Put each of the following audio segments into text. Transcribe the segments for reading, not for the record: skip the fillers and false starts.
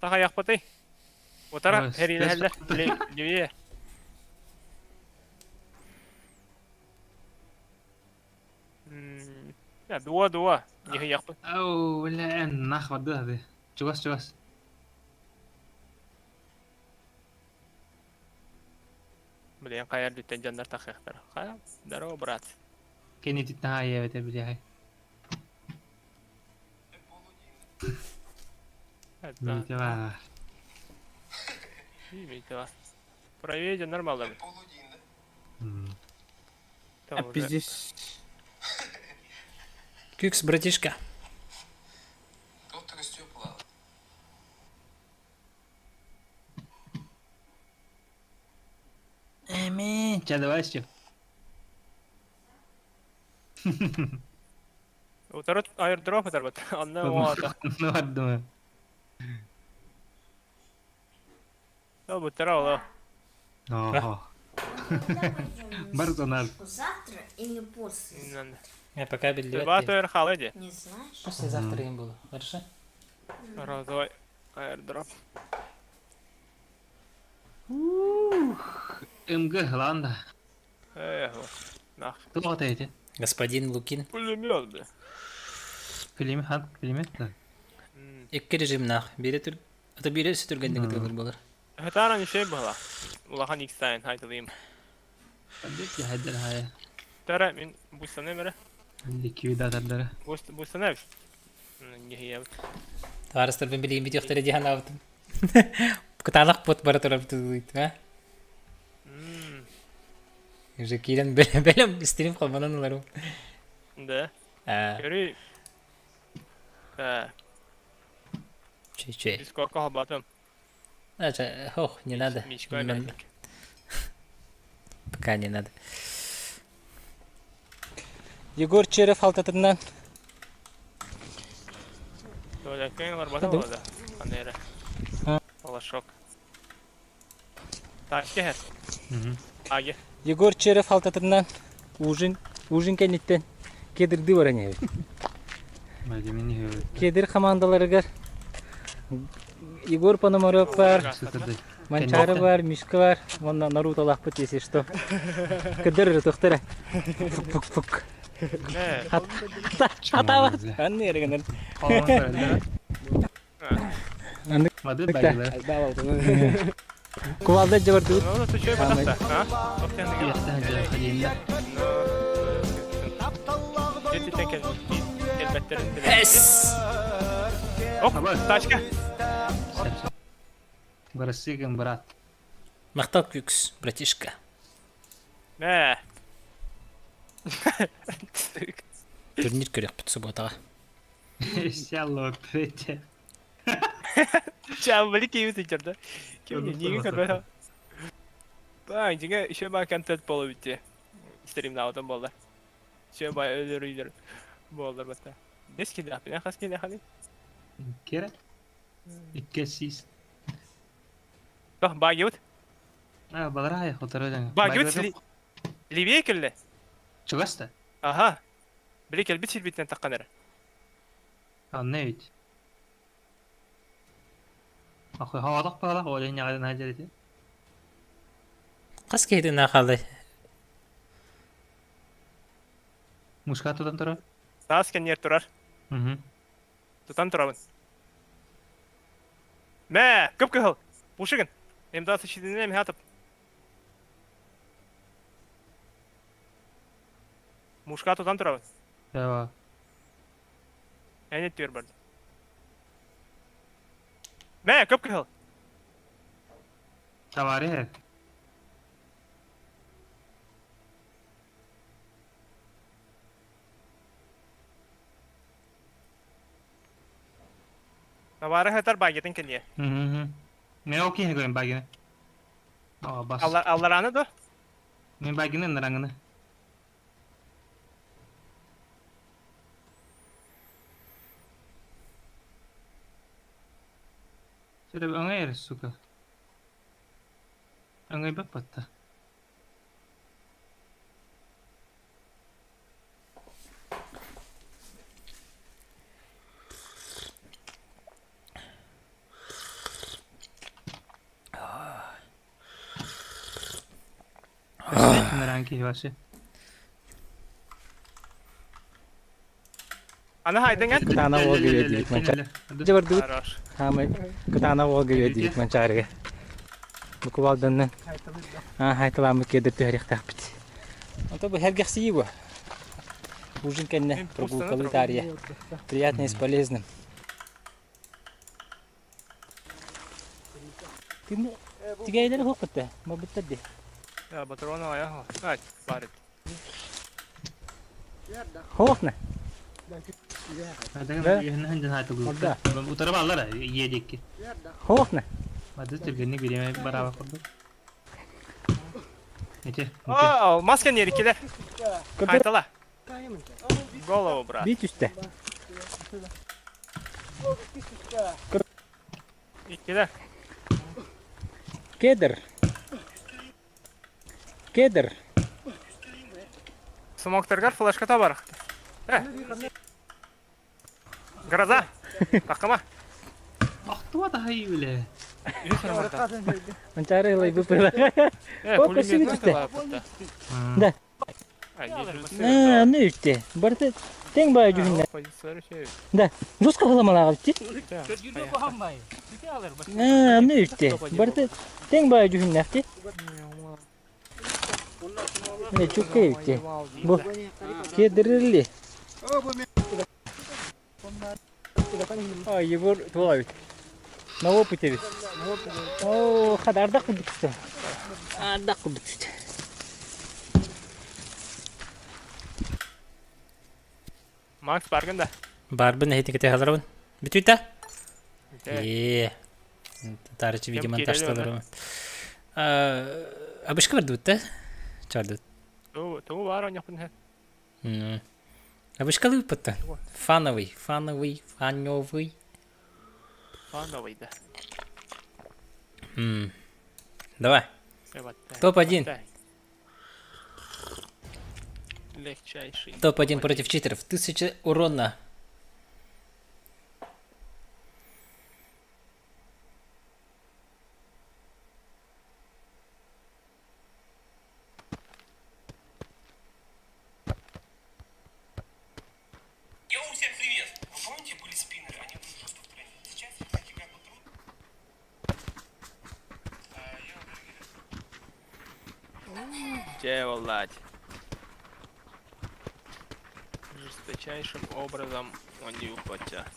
Taha yakpatay. Otara herine heller. Liviye. Ya dua. Yehi yakpat. او ولا ناخذ ده هذه جواس Bilen kayar dütten jannar takıqtar. Kaya daro brat. كاني تتنهاية بتبدي هاي Это. ميتة بقى Имейте вас. Проверьте нормально. Там уже. Пиздец. Кюкс, братишка. امين كذا وش Utarot airdrop atar bat. Anna o ata. نودم Ya bu tara ola. اه برضه نال Завтра или после? İnan. Я пока белье. Batı er khalaydı. Не знаешь? Послезавтра им было. Хорошо? Razay airdrop. امقه لاندا Eyvah. Nah. تضغط ايتي Господин Лукин. Pulmuyor be. فيلم حد فيلم لا Екі режимнақ. Бері түр... Ата бері сүтіргенді күтілер болар. Hetaran şey bala. Ulahan X-Sign haydalayım. بدك يا هيدا هاي Tara min bu sene mere. اللي كيودا تدرى Bu sene. Ngiye. Тарыстыр бен білейін бейті ұқтары дейін ауытым. Күтанақ бұт бары тұрар бұтылыйды, ма? Уже кейден бәлем істерім қалманан оларым. Да. А, Görü. чей. Biz korku batım. Ача, ох, не надо. Мишка Не- ляник. Пока не надо. Егор Черев алтатından. Böyle kayın var batım Hadi. orada. Anere. Ha. Ola şok. Tak gel. Age. Егор Черев алтатından. Ужин кенеттен. Кедирди бар әне. ما ادري مني هو Кедир командаларыгар. Егор Пономарев бар, Манчары бар, Мишка бар. Онна Наруто лахпыт, если что. Кедир тухтыра. Фук-фук-фук. Ne? Хата бар. Анны ерегенер. ما ادري باقي Кувалда жабырды. Ne oldu tu şey batı? Ha? Çok kendi gel. يحتاج خلينا Ciddi tekel. Elbetlerin dile. Эс. Hop. Taşka. برسيكم برات Мақтал Кюкс, братишка. Ne? Турнир көрек бүт субботаға. ان شاء الله تريتش Çabuk kimi sıçırdı. Kim niye kırmıyor? Ben çünkü şey bakan tet bolu bitti. Stream'de aldım bollar. Şey bay ölürüydü. Bollar batta. Neski de yapıyor. Kas ki ne hali? كده الكسيس Bak bagiyut. اه بدرها يا خطر Bagiyut Libya'ya kille. شو قصته؟ Aha. Bilik el bitil bitten takkanır. النيت اخوي هو ضغط ولا هو اللي على نهاجرتي Қас кейді нақалды. مشكلته تم ترى Sağızken yer turar. Tutan turabın. Me, kıp kıhıl. Buşugun. Hem daha sıçıdığını hem hatıp. Muşka tutan turabın. ايوه Yani diyor burada. Me, kıp kıhıl. تواريخ Navarra hatar bagiyetin kendiye. من اوكي هنقول باقينا اه بس Allah anı da. من باقينا نرانغنا sudah angay suka angay bapak ta Naranki başı. Ana haydın et. Kıtana o geliyor dedik mançar. Jabardut. Хорош. Hamay kıtana o geliyor dedik mançarga. Bu kuvaldandan. Ha haytalamı kedir tarih tahbit. Anta bu hergesi его. Ужин кенне прогулка в Италии. Приятно и с полезным. Ты гайдер хопта, мабуть тоді. Ya Baturona ya. Aç bari. Хохна. Hadi henden hayta bu. Orada. Bu tarafa allar yiyecek ki. Хохна. Hadi Türkiye'nin birime beraber kurduk. Nece? Oo, masken yeri kiler. Кыдыр Haytala. Голову, брат. бит üstte. İkiler. Кедр. Кедр. Смоктергар флешка табарық. Гроза. Такама. Aklıma daha iyi bile. Манчары лай выпила. Пулемет сидите? накала путта. Да. А, ну üstte. Барты тең бай жүгүнне. Позициялары şey. Да. Жуска каламалага битти. А, ну üstte. Барты тең бай жүгүнне акти. Не чукай үтте. Бу кедирли. Ай, Егор туалай. На опыте ведь. О, хадардак кудукты. Ардак кудукты. Макс барганда. Барбын хейтикете hazırбын. Бүтүйтө? Тарчы видео Кем монтажталар. Абышка берди бүтте. Чарды. Туу бар оняпын хэ. Абышка лыппытты. Фановый. Фановый. Фановый, да. Давай. Топ-1. Легчайший. Топ-1 против читеров. 1000 урона. Всем привет! Вы помните, были спиннеры? Они были просто в тренде. Сейчас их такие как бы труд. Делать. Жесточайшим образом они уплатят.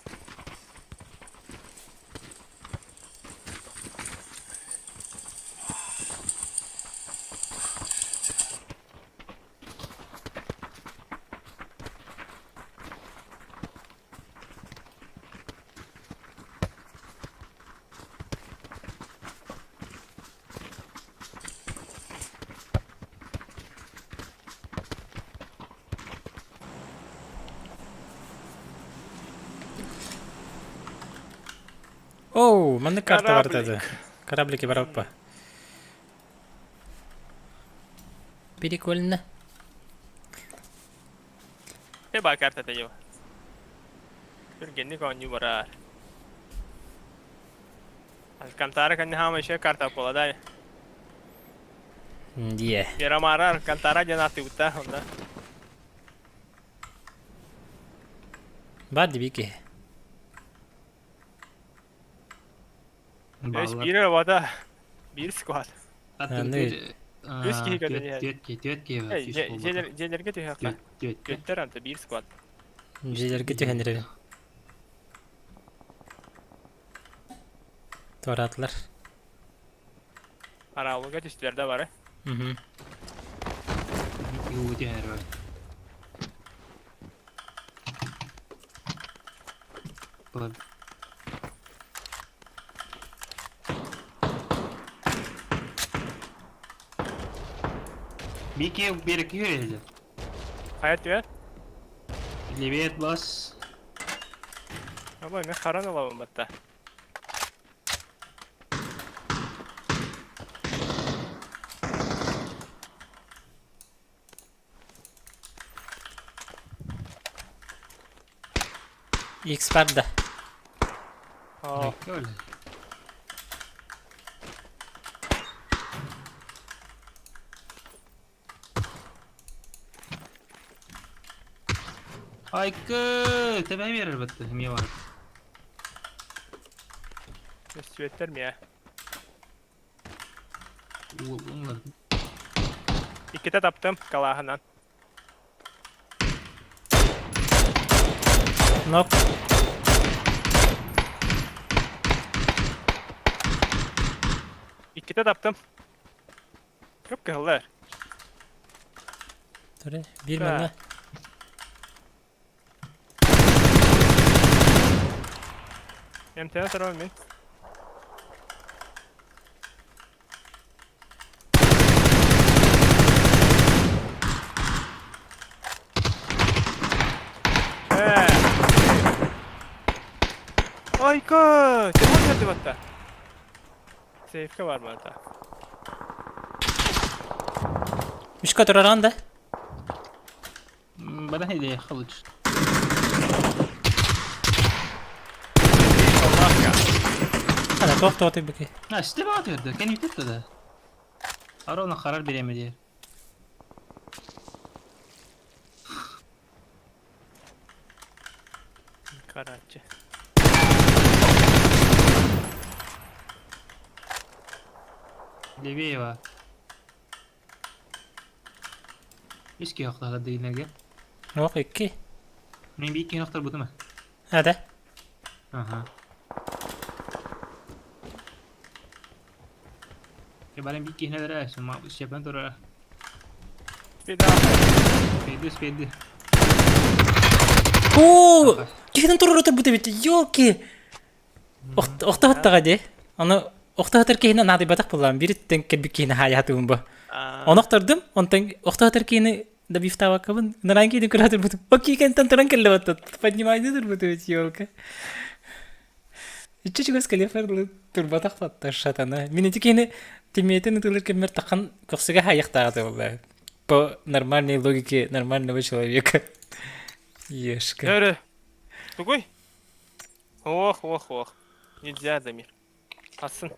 Оу, менде карта бар Кораблик. деді. Кораблики бар оппа. Прикольно.Eba karta da yok. Türkiye'nin konyu var. Alcantara kan hama şey karta pola da. Дие. Yaramara Alcantara janati utta onda. Бар дебики. Beş bir vada. Bir squad. Hey, jelerge tüy hakla. Götter anta bir squad. Желерге түйендіреді. Торатылар. Aralığa düştüler de var. Bir berek yürüyeceğiz. Hayat ver. Leviyet bas. Ama ne karan alalım hatta. X barda. Aa, Öyle. Айкы, тебе берер бітті, ме бар. Өстүеттер мия. Onlar. Икките таптым калаахынан. Нок. Икките таптым. Көп кыллар. Töre, bir Ha. mənə. МТН тарабы мен. Айка! Телефон geldi batta. Safe'e var mı orada? Üç kat oran da. Bana hediye kılıç. Allah ya. Hadi tohtu atı bir ki. Ha işte bana diyordu. Kendi yutup da. Ara ona karar veremedi. Karatçı. Leviyeva. Eski haklarda değil ne gel. Yok iki. Benim bir iki nokta bu değil mi? Hadi. Aha. Ya benim bir iki neler açtım. Ma şey yapan doğru. Bir daha. Spedi. Oo! Kihden turur bu tebit. Yok ki. Okta hatta hadi. Onu okta hatır kihine nadi batak bulan. Biri denk bir kihine hayatım bu. Onu aktırdım. Ondan okta hatır kihine da bir fta vakabın. Narangi de kuratır bu. Okey kentan turan kelle batat. Понимаете bu tebit yok. Içi çıkız kelle farlı tur batak batta şatana. Miniti kihine темейтен тылыр кемер тақан көксіге хаяқтағады олар. По нормальной логике нормального человека. Ешка. Yürü. Тугуй. Ох. Нельзя, Дамир. Асын.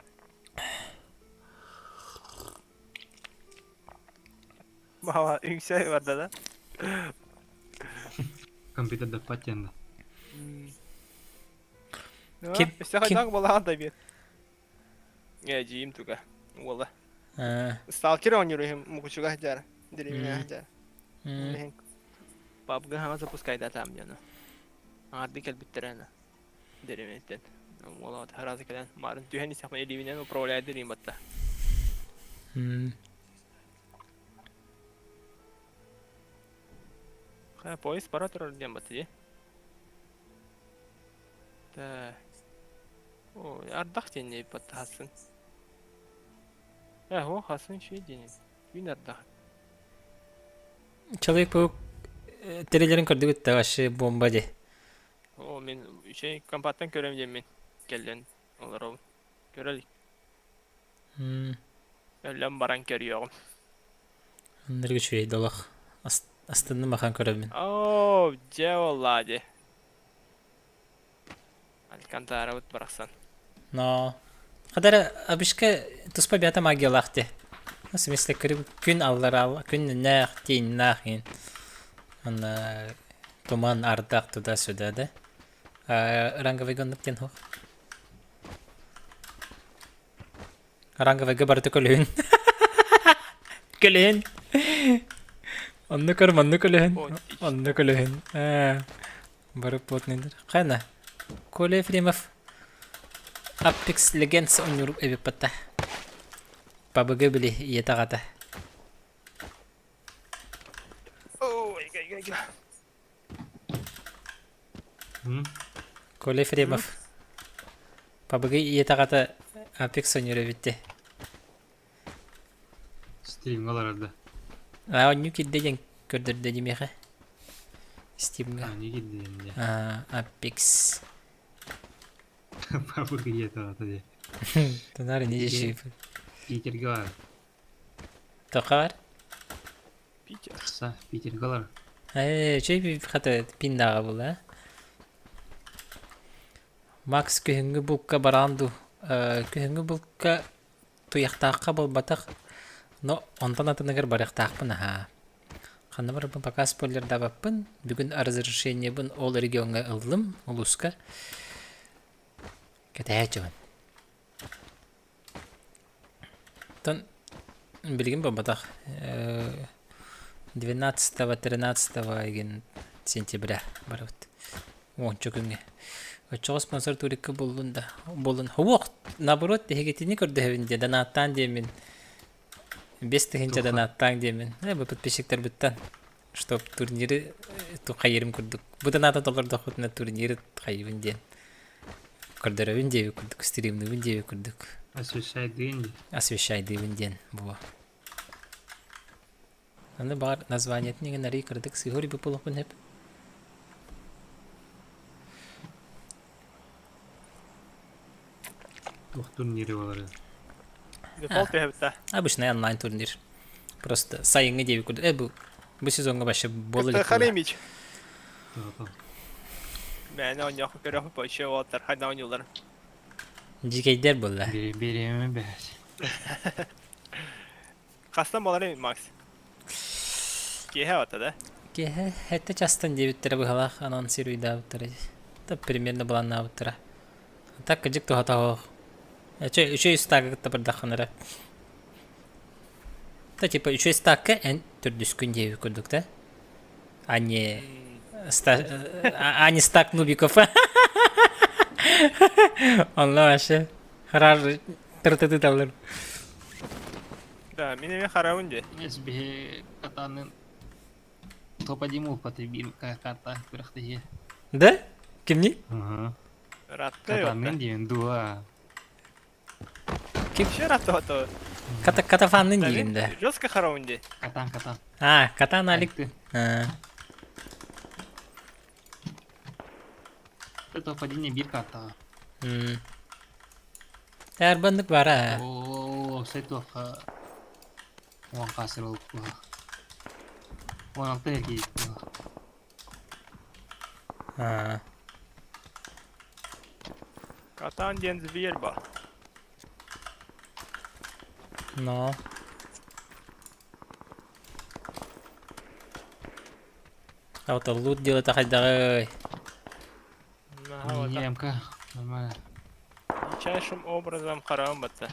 Baba yüksek var da. Компьютерде патенда. Kim- İşte kim- haydan bala da bir. Geciyim tuga. Valla. Ha. Stalker oynuyorum мукучуга hajar. Деревня hajar. Hmm. Мен PUBG хама запускайда там яна. Арди кел биттерена. Деревняден. Вала таразы келен. Марын түйени сахма эливинен управляет дерим батта. Hmm. Ха, поезд пара турар дем батти. Та. О, ардах тенне батта хасын. О, хасын şey diyeyim. Gün ардах. Человек-паук терелерин көрдүк өттө ашы бомба де. О, мен şey kampattan göremeyeceğim men. Gelen onlar o. Görelik. Hmm. Ölen baran görüyorum. Андар күчөй долох. Астынны махан көрөмүн. Oo, ce vallahi. Alcantara ut bıraksan. Но кадар абишка туспа бята магиялахты. В смысле күн аллар ал, күн нах тин нахин. Ана туман ардак туда-сюда, да? Ранговый гонып тен хох. Ранговый габарты көлүн. Көлүн. Онны көр, монны көлүн. Онны көлүн. Барып плотныйдыр. Кайна. Коля Ефремов. Apex Legends oynuyorum evi pata. PUBG bile yeter ata. Oo, gel. Коля Ефремов. PUBG yeter ata. Apex oynuyorum bitti. Stream kalardı. Oyunu kildeyken gördür dedim ya. Steam'ga. Ha ne gideyim diye. Apex. Bu gidiyor tabii diye. Tanrı ne şey. Peter var. Tokar. Piçer. Sa Peter kalar. Şey bir hata pin dağı bu la. Max köhüngü bulka barandu. Köhüngü bulka tuyaktaqqa bol batak. No ondan atı neger baraktaq bana ha. Ханна бар пока спойлер даваппын. Бүгін разрешение бун ол регионга ылдым, улуска. Кетәһә чыгын. Тон билгин бабатах 12-13 сентября барат. Он чөкүнгө. Очо спонсор турикке болдун да. Болдун. Ховок наоборот дегетини көрдөһөбүндө данаттан демин. 5 тыгынча данаттан демин. Бу подписчиктер буттан. Чтоб турниры тухайырым курдук. Бу даната долларда хотна турниры хайыбын ден. Көрдөрөбүн деби курдук, стримдыбын деби курдук. Освещайдыбын ден бу. Аны бар название неге нари кырдык сыгыры бу полокун хеп. Турнири болары. Дефолт tehbita. Обычный онлайн турнир. Просто сайыңы деби курдук. Бу сезонга башы болу элек. Халимич. Мен oynuyor görüyor bu şey oldu. Hadi oynuyorlar. Жигейдер болла. Береме бәс. Kastan bolar Max. Gehe var da. Ке хетте частан дебиттер бу халах анонсируй да буттара. Та примерно буланна буттара. Так кыжык то хата. Üçü стагы та бирдаханара. Та типа üçü стакка эн түрдүскүн деби көрдүк да. А не стак нубиков. Allah aşağı. Karar tırtıdı tavlar. Да, менеме харавынды. Эсбе катанын топ-1 паты бир карта бирахты. Да? Kimni? Ратты yok. Катамен дейін дуа. Şey rattı hatta. Katafanın dilinde. Жестко харавынды. Катан. Ha, katan alik. Ha. Топ-1 бир карта. Eğer bandık var ha. Oo, сайтоқа. Оған қасыр болып бұға. Оған алты әрге дейіп бұға. Ha. Katan den zvier ba. No. А вот лут делать ахайдагай. Емка, нормально. Дичайшим образом харавын батса.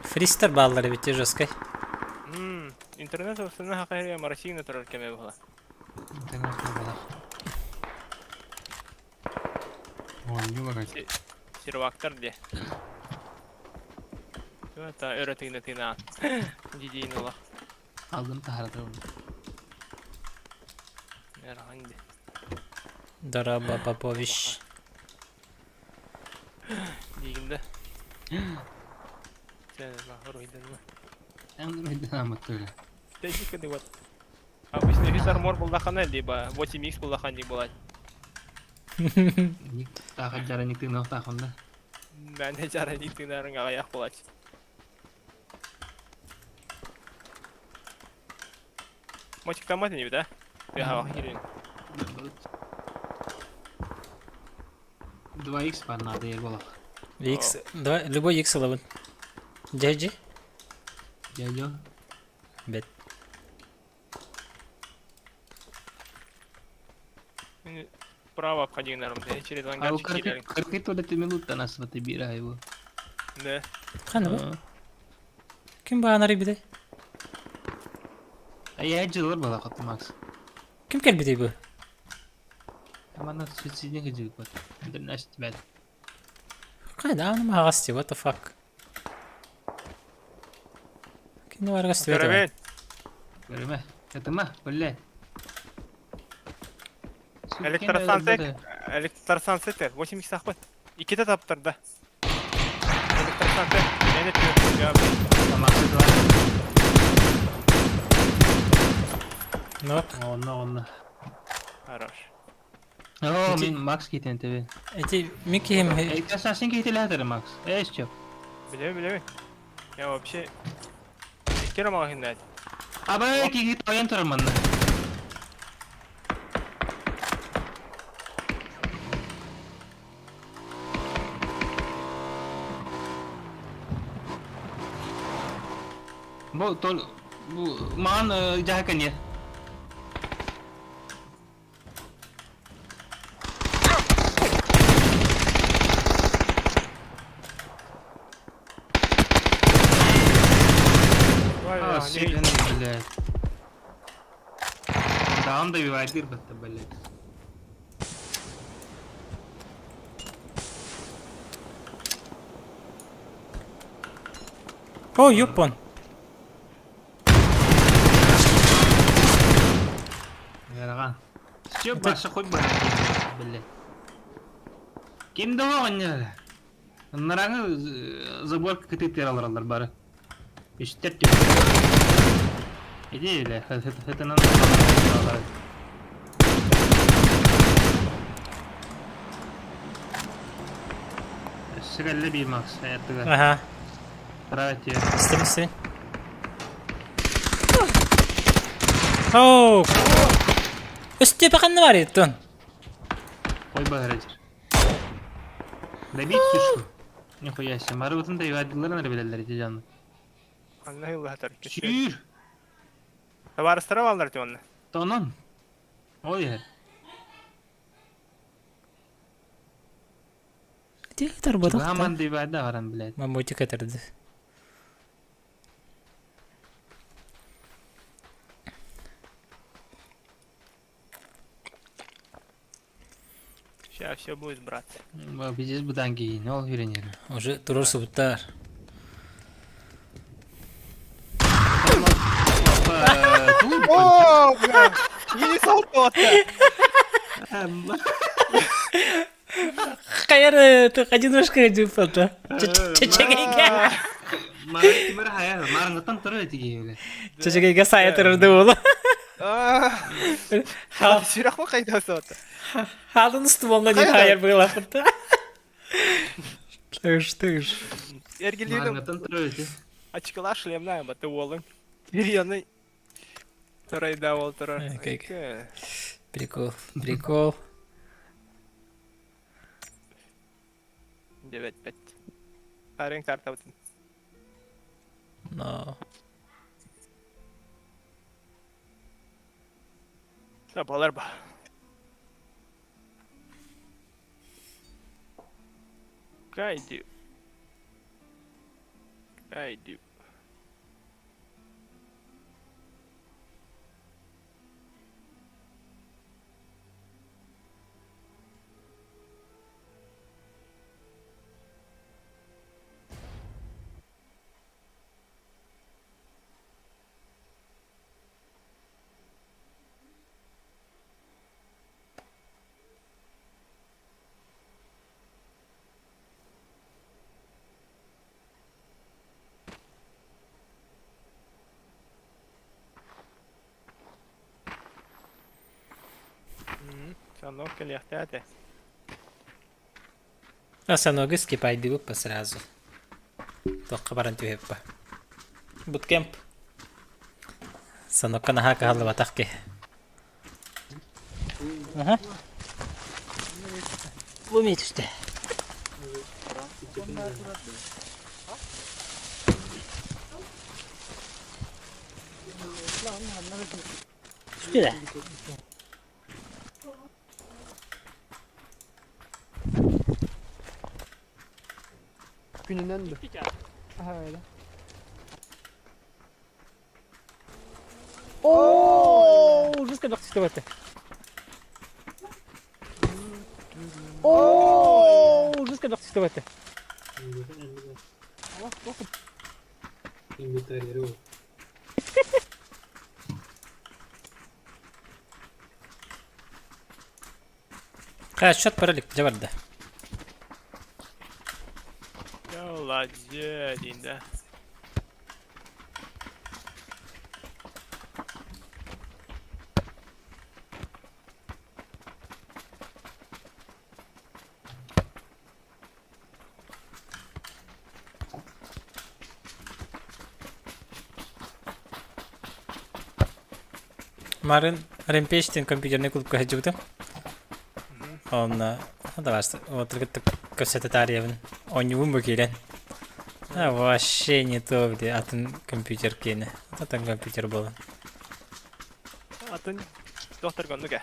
Фристер баллары бите жесткой. Интернет өстүнө хакайрия марасигна турар кеме була. Интернет болақ. Оған не бағайты? Сервактар де. Это öğrettiğinde tina. Didiğin ola. Алдым тағарады оны. Herhangi. Дараба Попович. Diğinde. Sen bak ruhinden mi? Әмір өйден аматты өлі. Тежик кеди вот. Обычно весь армор булдахан либо 8x булдахан дей булат. Тағыр жара нектен оқ тақында. Ben de cara diğinlerin ayak bulat. Мочик там не да? Я охерен. 2х бар надо ер болақ. X, любой X алабын. Джаджи? Жайо. Бет. Право обходи, наверное, через Ау ванганчик килерин. 40 минуттан асыбаты бир айбы. Да. Қаны бұл? Кім бағанары биде? Ай жылыр болақ отты Макс. Кім кел биде бұл? Амана сөйтсізден кежігіп бат. Интернешті бәді. Қайда аным ағасты, what the fuck? Кені барғасты бәді? Görevin. Көріме. Кәтіма, білі. Электростанция 8x сақпат. 2-де таптырды. Электростанция. Мені түйіп жауап. Максы дуа. Нок. Онна. Хорош. О, мен Макс кетен тебе. Эти микем... Сен кетелі әдірі Макс. Эш чөп. Біле. Я вообще... Екер мағын дәді. Абай кегет ойын тұрманды. Бұл маған жағы кәне. Сирен блядь. Да он добивает дырбата, блядь. О, юппон. Ярага. Все, баша хоть бы, блядь. Ким даван ya? Нараны заборка кытыктер алар бары. Иштеп теп. Иди эле, это надо. Сигалле би макс, аяттыга. Ага. Травати. İstemişsin. Oh. Üstte bakan ne var ya ton? Ой багарачыр. Добить сушку. Нихуя себе. Марыбытын да юадыларын әлі білелер еті жанны. Allah yılı hatar. Сүйір! Tavarыстыра балдар те оны. Тонын. Ой ер. Дектор бодық. Гаман дебайды барам, блядь. Мамботик атырды. Сейчас все будет, брат. Bizes budan keyin ol үйренер. Уже турурсы буттар. О, бля! Не солтота! Кайыр одиночка жупалта. Чечегейге. Мары кимер хаяр, марыңытан тұры етіге өлі. Чечегейге сая тұрырды болу. Сирах ма қайда сота? Халын үсті болна дейін хайыр бұғыла бұтта. Тыш. Ергелейдің Марыңытан тұры еті. ачкала шлемна, баты олың. Кирияны тұрайда ол тұрар. Прикол. 9-5. Арен карта бұтын. No. Болар ба. Кайду. Остановка легкая. Остановки пойди выпа сразу. Только барантю хеппа. Буткемп. Санока на хака халва тахке. Ага. Лумит işte. Şöyle. Gününden de. Aha öyle. О, ужас как что это. О, ужас как что это. Kaç shot paralık jabarda. Yollaca deyinde. Марын Ремпештин компьютерный клуб ходил-то. Он давай, вот только кассета тарьевен. Он не вымокилен. А вообще не то, где атын компьютер кине. А там компьютер был. Атын доктор гонуга.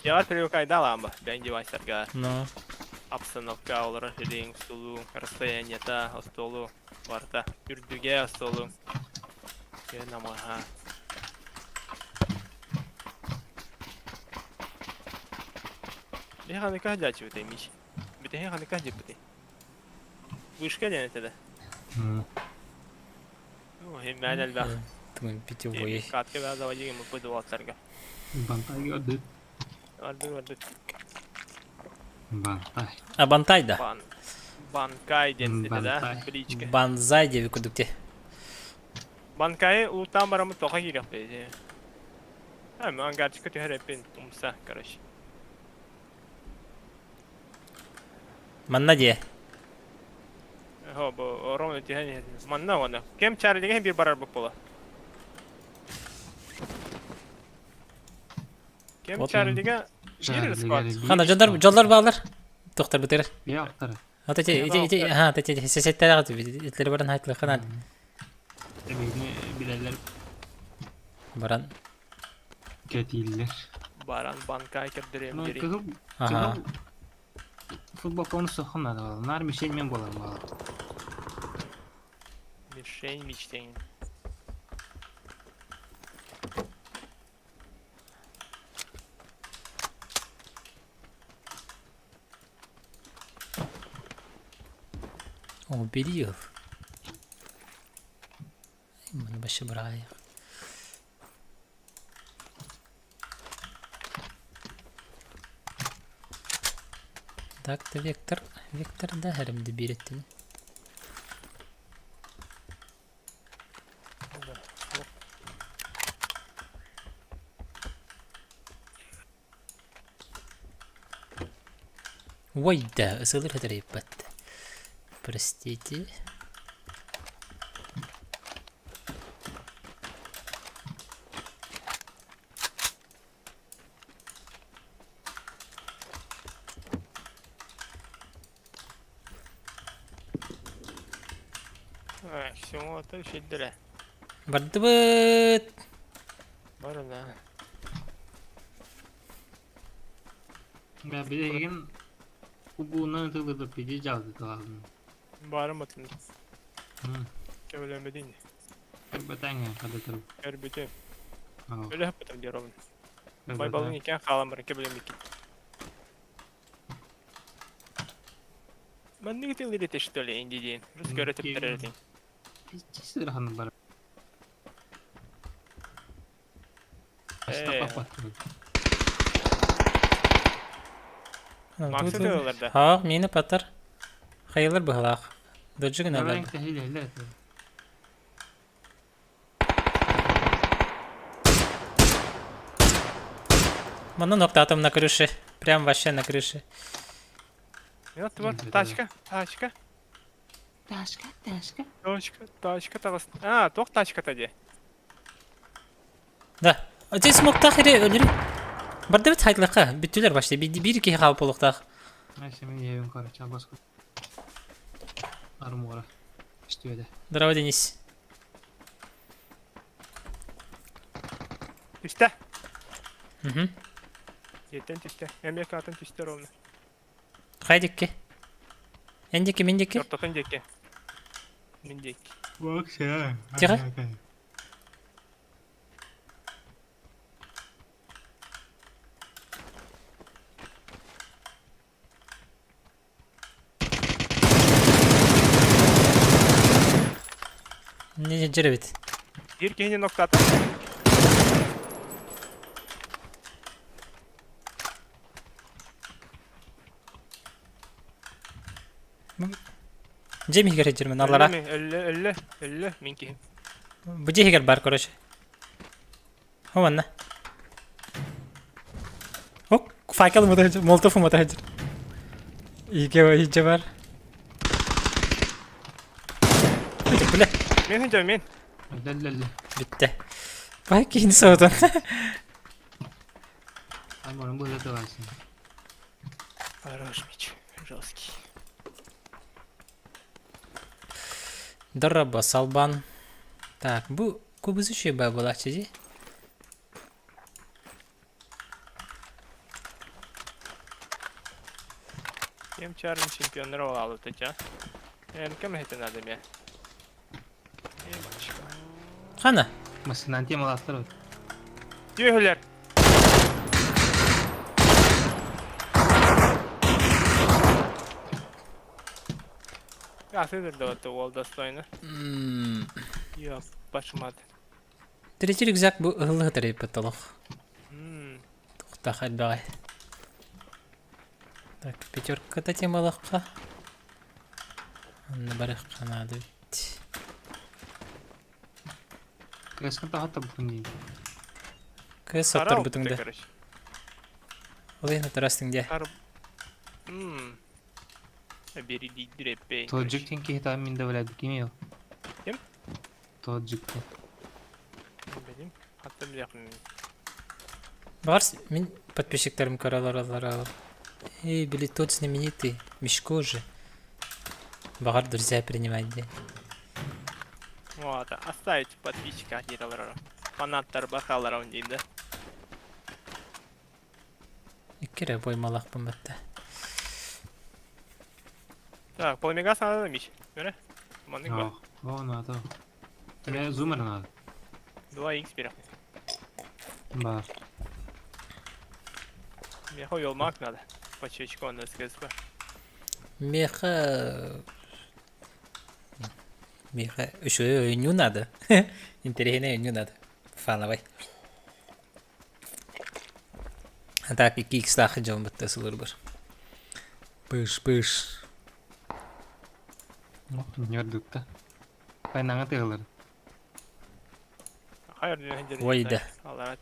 Я привыкайда ламба, бен девайсерга. Ну, Обстановка олар ринг, столу, расстояние та, столу, варта, үрдүге столу. Кен ama ha. Леха никак дячу ты мич. Бите хеха никак дипти. Вышка денете да. Ну, hemen elbak. Тумын питьевой. Katkı biraz da vacı gibi koydu atlarga. Бантай gördük. Vardı. Бантай. А Бантай да. Bankay denildi de. Bankay. Biliçke. Банзай diye bir kudukte. Bankayı uluktan baramı toka girip dedi. Hemen gerçek kötü her hepin umsa karış. Manna diye. Ho bu oran öte hani manna ona. Kem çağırdığı bir barar bu pola. Kem Ot- çağırdığı bir squad. Хана жолдар bağlar. Доктор битер. Yoqtur. Ата те ha те сесеттер агы итлер баран хайтлы ханан. Emekli bilenler Баран. kötüler. Baran bankay kırdırayım Ну, geri. Ага. Futbol konusu soxunmadı valla. Nar bir şey men bolarım valla. Bir şey mi içtin? О, Бериев. Bunu başı bırakayım. Так, да Вектор. Вектор да herhalde bir ettin. Ой, да, ысылыр хәдерәйеп батты. Простите. Aksiyon atı şiddire. Барды быт. Barın ha. Ya bir de egin kubuğuna tığlıdır pidi caldı tığaldım. Barın batın. Hı. Kebelemedin. Elbeten ya kada tırıp. Her bütün. Al. Öyle hep batın diyor oğlum. Bay Elbeten. balın iken kalan barın kebelemek. Ben ne gidiyor ileri teşhit öyle indi diyen. Rus göretip Kim? terörün. Hiç sırhanı var. Ee. Hasta kapattı. Maksat öyle Ha, meni patar. Hayırlar bıhalaq. Döcü günə Ne alır. renk tehil hele. Мана нокта атом на крыше. Прям вообще на крыше. Ne yaptı var? Evet, Taşka. Taşka. Taşka. Taşka tağız. Ha, tok taşka tadı. Да. Здесь смог тахире ölür. Барды бит хайтлыqa. Бүттүлөр башта. Bir iki халып болуктак. Neyse ben yevim kara çabas. Arım kara. İşte öyle. Здорово, Денис. Üste. Мгм. Yetten üste. Emek atın üste ровно. Хайдикки. Эндики, мендики. Yortakın deki. Mindek. Bak şey. Tira. Не жеребит. Bir kehine nokta atın. Джейми хигер хеджермен аллара. 50 minki. Быжи хигер бар короче. Хованна. Ок, факел мото хеджер, молотов мото хеджер. İyice var. Bile Men hınca men. Lelele. bitti. Bak yeni soğudun. Ay bana bu da varsın. Хорош меч. Жесткий. Дорога, салбан. Так, bu kubuzuşu babulakçıcı. Hem çağırın şampiyonları olalım teca. Yani kim heten adam ya. İyi maç. Hana. Masından tem alatlar var. Tüyhüler. Kasıdır da o oldu dostayını. Yok, başımadı. Третий рюкзак bu ылы тырый потолок. Hmm. Тухта бай. Так, пятерка-то темалакка. Анна барыхка надо бит. Кreskan tahat da bugün değil. Кыз Сара соттор опыты, бутуңда. короче. Олайна тарастың де. Сара... Бери дейдір еппейін. Tolcuk tenki hitam minde böyle kim yok. Kim? Tolcuk. Benim. Hatta bir yakın. Бар, мен подписчиктерім каралар. Эй, блин, тот знаменитый. Мишко же. Багар друзья принимать, да. Вот, оставить подписчика геройлары. Фанаттар бақалар деймді. Иккере боймалақ бомбатта. Так, полмега санады миш. Göre? Mandık var. Yok. O надо. Ne zoomer надо. 2x bir. Бар. Мне хуй olmak надо. По чечку он сказал. Меха... Еще не надо. Интересно, не надо. Фановый. А так, и кикстах идем, вот это слурбар. Пыш. Gördük de. Kaynağına tığılır. Hayır diyor. Vay da. Allah rahmet.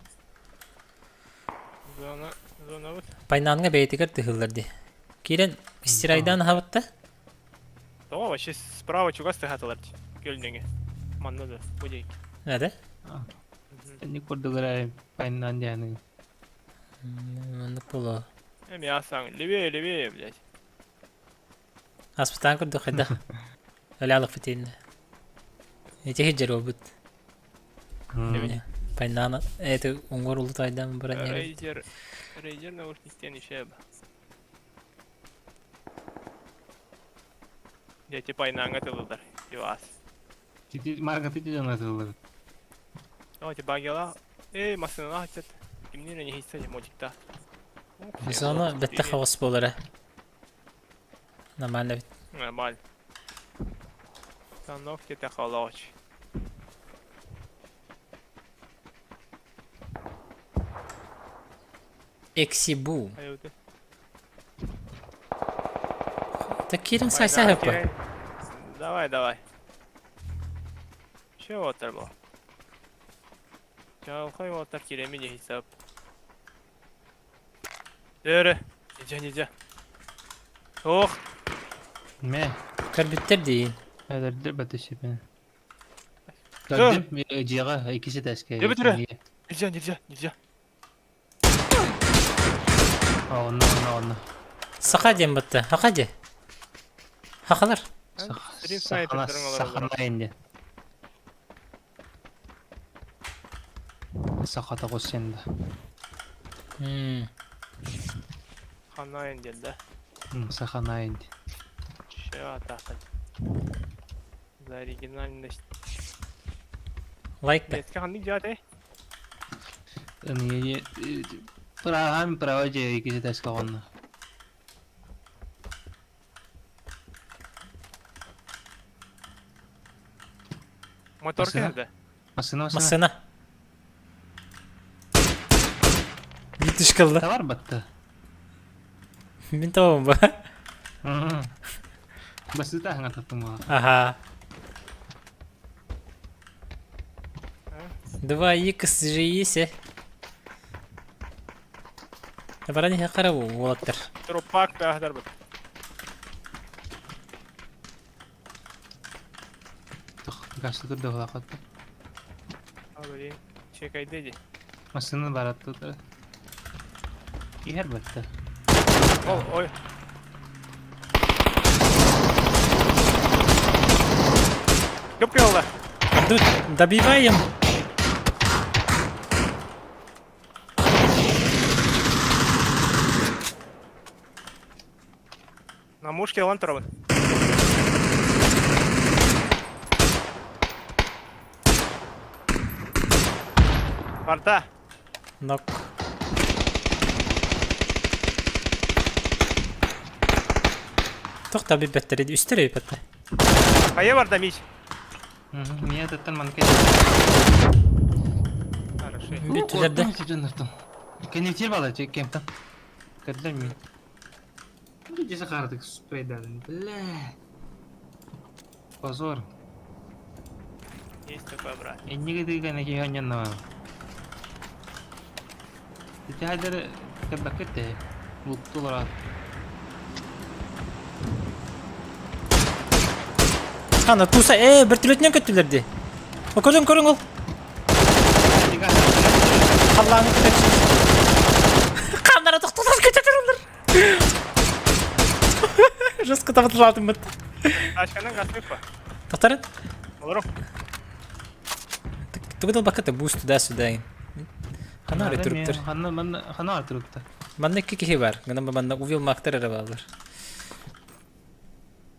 Zona bud. Пайнанга бейтигер тыгылдырды. Кирен стирайдан хабытта? Tamam вообще справа чугас тыгатылар. Гөлнеңе. Манна да. Будейк. Надо? Ne kurdular kaynağın yani. Мындык боло. Эми асаң. Левее, блядь. Аспытан курду хайда. Алялык фитин. Эти хиджер обут. Пайнана. Это унгор улутайдан бұран не. Рейдер наушниктен işe ба. Дети пайнаңа тылыдар. Юас. Ciddi marketi de anlatılır. Давайте багела. Масына açat. Kimden ne hisse mojikta. Sonra бетте хавас болары. Нормально бит. Нормально. Становки та халач. Эксибу. Аюты. Так Кирен сайса хэппа. Давай. Че отыр бұл? Жалқай отыр кереме не хисап. Дөрі. Неже. Ох. Ne? Карбиттер дейін. Öldürdü batışı beni. Dur. Gördüm ciğer ikisi de asker. Ne bitire? Неже. Onu. Саха дем бітті. Хақа де? Хақалар. Sakana indi. Sakata koşuyordu. Хана енделді. Sakana indi. Че атақын. За оригинальность. Лайк бі. Еске хандик жаты? Niye? Hem pravacı ikisi de asker onu. Мотор Масына? кәді. Masına. Масына. Битіш кылды. Ne var battı? Мен табам ба. Basit ah nggak tahu mah. Ага. 2х же есть. Барани хақарабу болаттыр. Трупак тағдар бұд. Kaçtı durdu olakat. Abi, çekay dedi. Masını barattı da. Yer battı. Oy. Кыпкылды. Добиваем. На мушке лан тұрабын. Арта. Нок. Тоқта bir бәттері үстері бәтті. Кайы бар да мич. Мен таттан манке. Хорошо. Бүттілерді. Кенефтер бала чек кемптан. Кадлар мен. Ну десе қардық спрейдан. Бля. Позор. Есть такой, брат. Энниге деген эки ханьянна. Ити хайдар кадбакетте. Буттулар. Қана туса, бір түлетінен көттілерді. Көрің ол. Қаллағын көтетші. Қандара тоқталар көтетер олар. Жасқы тағытыл алдым бұд. Ашканан гасмек па? Тоқтарын? Оларым. Ты выдал бакеты буст туда-сюда. Хана ары тұрыптыр. Хана ары тұрыптыр. Банда кеке бар. Гана банда увил мақтар әрі балдар.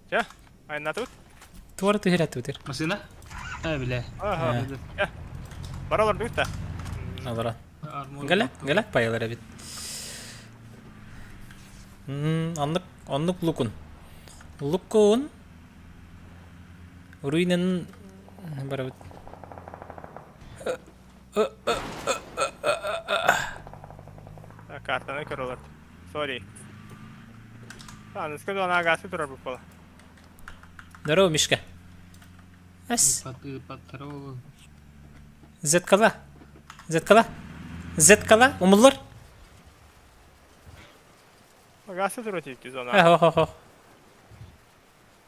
Че? Айна тут? Туары түхер өтер. Масына? Бля. Ага. Баралар тут та. Алара. Галак паялар бит. Аннык лукун. Лукун. Руинен бара бит. Картаны көрөлөр. Sorry. Анысқа дона агасы тұрар бұл бола. Здорово, Мишка. Әс. Паттару. Зеткала. Умыллар. Агасы тұру тейіпті зона. Ох.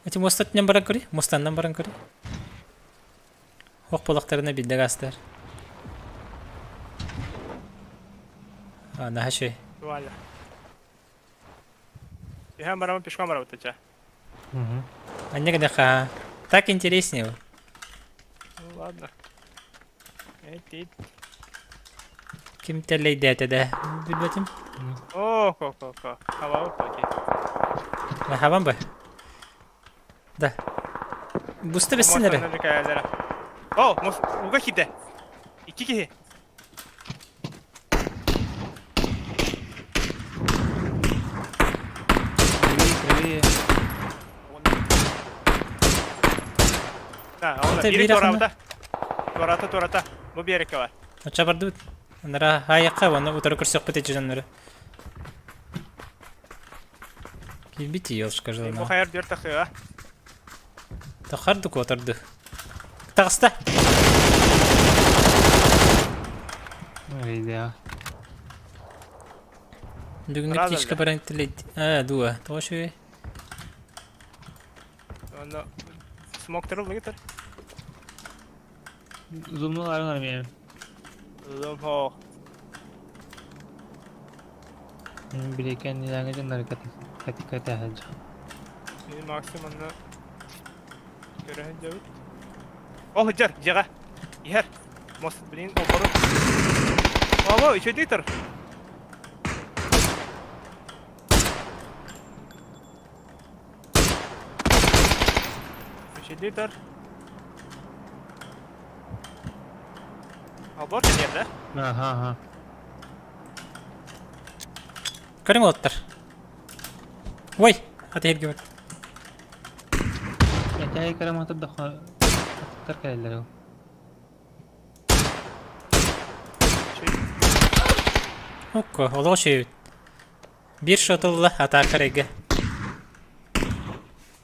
Эти мостаттан баран көре? Мостаннан баран көре? Оқ болақтарына білді ғастар. Наха шөй. Валя. Я барамын пешком барабыты ча. Анне кәдеқа. Так интереснее. Ну ладно. Эйт. Ким тәлейді әтеді? Білбетім. О, ко. Хава өппа ке. Хаван ба? Да. Бұсты бәссінлері. О, уға киді. Iki кихи. Biri torata. Bu bir yere var. Оча барды бит. Анара хайыққа, оны утары көрсек бітет жүзенлері. Келбеті елшқа Bu жылына. hayır diyor takıyor. Тақардық отырды. Тағыста. Идея. Дүгінгі тешкі баран тілейді. Дуа. Тоға шөй. Onu smoke tırıldı getir. Zoom'luların var benim. Zoom ho. Bilirken ilerine canları katikati alacağım. Benim maksimumunu görünce bit. Oh hıcar, jaga. Yer. Most bilin oporu. Oh, içe ditir. İçe ditir. Abor ne yerde? Aha. Көрің олаттар. Ой, аты ерге бар. Yatağı karamatı da atıklar kalırlar o. Окко, олығы шөй бит. Bir шотылы атақыр еге.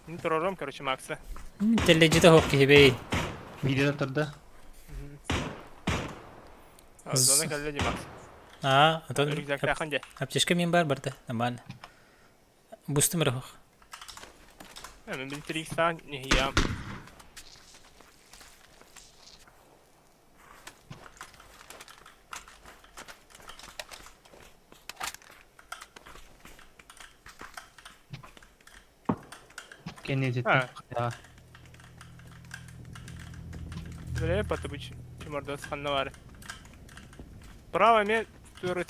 Ne tururum короче Max'ı. Телледжі де хоқ кейбей. Videoda turdu. Zona kaleci Max. Атон Rüzgar yakınca. аптешка мен бар барды. Нормально. Бустым рахох. Hemen bir trik sağ nihiyam. Kendi ciddi. Ha. Ya. Böyle patı bu çimorda sanna var. Право мне туры.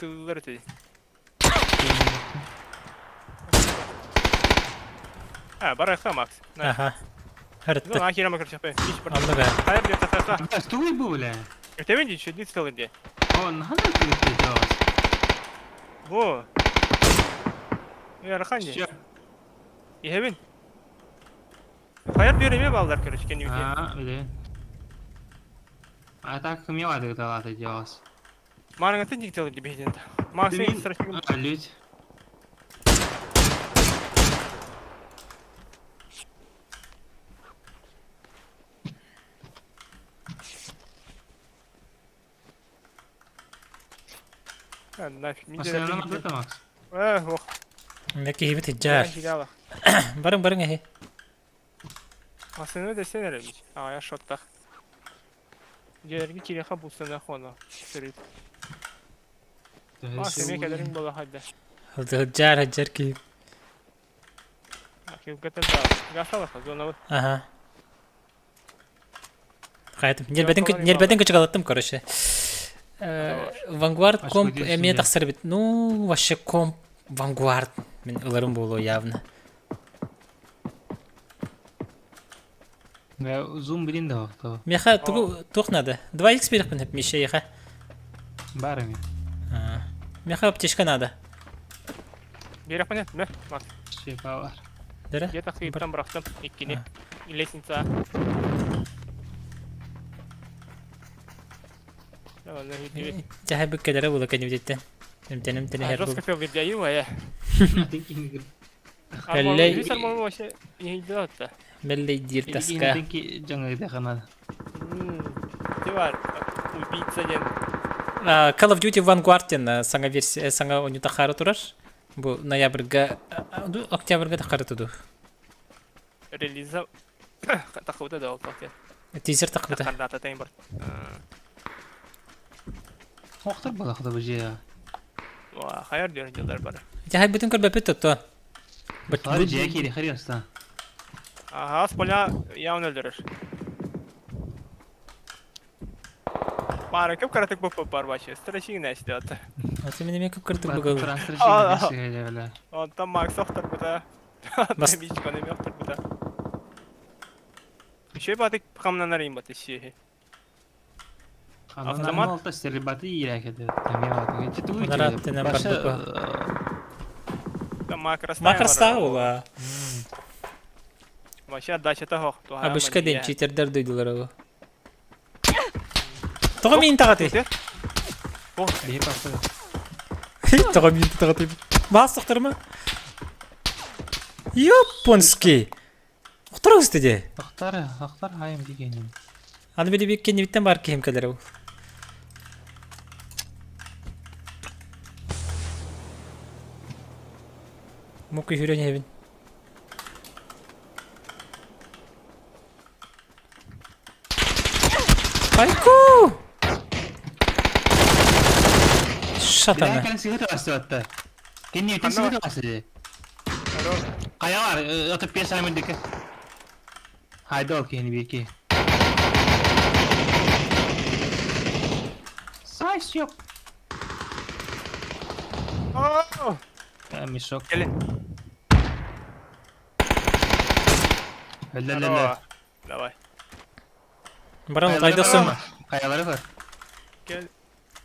Барайха Макс. Аха. Хәртті. Ну, ахирама короче. Hiç Алды бә. Hayır diyor takaka. Что вы были? Это видишь, что не целый день. O nahana gitti Jawas. Bu. Yarıkan Şu. Yehebin. Hayat veremiyor bağlar karış kendi ülke. Ha, bileyim. Atak kim yawadı da Jawas. Mangatın diktalı gibi hedin. Maksimum stratejik. Lüt. Nafik min Aslında de. ne yaptı Max? Oh. Meki hibi teccar. Hilala. Barın barın ehe. Aslında desene ermiş. Aya şotta. Jergi kireha bulsana xona. Sırıt. Maksimum kadarın bola hadi. Hıccar ki. Akıl katar da. Gasa bak zona. Aha. Hayatım. Нербеден küçük alattım короче. Vanguard комп эмне тахсыр бит. Ну, вообще комп Vanguard. Мен ыларым болу явно. Ve zoom bilin de vakti. Меха тух надо. 2х берих бен hep мише еха. Barım ya. Меха аптечка надо. Берег понятно, да? Макс. Şefa var. Дара? Где-то хриптом брахтом. Иккини. Лестница. Давай, иди. Жаһа бик кедере була кенебиттен. Эмтенем тене хер Жестко пел видео, я. Әлләй- Висар мол вообще не идет. Беллей дир таска. İlginç жаңа да канал. Ты var. Убийца ден. Call of Duty Vanguard ден саңа версия саңа онюта хары турар. Бу ноябрьга, октябрьга да хары туду. Релиза. Такуда да олтак. Тизер такбыта. Кандата таймбар. Оқтар балақта bu ya. Ва, хайр дер жылдар бар. Жаһа бүтүн көрбөп тотто. Бат Hadi C'ye kiri xariyasta. Ага, с поля явно öldürür. Бары көп каратык боп бар бачы. Стратегия näste ата. Аты менеме көп кырдык Bak бугал. transfer Aa. şeyle öyle. Ondan Max оқтар бута. Бас- Бич коне оқтар бута. Şey batık kamlanarayım batı şey. Kanalın Автомат? altı seribatı iyi еді. Tamam. Ciddi bu Onlara attığından Başı- Там макроста. Макроста ула. Вообще дача того. Абышка ден читердер дойдулар ау. Тога мин тагаты. Bir bastı. Тога мин тагаты. Бастыктырмы? Японский. Оқтар үстеде. Ақтар хайым дегенім. Аны били бик кенебиттен бар кем келер ау. Муки хүрен хебин. Айку! Шатана. Bilen sigara bastı hatta. Kendi yetin sigara bastı. Kaya var. Atıp bir sayımındaki. Haydi ol kendi bir iki. Size yok. Gelmiş yok. Gelin. Öyle. Давай. Баран тайдасым. Kayaları var. Gel.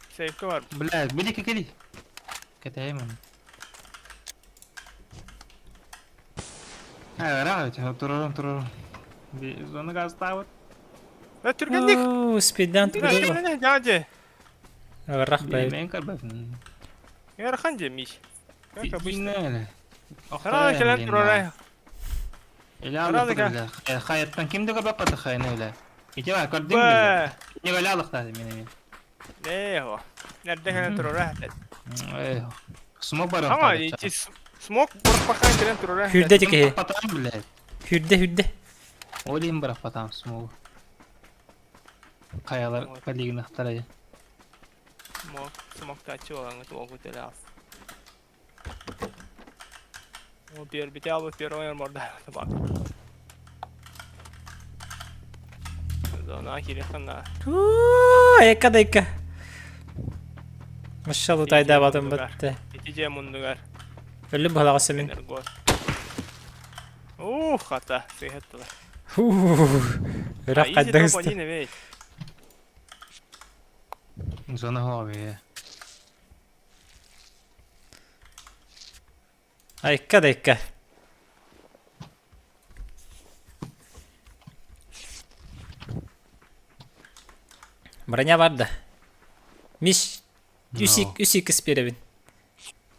Safe'ka var. Bля, bir dakika gel. Katayım onu. Ha, rahat. Duralım. Bir zonu gazda var. Ne Türkendik? Оу, спидан туду. Ne hadi. Рах бай. Bilmeyin kalbim. Yarхан demiş. Как обычно. Yine öyle. Sana gelen durara. Öyle Herhalde aldık gel. öyle. Hayattan kimde kadar patı hayne öyle. İki var gördün mü? Be. Ne böyle aldık da benim. Ne o? Nerede gelen durara? Smoke var Ama içi smoke bırak bakan gelen durara. Hürde dike. Patam bile. Hürde. Olayım bırak patam smoke. Kayalar kaligin aktarayı. Smoke taçı olan o bu tela. O bir tane bir oyun orada. Bak. Zona ahire kana. Ayakka dayka. Maşallah tayda batım battı. İtice mundugar. Ölüm bala semin. Energo. Hata. Sıhhatlar. Raf Iyice kaddan top üstü. yine be. Zona hobby. Айка дайка. Броня var da. Миш. Үсик спиревин.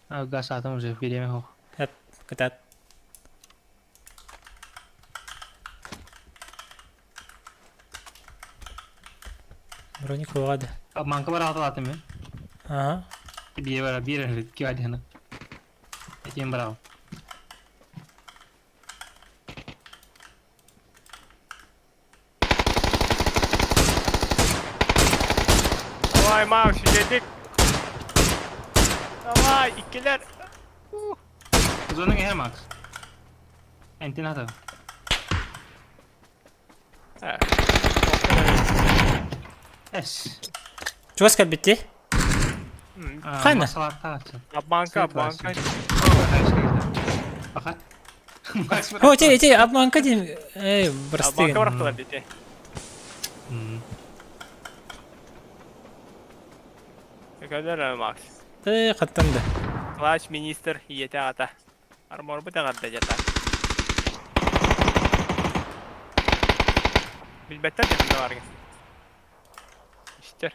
Газ атом уже береме хо. Hep катат. Броник ховады. Манка бар атым мен. Ага. Бие бар, бие киады хана. Этим брал. Давай Макс yedik. Давай ikiler. Zona her max. Entin ata. Ha. Es. Чуваскал bitti. Хана. Masalatta açın. Banka. Fakat. О, те, обманка дейм. Эй, Banka брастыгын. bıraktılar dedi. Ne kadar Max. Эй, каттанды. Клач министр ете ата. Армор bu da jata. Bilbetten de ne var ki? İşte.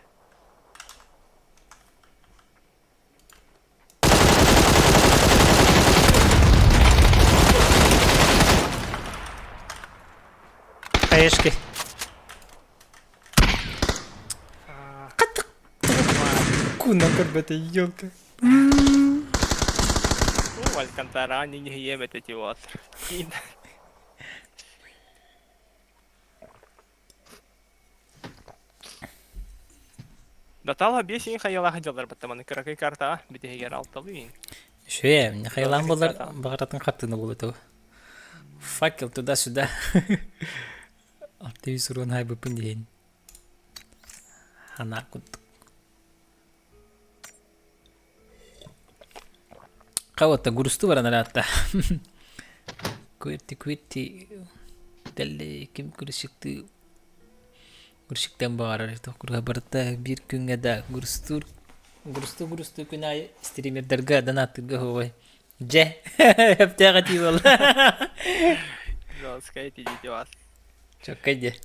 Хаешки. Куна карбата, ёлка. Ну, Алькантара не ем эти вот. Датала бесин хаяла хаjalар баттаманы кыракай карта битегер алтылыйын. Шуя, мне хайлан болар багыратын картыны болот. Факел туда-сюда. Алтый сурон хай бупын дейін. Хана куттук. Каватта гурусту бар аналатта. Куетти. Дәлі кем күрішікті. Күрішіктен бағарар. Тоқырға барта бір күнге да гурусту күн ай стримердерға донаттырға ховай. Же, әптәға тей бол. Жестко эти дети вас. Чокай де.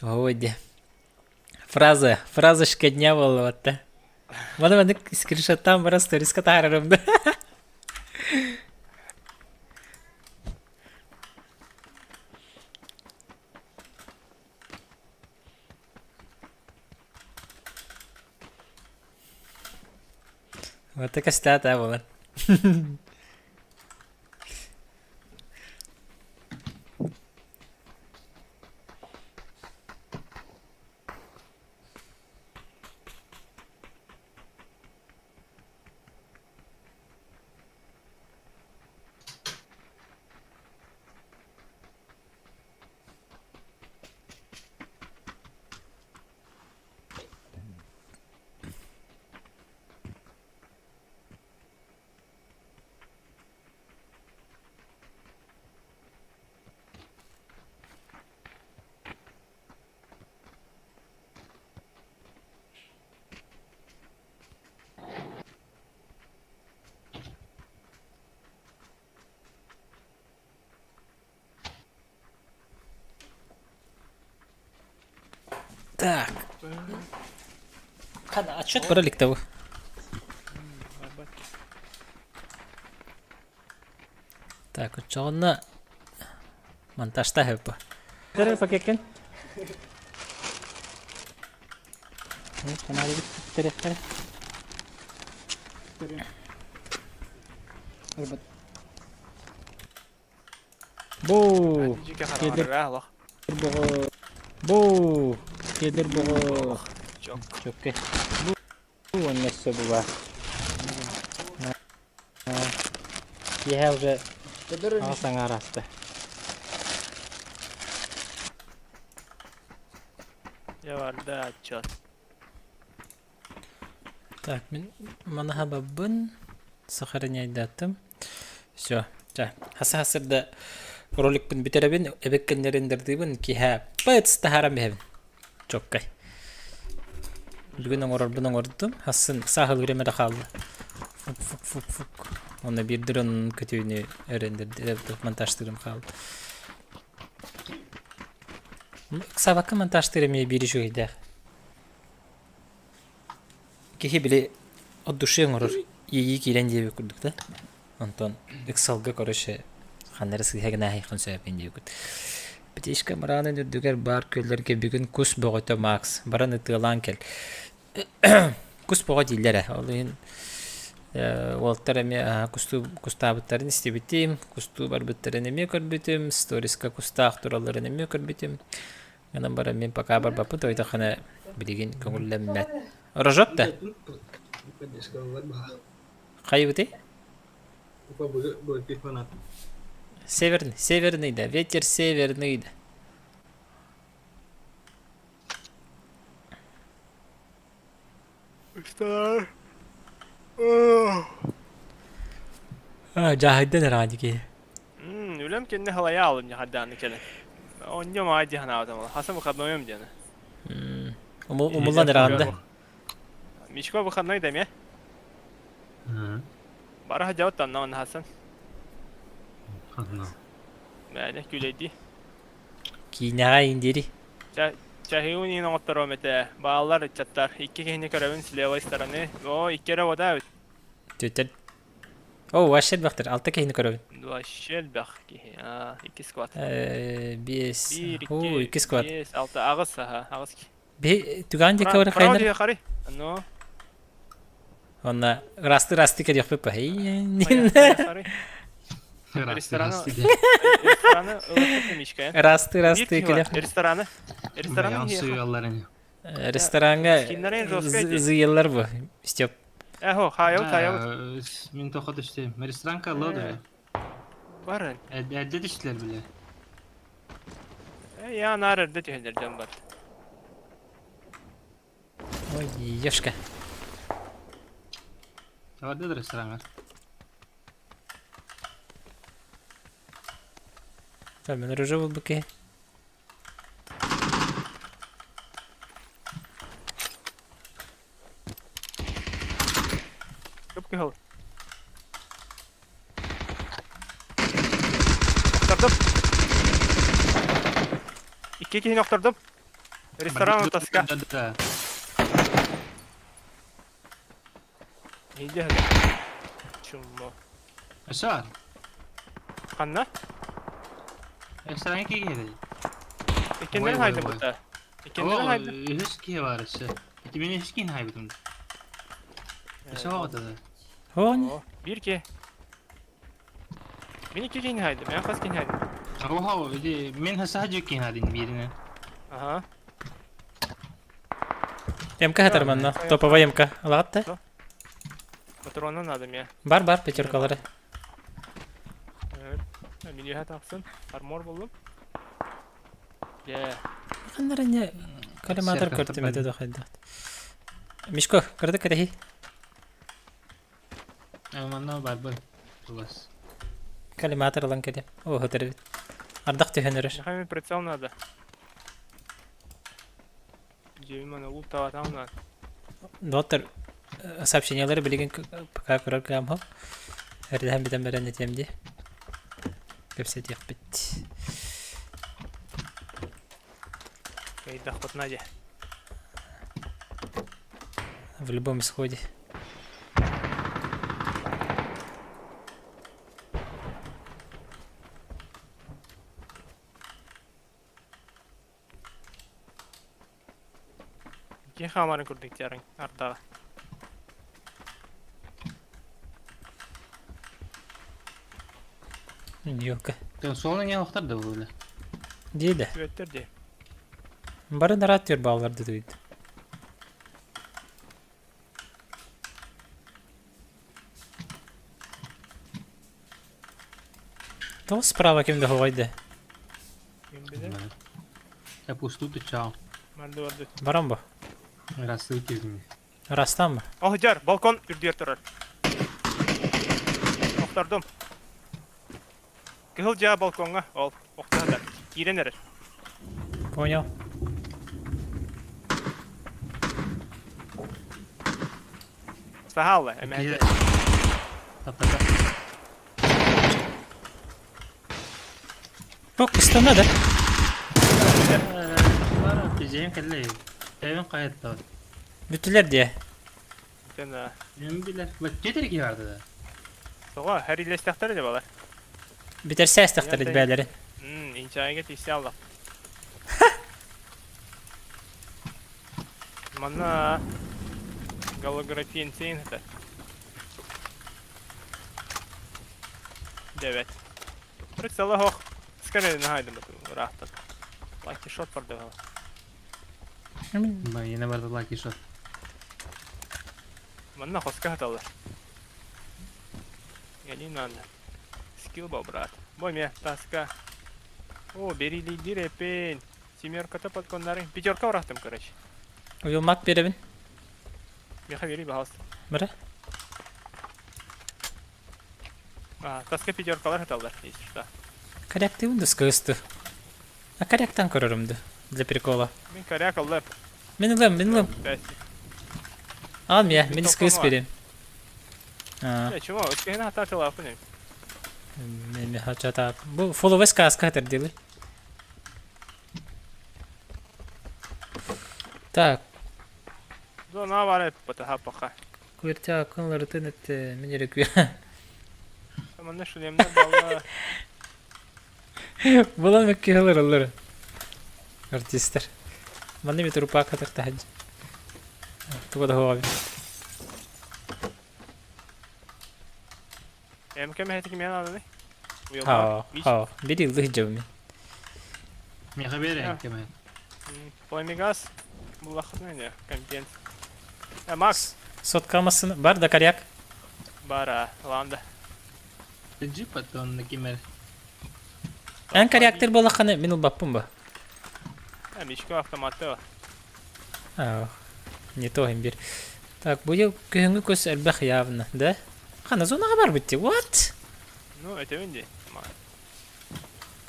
Ой де. Фразочка дня бол ватта. Мана скриншоттан бара сториска таарарымды. Вот такая стата была. Так. Хана, отчет про ликтовых. Так, учёно. Монтажта хэппа. Дэрэ пакекен. Канали биттерэ. Бу. Бу. Кедер боо. Чокке. Бу оннессо буга. Я уже саңараста. Я var da отчет. Так, мен манаха бабын сохранять датым. Всё. Так, хасырда роликпин битеребин, эбеккенлерендердибин ки ха. Пэт стахарам бебин. Чоккай. Bugün oңордum. Hassın sahıl bireme de kaldı. Fuk. Ona bir drone kötüğünü öğrendirdi. Montajlarım kaldı. Kısa bakın montajlarım biri şu gider. Kehi bile o duşu oңорор. İyi kilen diye kurduk da. Ondan ıksalga karşı hanlarısı hegna haykan söyleyeyim diye kurduk. Bitişke maranın ödüger bar köllerge bugün kus boğata max. Baran ıtılan kel. Kus boğat illere. Olayın Walter emi kustabıtların istebitim. Kustu barbıtların emi körbitim. Storiska kusta akturaların emi körbitim. Yanım bara men pakabar bapı da oyda biligin köngüllemmet. Rojot da. Kaybıtı? Северный, ветер северный. Cahiden herhalde ki. Ülem kendi halaya alınca hadi anı kele. Onca maadi hana adam. Hasan bu kadar diye. Umullan herhalde. Mişko bu kadar neydi mi? Bara cevap da ne Hasan? Böyle güleydi. Ki neye indiri? Çahiyuni noktalar mete. Bağlar çatlar. İki kehine karabın silahı isteranı. O iki kere vada. Tüter. Oh, aşağı baktır. Altta kehini karabın. Duaşel bak ki. İki squat. Biz. Bir, Oh, iki squat. Yes, altı ağız saha. Ağız ki. Bir tugan diye kavra kaynar. Bravo kari. No. Ona rastı kedi yapıp hey. Restoranı ılık demişken. Rastı kedi. Restoranı. Restoranga Kimlerin roskaydı? zıyıllar bu. İşte Eho, hayal. Min tokat işte. Restoran kaldı da. Varın. Elde dişler bile. Ya narırdı tühenlerden var. oy yaşka. Vardı da restoranlar. Tamam, ben roja bulduk ki. Kapı hal. Noktardım. İki noktardım. Restoran ortasında. İyice hadi. Çumma. Aşağı var. Kanna? Restoran iki geldi. İkinlerin haydi burada. İkinlerin haydi. Hiç ki var aşağı. İki beni hiç ki haybetim. Aşağı var da. Hon. Bir ki. Ben iki kini haydi. Ben kaç kini haydi. Oha, men sadece ki hadin birine. Aha. Yemka hatarmanna. Topava yemka. Alatta. Patronun adım ya. Bar peçorkaları. Evet. Milyoha taksın. Armor buldum. Yeah. Kanların ya kalimatlar körtümede de haydi. Mişko, kırdık kadehi. Amanna barbar. Bas. Kalimatlar alan kedi. Oh, hoter. Ardak tüheneriz. Нехай прицел надо. Где именно лут там надо. Доктор сообщениялары билеген пока көрөр кам хоп. Эрден биден берен этемди. Кепсет япбит. Кайда ход Надя. В любом исходе. Ки хамарын күрдік жарың арттағы. Yok. Sonra ne vaktardı böyle? Дейді. Süvettер де. Бары нарат тер балаларды дейді. То справа кемде хойды. Кем білер? Я пусту чао. Марды барды. Барам бу. Расту кезінде. Растан мı? Ох, жар, балкон үрдер тұрар. Оқтардым. Кығыл жа балконға, ол, оқтардар. Кирен әрір. Понял. Сахалла, әмәді. Тапата. Бок, кыстана да. Пижем келли. Evin kayıtta var. Бүтүлөр дие. Тена. Ümbiler. Bak getirki vardı da. Соға, хәр илестәқтәрі де балар. Битер сәстәктер бәләре. Инчайға тисе аллақ. Мана голографиен сейін хәтә. Девет. Прицелы хоқ. Скорее нахайдым бұтым, рахтын. Лайки шот барды ғала. Bak yine vardı lucky shot. Мана хоска хаталар. Gelin anne. Скилл был, брат. Бой мне, таска. О, бери лидер, эпен. Семерка-то под коннары. Пятерка врахтым, короче. Уйылмак беребин. Меха бери, пожалуйста. Бара. Таска пятеркалар хаталар, если что. Корякты унду скысту. А коряктан көрөрүмдү. Для прикола. Мен коряк аллар. Минилем. Ал мия, Мен мен скыс тоқпама. берем. Чего? Өскені ататыла апынем. Мен хачата. Бу фоловес каска хатер дили. Так, Зона var hep bata hapaka. куертя акынлары тынет мен ерекви. Ama ne şulemler valla. Булан мекке халар аллар. Артистер. Маны бит рупак хатер тахаж. Туба да хаваби. Emke mi hetik men aldı? Ha. Bir yılda hicabı. Meka beri kemal. Poemigas. Bu vakit ne? Kontent. Max. Сот калмасын бар да коряк. Bara. Landa. Джип потом на кемер. Эн коряктер болаханы мен баппын ба. Мишко автоматы var. Не то им бир. Так, бу көңгө көс элбах явно, да? Хана зонага бар битти. What? Ну, это винди.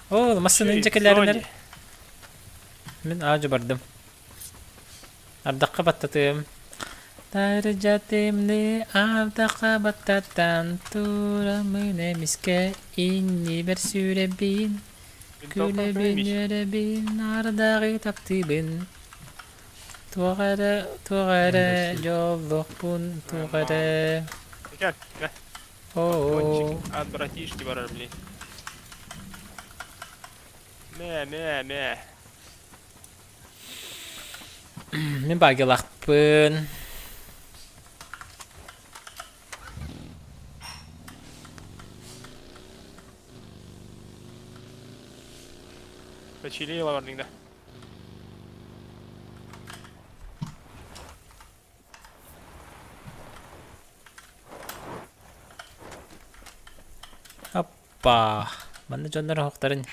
О, масын инжекелеринер. Мен ажы бардым. Ардаққа баттатым. Таржатымны ардаққа баттаттан турамын эмиске инни бер сүребин. Күлебин өребин ардағы таптыбын. Туғары жолдықпын туғары. Gel, gel. О. Кончик от братишки барар, блин. Мэ. Мен багелақпын. Почилила варнingda. Hoppa. Bana canları hakların.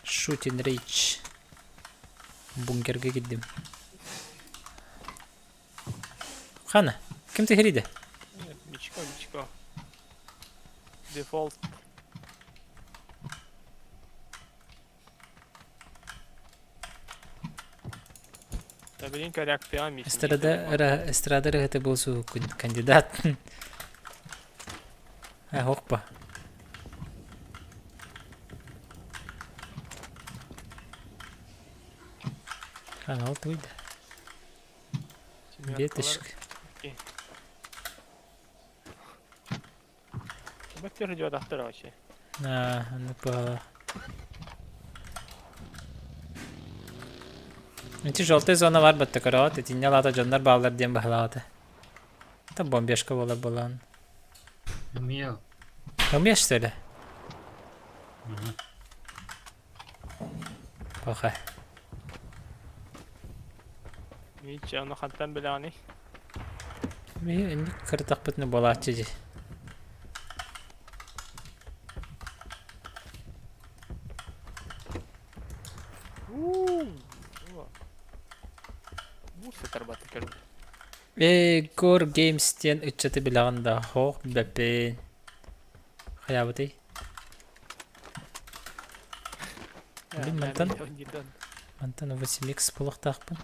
Shooting range. Bunkerge gittim. Хана, кем ты хриде? Мичко. Дефолт. Да блин, коряк ты амис. Эстрада это был су кандидат. Хоппа. Канал туйда. Бетышк. Бактер идет автор вообще. Ну пала. Эти желтые зона var бітті көріғат, етіне лата жондар балдар дем бағылағаты. Та бомбешка бола болан. Умел. Умеш, что ли? Пахай. Hiç onu hattan bile ani. Мен кыртақ бітіні болатшы же. Bu sefer batı kırdı. Гор геймстен үтчеті білағында хоқ бәппен. Қаябыты? Блин, Мантан 8x бұлықтақпын.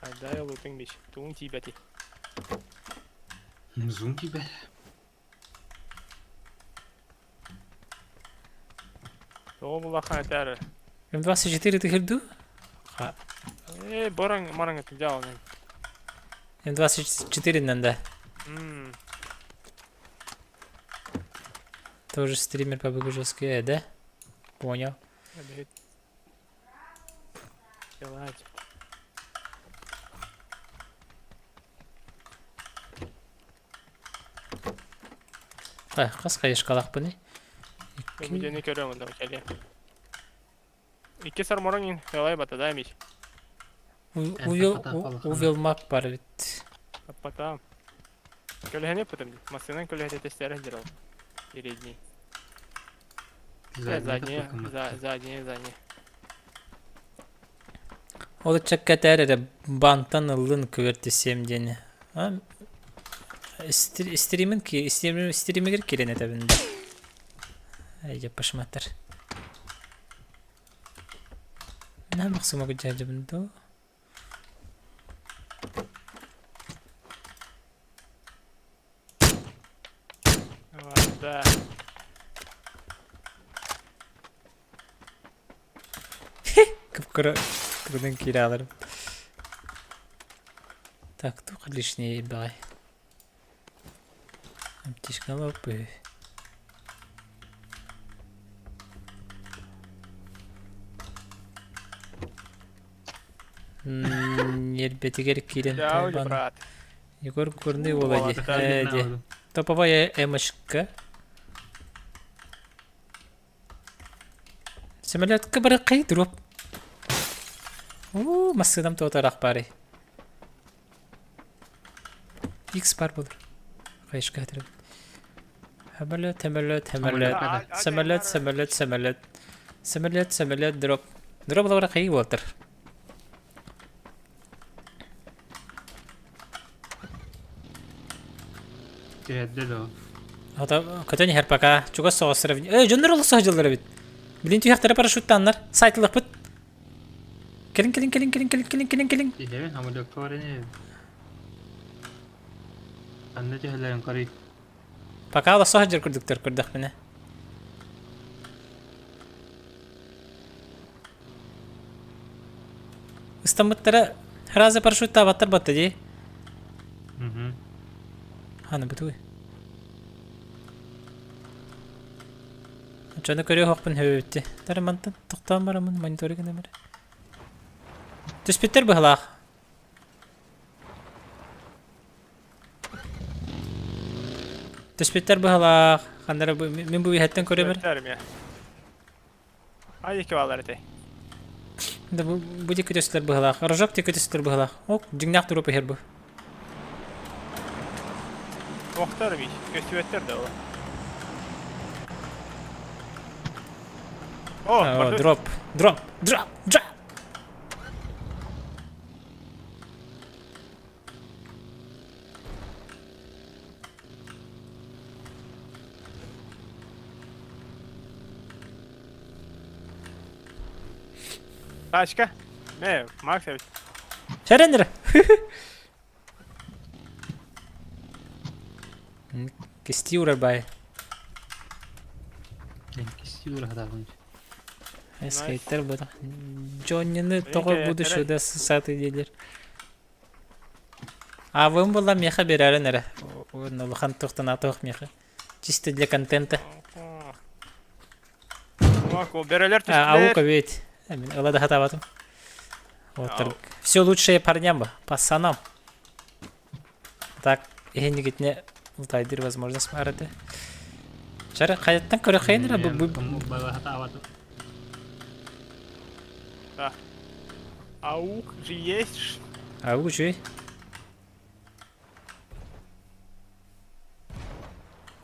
Айда олутың биш. Туң тибети. Зум gibi. Тоғы бұлақан әтәрі. М24 тихирду? Боран маран әтім жауын. М24-нен да. Ммм. Тоже стример по БГЖСК, да? Понял. Әбет. Келать. Қасқа ешқалақ бұны. Көмедені көремін да кәле. Ике сар моран ин қалай бата да емеш. Увелмап бар бит. Аппатам. Көләһене путым. Машинан көләһе тестерен дирал. Передний. Задние. Ол чакка тәрі бантан ылын көвертесем дені. Стримигер керен әтәбінде. Әйде пашматыр. Нә мақсыма күджәді бұнды? Да. Күрден кері алырым. Так, туқ лишнее бағай. Аптешка лапы. Елбеті керек келен Даули, табан. брат. Егор көрінді олады. Топовая эмошка. Самолетка бір қай дроп. Масыдам тоғытарақ бары. Икс бар болыр. Қайшқа әтіріп. Самолет, дроп. Дроп олар қай болтыр. Tehdiler o. Көтен хер пока. Чуға соғыстырып. Жондар олы соғжылдары бит. Білін түйяқтары парашюттанлар. Сайтлық бұт. Келін. İyi ama doktor ne? Anne cehlerin kari. Пока ала соғжыр күрдіктер күрдік мені. Истамыттары разы парашютта баттар батты дей. Аны бұты өй. Жаны көре хоқпын өйтті. Дарымантын тұқтан барамын мониториген өмірі. Түспеттер бұғылақ. Түспеттер бұғылақ. Қандары мен бұл үйәттен көремір. Gösterim ya. Ay iki vallar etey. Bu dik kötüsüler бұғылақ. Рожок тек kötüsüler бұғылақ. Оқ, жыңнақ тұрупы хер бұл. Oktarım hiç. Göstüvetler de ola. Oh, Drop. Başka? Ne? Max evet. Şerendire. Кести урабай. Kesti uğradı. Скейттер бұл. Джоннины тоғы бұды шуда саты делер. Авым бұла меха берәрін әрі. Олыхан тоқтан атуық меха. Чисто для контента. Берелер Аука ведь. Олады хатаватым. Все лучшее парням бы, пацанам. Так, ехенде кетіне ұлтайдыр возможность бар еді. Жары қайаттан көрі қайыныр бұл. Да. Аук же есть. Аук же.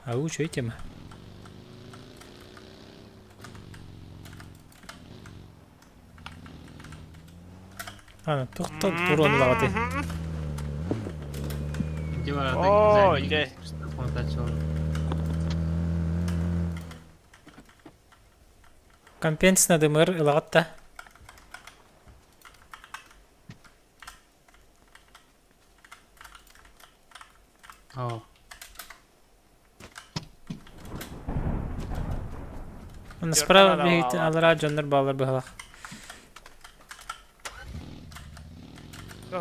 Аук же тема. Ана, тоқтал урон лағаты. О, иде. Компенс надо мэр лағатта. Насправа бейт алыра жондар балар бахалак.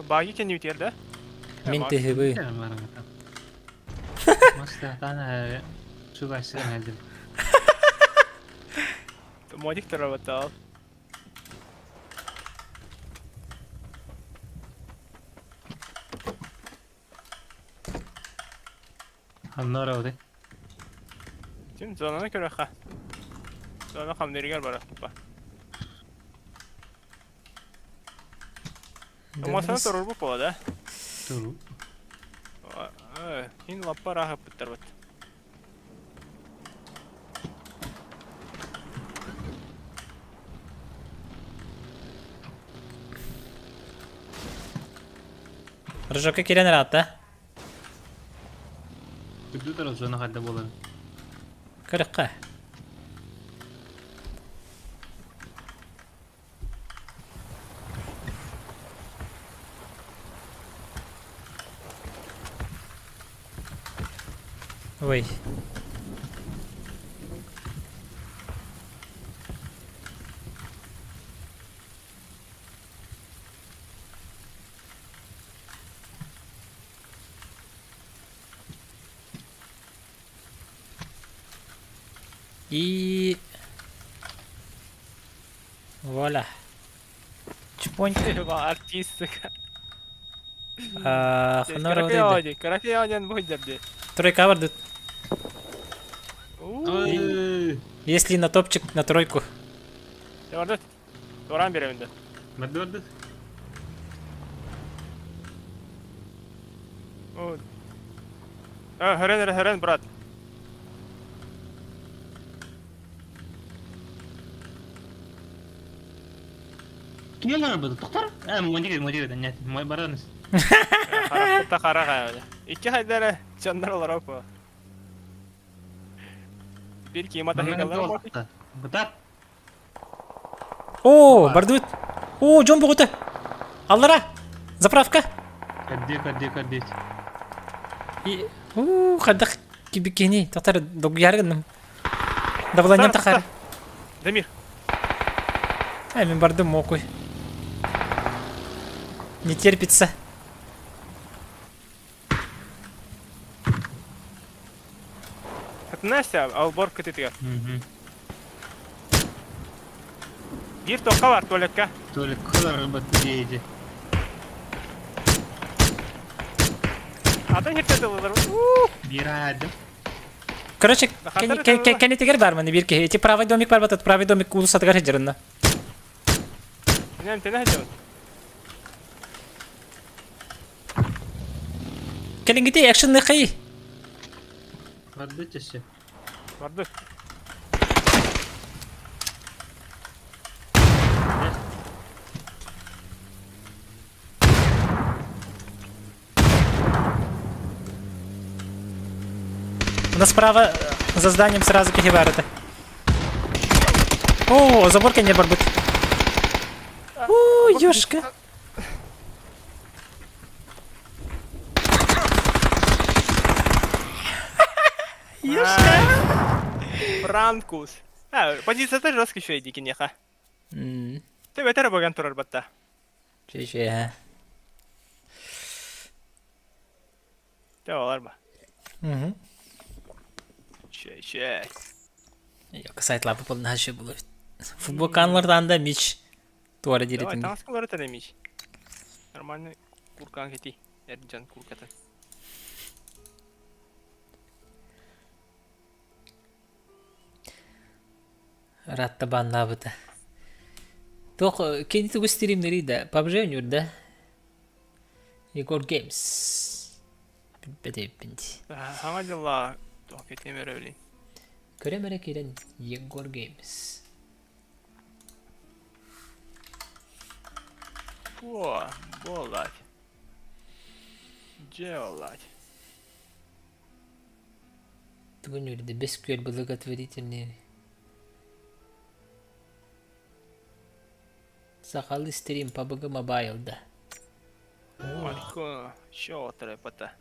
Баги кен ютер да? Мен tehibы. Мастахтана чугайсыган әлдім. Модик тарабатал. Аннар ауды. Тим зонаны көрө ха. Зона хамдергер бара. Амасына торор бу пода. Туру. Ин лаппа раха путтар бат. Рыжокка келен рата. Күдді тұрып зона қадда болады. Кырыкка. Ой. И... Вуаля. Чпонь. Артист. Ханара удайды. Карафе оден выйдерди. Тройка варды. Ой! Если на топчик, на тройку. Ордут. Оран берем да. Маддорды? Хрен, брат. Кем ана бұды? Тоқтар? Модиге, нет. Мой бараныз. Харапта харага. Икки хайдары жандар олар опа. Bir kıyma dakikalar var. Бұтар? О, бардут. О, жон богуты. Аллара. Заправка. Кәдде. И... Хаддах кибикени. Тахтар догяргынным. Давланен тахар. Демир. Мен бардым мокуй. Не терпится. Настя, албор кытытыгар. Bir toka var tuvalette. Толик қалар бұтты дейді. Атын хертеді олар. Bir айды. Короче, кәне тегер бар мені бирке. Эти правый домик бар батат. Правый домик улусатыгар хеджерінна. Нем тene хеджерін. Келінгіте экшенны қи. Барды чеше. Vardı. У нас справа за зданием сразу кихиварата. О, заборка не барбит. О, ёшка. Ёшка. Франкус. Позицияда жорстко еще иди кинеха. Ты бетер боган турар батта. Че. Те олар ба. Че. Yok saytlar bu her şey bulur. Futbol kanallardan da miç. Duvara Давай, diretin. танскалар это немич. Нормальный куркан кети. Эрджан курката. Ratta banna bıta. Tok kendi tu streamleri de PUBG oynuyor da. Igor Games. Bede bindi. Hangi dillatok eteyim öyle. Göremere gelen Igor Games. О, болать. Делать. Твонюр да бесквер благотворительный. Сахалы стрим PUBG Mobile да. Алько, що трепата.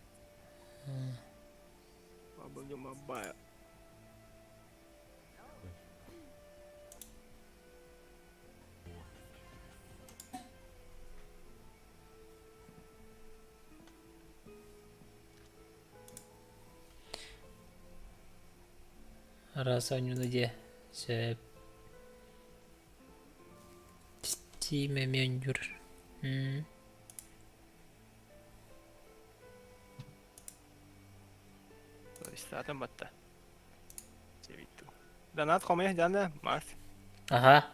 Побудемо бая. Arası oyunu diye. Şey. Steam'e menjur. Zaten battı. Sevittim. Donat komaya canlı Max. Aha.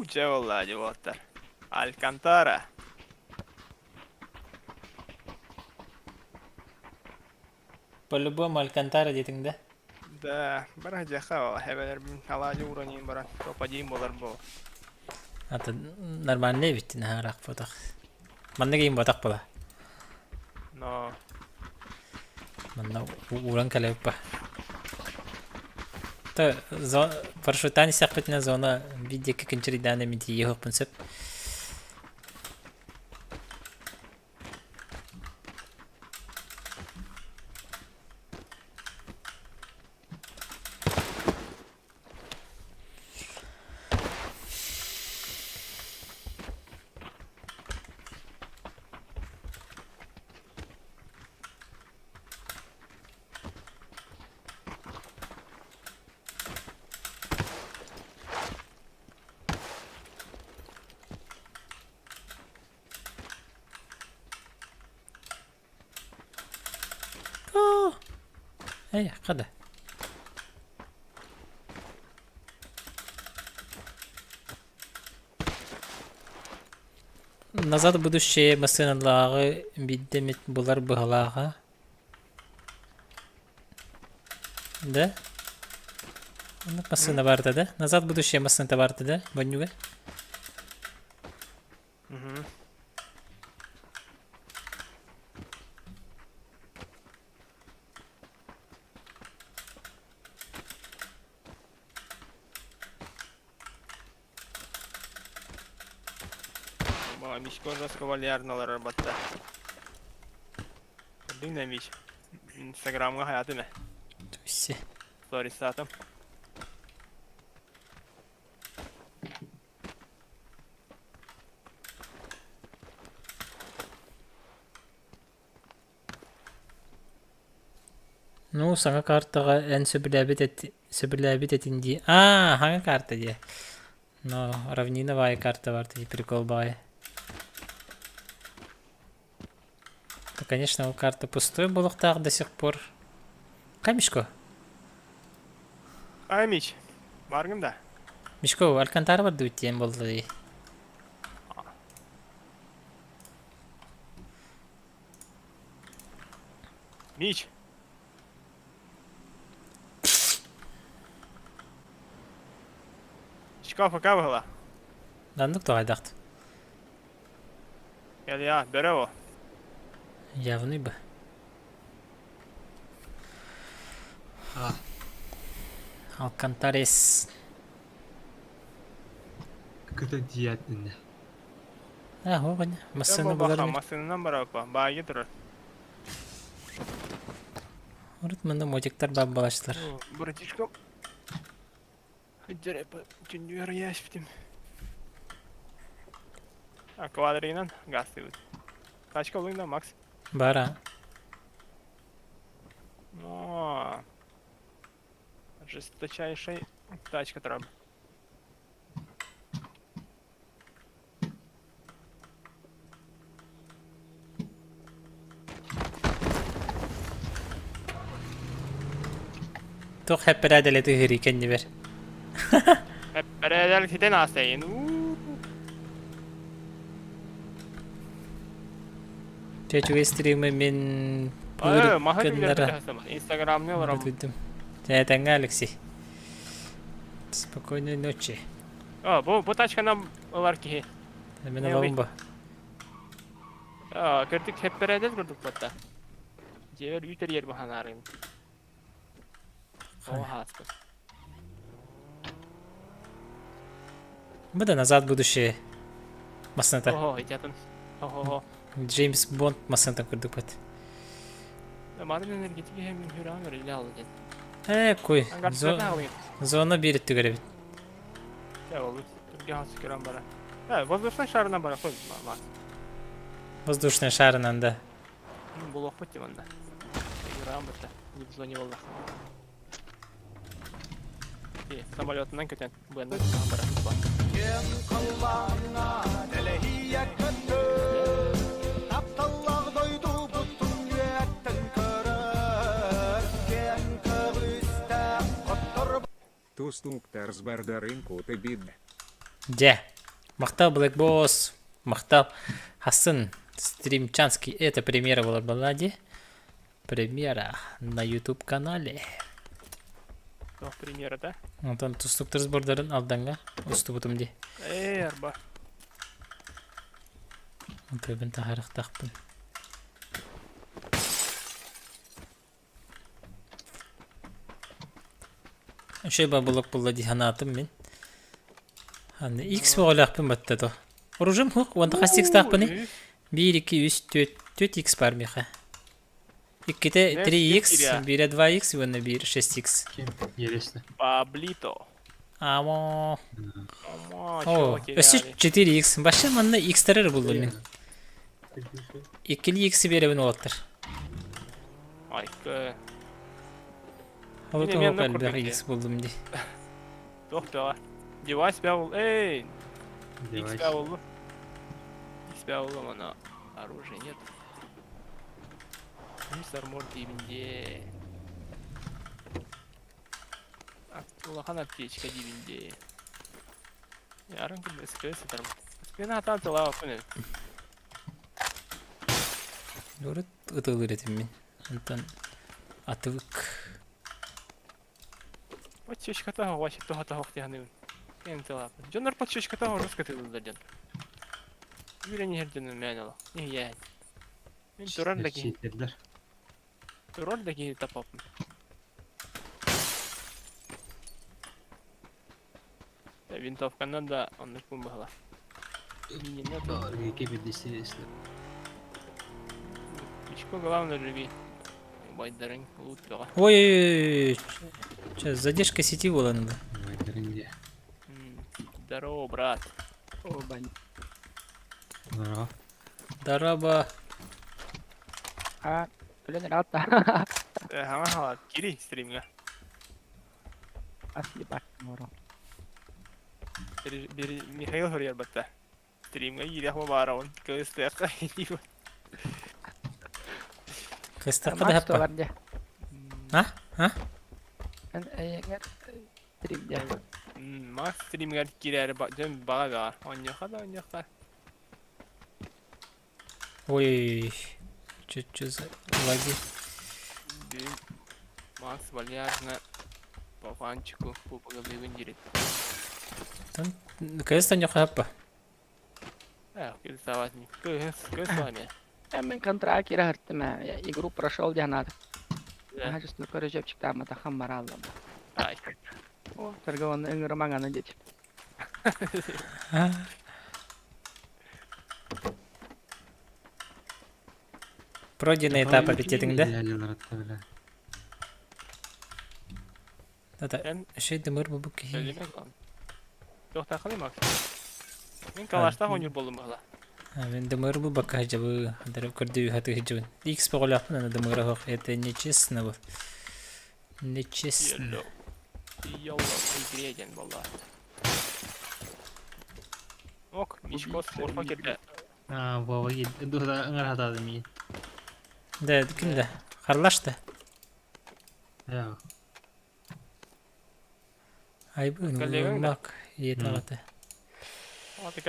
Cevalla cevaplar. Alcantara. По-любому Алькантара дейтің да. Да, бір жаққа хәбәләр bin халажы уранин бара. Топадейм болар бұл. Аты нормальный бит нахарак фоток. Манна кейин ботак бола. Но, Манна уран калеп ба. Та парашютани сақпетна зона видео кекенчери дане мити ехок пунсеп. Эй, қада. Назад в будущее машиналары биддемит булар быгалага. Да? Машина барды да? Назад в будущее машина барды да? Банюга? Мишкон раскавалярналар батта. Білдің не Миш? Инстаграмға hayatı ne? Все. Stories atım. Ну, саңа картаға ән сөбірләбет етінді. Хаңа карта де. Но равниновая карта бар, и прикол бай. Да, конечно, у карта пустой был так до сих пор. Мишко? Ай Миш, баргым да. Мишко, Алькантара бар да өттен болды. Миш. Шкафа кавгала. Дандық тоғай дақты. Я, бере о. Явный бы. Алкантарес. Кто диет инде. Оғын. Масыны болар ме? Масынынан бара ба. Байы тұрыр. Ұрыт мұнда мотиктар бап балаштылар. Братишкам. Hıccar yapı. Üçüncü yarı yaş bitim. Квадринан газ дебит. Тачка ойында Макс. Бара. Но жесточайшая тачка треба. Тоқ хәп бәрәдәле тыгыр икән дибер. Hep beraber giden hastayın. Чечуге стримы мен Махат билерді Инстаграм не ларам. Тәңгә Алексей. Спокойной ночи. Bu taçkanam olar ki. Мен алам ба. Gördük hep beraber gördük hatta. Jever ütер yer bahanarım. Oha. Bu da назад в будущее. Масната. Ого, идятын. Ого. Джеймс Бонд масната күрдік бат. Мадын энергетики hem hüran öyle alacak. Куй. Аңгартсырдан алайын. Зона бир түгәрәбит. Ya olur. Türkiye hası gören bara. Ha, воздушный шарынан бара қой. Воздушный шарынан да. Бұл оқыт дейм анда. Hüran бата. Не в зоне болды. Самолетынан көтен. Bu yandan bara. Тустуктар збардаринку ти бідне. Де. Мақтал Black Boss. Мақтал Хасын Стримчанский. Это премьера была де? Премьера на YouTube канале. Жоқ примері да. Онтан тустуктар сбордарын алданга. Устубутум де. Арба. Онтан тахарықтақпын. Şey babuluk bulla di hanatım men. Hani X boğulaqpın batta to. Orujum huq, wanda qas X taqpını? 1, 2, 3, 4X бар меха. 2-те 3X, 1'e 2X, wanda 1, 6X. Интересно. Паблито. Amo. Ама, О, чуваки, өсі реально. 4X. Башы манна X-тарыр buldu men. 2'li X'i berebin olаттыр. Айкы. Олы Мен тоқ көрдім әлбәқ де. X buldum di. Жоқ беға. Девайс беға бол. Эй! X беға болды. X беға болды, мана оружия нет. Мистер Мор дебінде. Улахан аптечка дебінде. Ярын күн СКС атарым. СКС'ні атан тылаға күні. Дөріт ұтылыр етім мен. Антон атывық. Подчечката вообще тоғата хоқтияны. Ен тылаға. Жонар подчечката русқа тылылдырден. Үйрені жерден мән ала. Не яғын. Мен тұрар да кейін тапапын. Винтовканан да онны күн бағала. Минене да. Ишко главное рыги. Байдарын лут беға. Ой, сейчас задержка сети была надо. Здорово, брат. О, бань. Дараба. А, блин, рата. Ага, кири стримга. Асли бак, моро. Бери Михаил Хурьер бата. Стримга иряхма бараун. Кыстыяққа едейбі. Кыстаққа да хаппа. Барде. А? А? Эйгер трипде. Мас стримга кирәрі жөн баға беға. Оньяқа да оньяқа. Ой, чё за лаги. Макс вальяжна по фанчику пупагалды вендирит. Наконец-то не хаппа. Кел савазник. Кыз вами. Мен контракт ирахтыма. Игру прошел дянат. Хажус на корежепчик там атахан мараллам. Ай. О, торгован энгер мангана деть. Пройденный этап аппетитіңді. Тата, şey demir bu ki. Söylemek lan. Yok takılayım Max. Мен калашта ойнер болдым бағала. Мен демир bu bak acaba hadar kurdu hatı hicun. X поголяпын ана демир хок. Это нечестно вот. Нечестно. Йолла игреден болла. Ок, мишкос орфа келді. Баба еді. Дұғда ыңыр хатады мен. Да, кімді? Қарлашты. Айбын, ұлмақ. Ет ағаты. Аты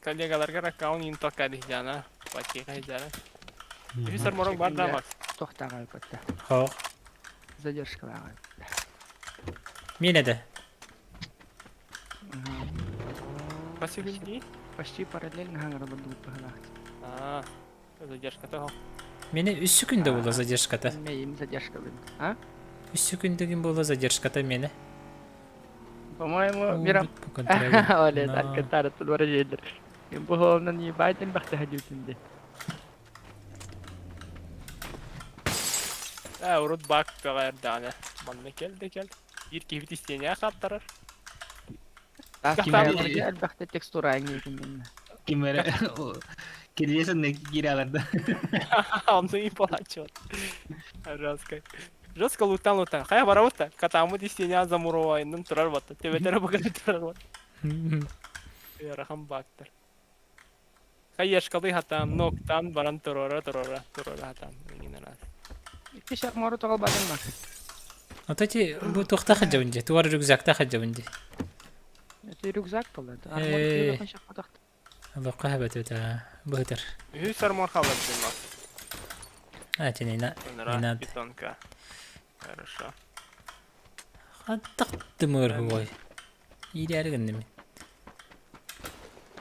коллегаларға раккаун ин тоққады жана. Баткеға жана. Юсар морон бар да Макс. Тохтага көтті. Хоқ. Задержка баға. Мен еді. Пассивный? Почти параллельно хангара бандуут бағала. Задержка-то. Мені 3 күнде болды задержката. Мейім задержка бін. А? 3 күндеген болды задержката мені. По-моему, мирам. Оле, так катара тут выражение. Им было не байден бахта ходил тенде. Urut bak gaer dana. Manna keldi. Bir kibit isteyene kaptarar. Tahtalarga albatta tekstura engin. Kimere kirjesin ne giralarda. Onu iyi falan çok. Жестко. Жестко лутан. Хай барабытта. Катамы дистене замуровайнын турар батта. Тебетере баганы турар батта. Ярахам бактар. Хай яшкалы хатам ноктан баран турара хатам. Иңинен аз. İki şartmarı toğal badın var. Отати бу тухта хаджабынды. Туар рюкзакта хаджабынды. Rükzak kalırdı. Ee. Armağan yakın şakmadıktı. Абы кахабаты та бытыр. Үс армор халар димас. Ати не надо. Бетонка. Хорошо. Хаттықты мөр хуй. Ирәр генде.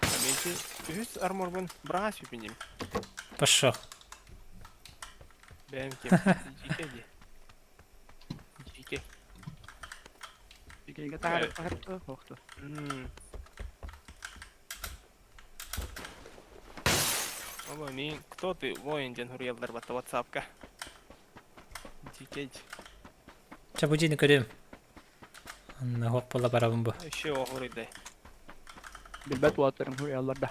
Менти үс армор бун брага süpindim. Пошо. Benimki. Жике. Fikirge tarif tarifte hoxtu. Оба, кто ты? Воин хурьялдар батта WhatsApp-ка. Жике. Чабуджини көрөм. Анна хок бола барабын бу. Еще огурыдай. Bilbet vatırım huryalarda.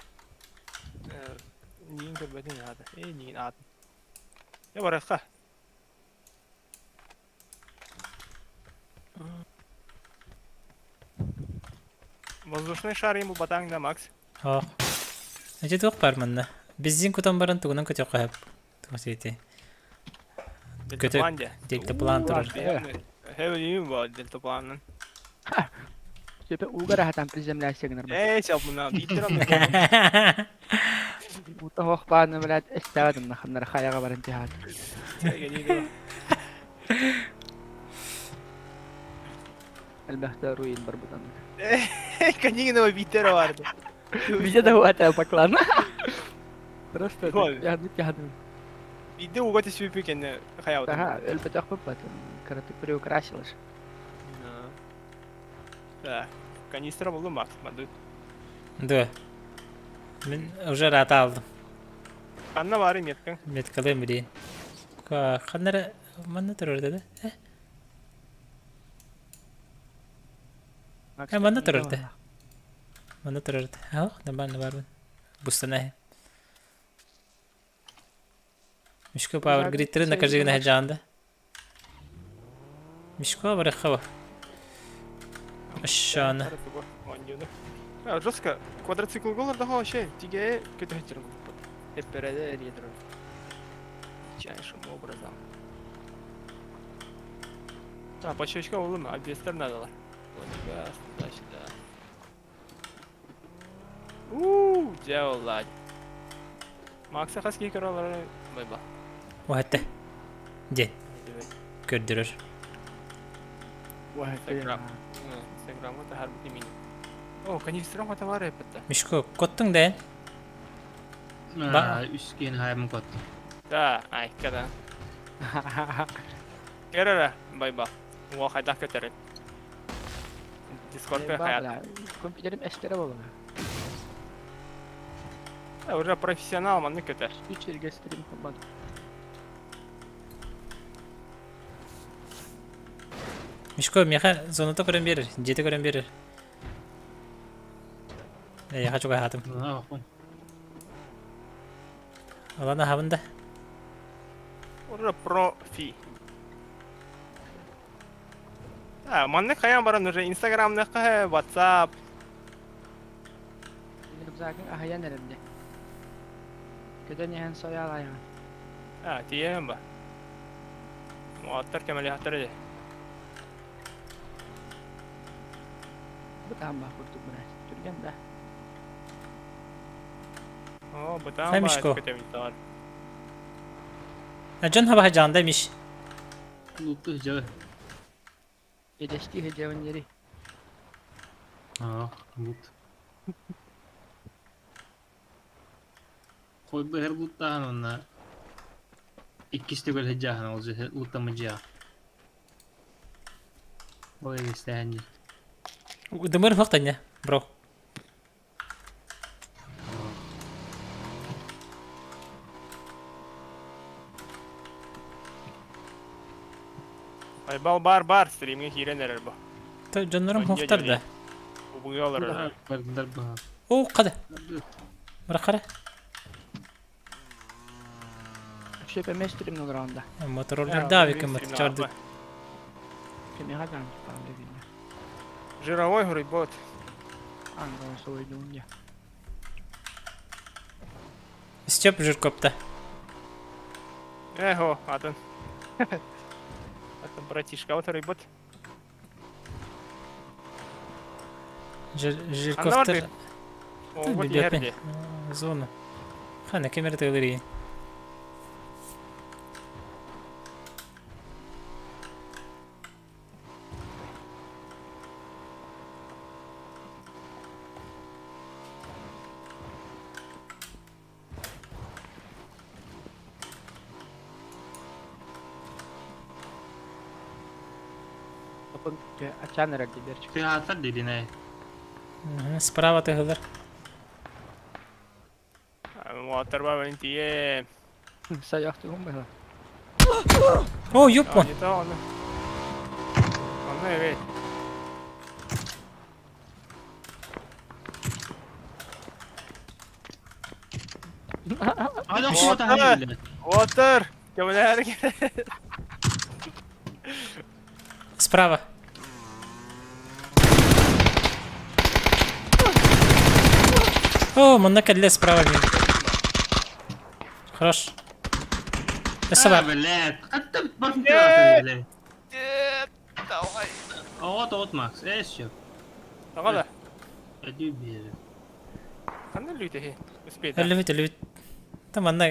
Нин көрбөдүн ады. Нин ады. Я баракка. Воздушный шар ему батаңда, Макс. Хок. Ачы тук бар манна. Биздин кутан баран тугунан көтө кайып. Тусети. Көтө. Дельтапланде. Дельтаплан турар. Хевелим var deltaplanın. Sepe Ugar hatan prizemləşəgnər. Çapına bitiram. Uta hox bağını bilət istədim naxınlar xayağa var intihad. Geliyor. Elbəttə ruin var budan. Канигного битера vardı. Bizə də hata paklan. Просто Gol. yardım. Bir de ugat süpü kendi hayatı. Aha, elbəttə xəbət. Karate приукрасилаш. Да. Канистра булду Макс. Маду. Да. Мен уже рат алдым. Анна var меткан. Меткалым билейин. Ханнара манна турар да? Манна турар да. Манна турар да. Ау, набан барбын. Бустана. Мишко пауэр гриттеры на каждый хаджанда. Мишко барахава. Ашана. Жестко. Квадроцикл голар daha şey. Tige kötü hıçırım. Hep beraber yedirir. Чайшим образом. Да, почечка olur mu? Adresler neredeler? Сюда. Делать. Макса хаски कराları bayba. Вахатта. Ден. Көрдүрөр. Instagram'da da her bir eminim. Канистрам хата var ya петта. Мишко, коттуң да? Üsken hayım kot. Да, ай, kada. Kerara, bayba. Wa hayda köteret. Discord'da hayat. Kompüterim eşlere baba. Уже профессионал man ne köter. 3 yıl stream kapat. Мишко, меха зоната көрөн берер. Жети көрөн берер. Я хочу хатым. Алана хабында. Уже профи. Man ne kayan baran уже Instagram ne kaya WhatsApp. Benim zaten ahayan elimde. Köden yahan soyal ayağın. Diyemem ba. Muattar kemali hatları de. Bu tambah kurtuk buna. Türgen de. Bu tamam. Neymiş ko? Kötü bir Can hava hacandaymış. Luttu hıcağı. Yedeşti hecevin yeri. Lut. Koydu her luttan onlar. İkisi de böyle hıcağın olacak. Luttamıcıya. Oraya gösterence. Дымыр фактanya, bro. Байбал бар, стримге кирен эрер бу. То жоннорум Онья хуктар да. Бу ялар. О, када. Быракара. Şöpe mestrim nogranda. Мотороллер да викем чарды. Kimi hadan çıpan dediğinde. Жировой грибот. Angon soyduğunca. Степ жиркопта. Эхо, атын. Атын братишка, вот грибот. Жиркоптер. О, вот ерде. Зона. Хана камера тегдери. Kapın açan herhalde der çık. Teatr dediğine. Справа тегдер. Water ба вентие. Sayaktı mı böyle? О, ёппа. Не то он. Он evet. Hadi Water. okuma tahayyül. Water. Кемелер. Справа. О, манна кәлле справа мен. Хорош. Эссе Böyle. Hatta bakın teatr böyle. Давай. Ağat Max. Eş yok. Тагала. Hadi bir. Кандай лүйте. Успей. Әллүбит. Та манна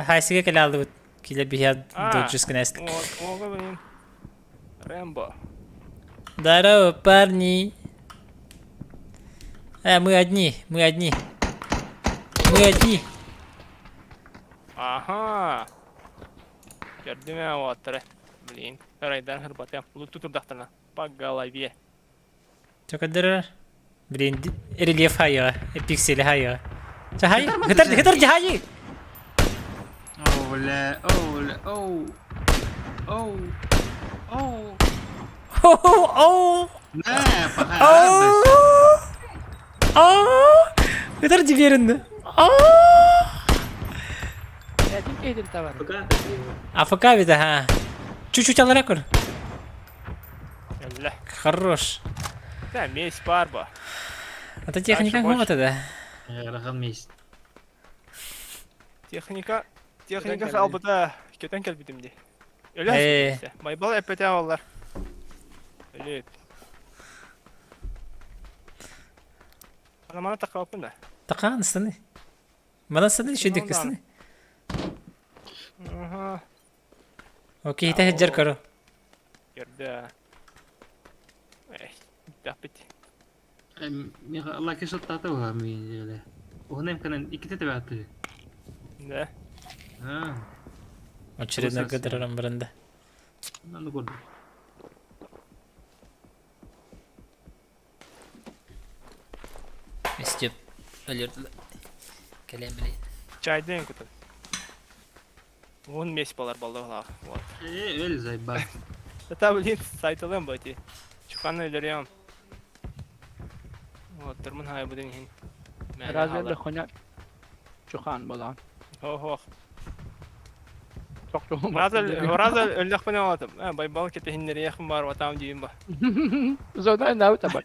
хайсиге кәле алды бит. Киле бия доджис кнест. Ого, блин. Рэмбо. Здорово, парни. Мы одни. Мы одни. Ага. Gördüm ya Water'ı. Блин. Райдан хырбатым. Луту турдактана. По голове. Чокадыр. Блин, рельеф хайя. Пиксели хайя. Чахай. Хытар жахай. Öyle. Öyle. Oh. Оу. Ne? Paha. Хытар жиберинди. Dedim ki edin tavar. АФК бит, ага. Чуть-чуть аларак көр. Ля. Хорош. Да, месть парба. Это техника Дальше года, да? Рахам есть. Техника geldi. салбыта көтөн келбитим ди. Э. Өлөс. Майбал эпете алар. Өлөт. Ана мана такапын да. Тақан ыстаны. Мана ыстаны шедек ыстаны. Ага. Окей, та хеджер көрө. Görдü. Дапит. Allah keşfet tatı var mı öyle. O ne kadar iki tete battı. Да. Ha. Очередной кадырым бірінде. Ben de gördüm. Estеп. Өлерді. Кәлем білейін. Чайден күтін. Он месть балар балдыгла. Вот. Öyle zayıf. Это, блин, сайтылым бати. Чуханы өлөрөм. Вот, тұрмын хай будын хин. Razverle konya. Çukan bolan. Хо-хо. Çok çok. Раза өллөх бана атым. Байбал кете хиннери яхын бар ватам дейін ба. Zoda ne tabar.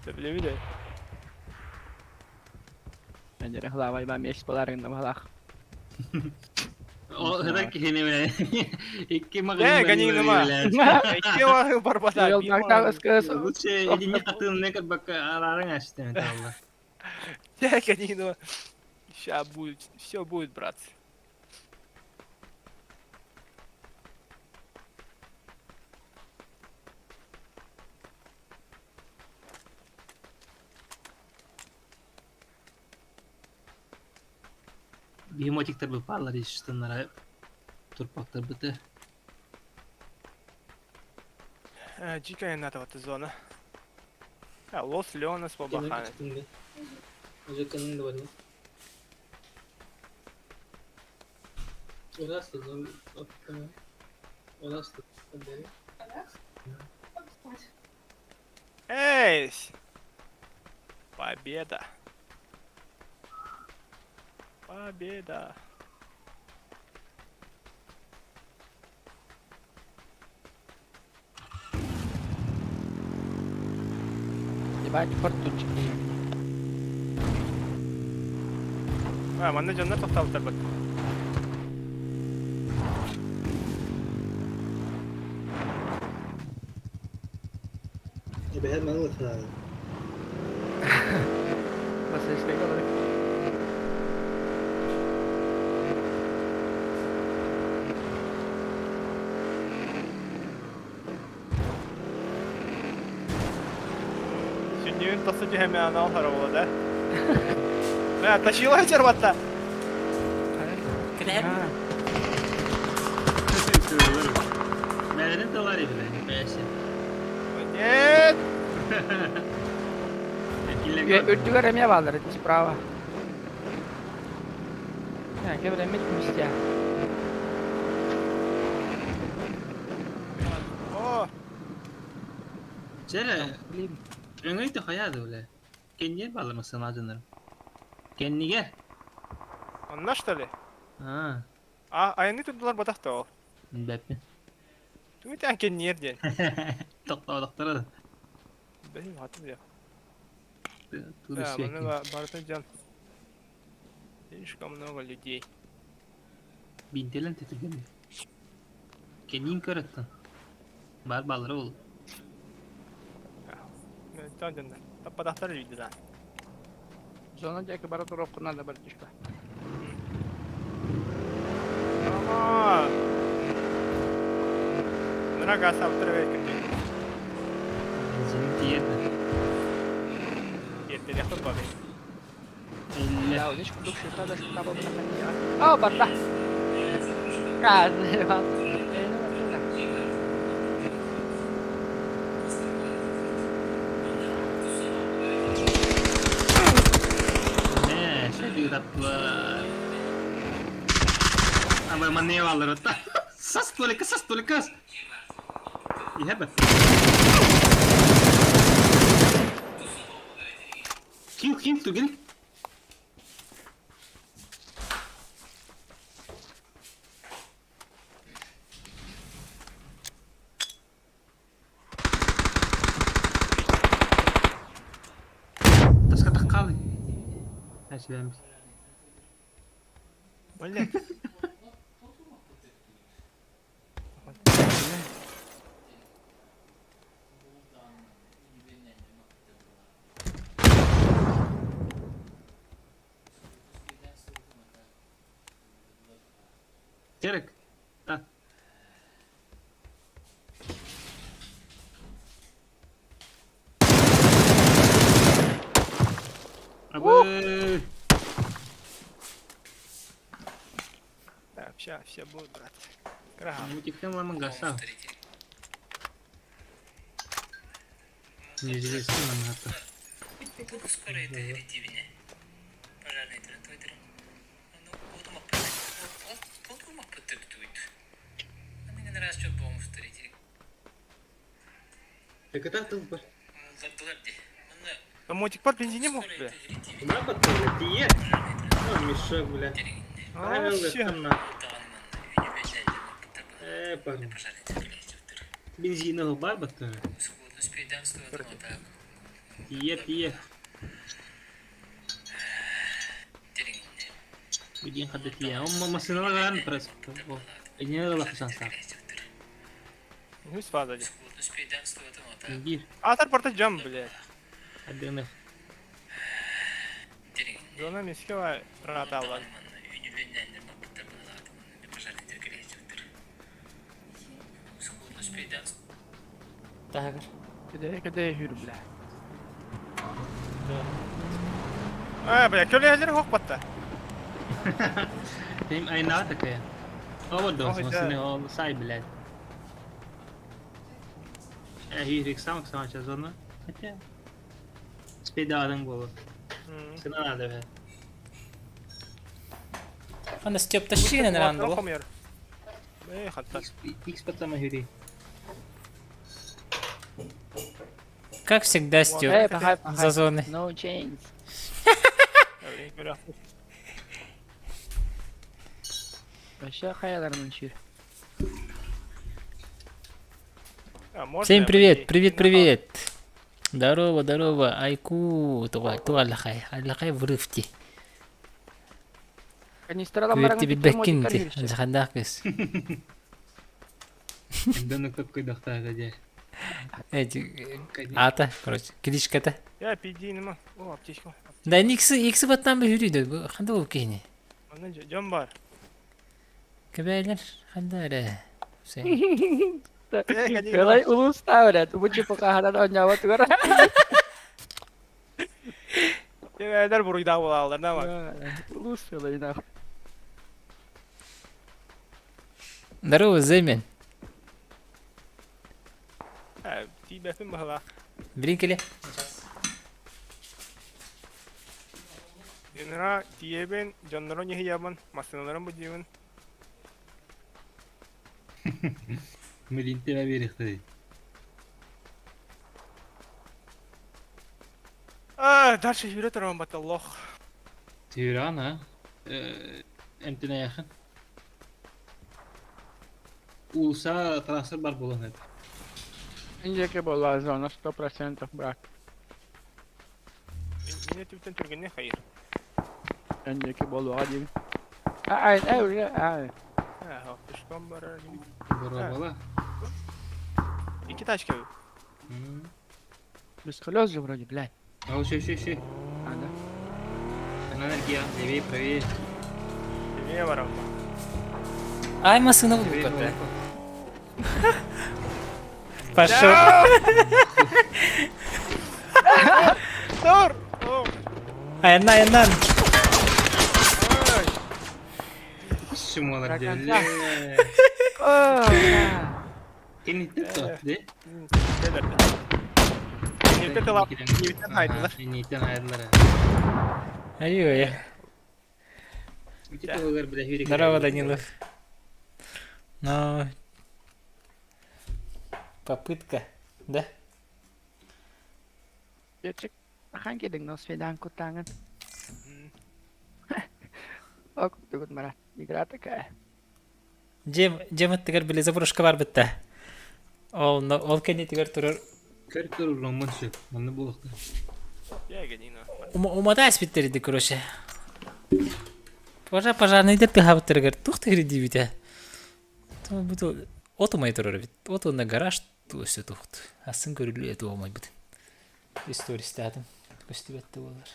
Біле біле. Bence hlavay ben meş bolarında balak. O kadar ki hani böyle. İki mağazı. ganing nama. Ike var бар бата. Yoldan kavgas kız. Bu şey elini katığın ne kadar bak araran açtı Allah. Ganing nama. Ща будет, все будет, брат. Behemotikler bu parlar iştenlere turpaklar bıtı. Дикая надо вот эта зона. Лос Леонас побаханет. Olası. Эй! Победа. Победа. Ебать, фортунчик. Манда жандар тоқталыптар бат. Ebehet mangut hadi. Nasıl işte olarak. Sünnüğün tası cehennemden al harabolada. Ya taşıyorlar içeri batta. Kırar. Melerin de var ya bile. Beğensin. Нет! Ödüyor emye bağlar. Справа. Ya kebir emye gitmiş ya. О, Cere, Bileyim. öngöy de hayadı öyle. Kendine bağlamasın acınlarım. Kendine gel. онна что ли? Ha, А аяны tuttular batakta o. Beppe. Tüy tanken nereden? Doktor doktora. Benim hatım ya. Тут Да, все. мне Бартаджан. Слишком много людей. Bintelen tetirgin. Kendin körüttün. Бар балары ol. Tancanlar. Tapadaktар үйді да. Zona jaki bara turopkuna da bir düşme. Ага. Мына газ аптыр беркен. Benzinin tiyedi. Yeter yakın babi. 50. Ya hiç kuduk şurada da şu taba bırakın ya. Aa barda. Gazi bak. Eğne bakıyorlar. Ne? Şey diyor tatlılar. Ama ben neye bağlar hatta? Sas только. İyi bak. Kim tu gel. Tas kata kali. Her şey beğenmiş. Öyle. Gerek. Ha. Abi. Так, ща будет, брат. Крага. Мультикten var mı gasa? Неизвестно нам это. Скоро это ретивине. Пожарный трактор. Ну, вот мак пыттыктуйт. Анын раз çok болмуштар ретивик. Так это тут бар. Заттылар де. Мына А мотик бар бензине мог скоро бе? это ретивик. Бuna batırdı diye. O müşrik bile. А, Aynen ща. öyle. Тағаны мына үйіне бәлдәлді. Pardon. Пожарный трактор. Benzini var batırdı. Успей данство вот так. Diye. Тереңіне. Bildiğin kadar diye. Ama masinalar veren parası. Yine de bakırsan sağ. Гусь фазади. Успей данство вот так. Gir. Атар порта жам, блядь. Hadi onu. Тереңіне. Зона мискева рата алған. Тағаны мына үйіне бәлдәлді. Пожарный трактор. Успей данство. Tahir. Kede yürü bile. А, бля, көлөһөлөр хок батта. Benim aynağa takaya. Ama da Oh, masını o say bile. Hüyrik samak samaçaz onu. Hatta. Spedadan bolu. Sına da be. Anda Степ тащи на ранду. Хомер. Hatta. Икс патлама хюри. Как всегда, Стю. Эй, пахай, За зоны. No change. Вообще хаялармын шүр. Всем привет, привет. Здорово. Айку, туалахай в рифте. Канистралар Күртті бітбәккенді, жақандақ кыз. Даны көп кыйдактага же. Ата, короче, килишката. Я пидинима. О, аптечка. Да, иксі баттан бір үрейді, қанда ол кейіне. Onun can var. Көбәйлер, қанда әрі. Kalay ulus tahu dah, tu bujuk pekaharan on Jawa tu kan. Eder burayı da alırlar ne var? Ulus kalay nak. Здорово, Зеймен. Ha, tibefin bahla. Білін келе. Yanına tiyeben canların yehi yaban. Masinaların bu diyemin. Милинте ва берихти. Дальше yürü tarafım batallah. Тиран, а? Эмтине якын. Улса трасыр бар болон hep. Önceki bolla zona 100% bırak. Yine tüpten Türkiye ne hayır? Önceki bolla hadi. Aynen öyle. Aynen. Ha, hafta bara. Бора бала. İki taş gibi. Бесколёзный вроде, блядь. Ау, ши. Ага. Энергия, левее, правее. Demeye var ama. Аймасыны бұл Левее, көтті. направо. Пошел. Dur! Oh! Аяннан. Шумалар Братан, деле. Кени тетто, де? Neler? Nefret alıp nefretten haydılar. Нитен айдылар. Айо, я. Бити тоогар биле хюри. Здорово, Данилов. Ну, попытка, да? Gerçek. Hangi ding nos fedan kutangan. Aku tukut marah. Digrata kaya. Жем аттыгар биле заброшка бар бітті. Ол кәне тігар тұрыр. Кертер уламан шу. Маны болықта. Ya gelin o. Умада аспиттерді, короче. Пожарныйдер тыға біттіргер. Тұқты хреди біті. Бұты отымай тұрыр біт. Отында гараж туысы тұқты. Асын көрілі еті олмай бітін. История стадым. Көсті бәтті олар.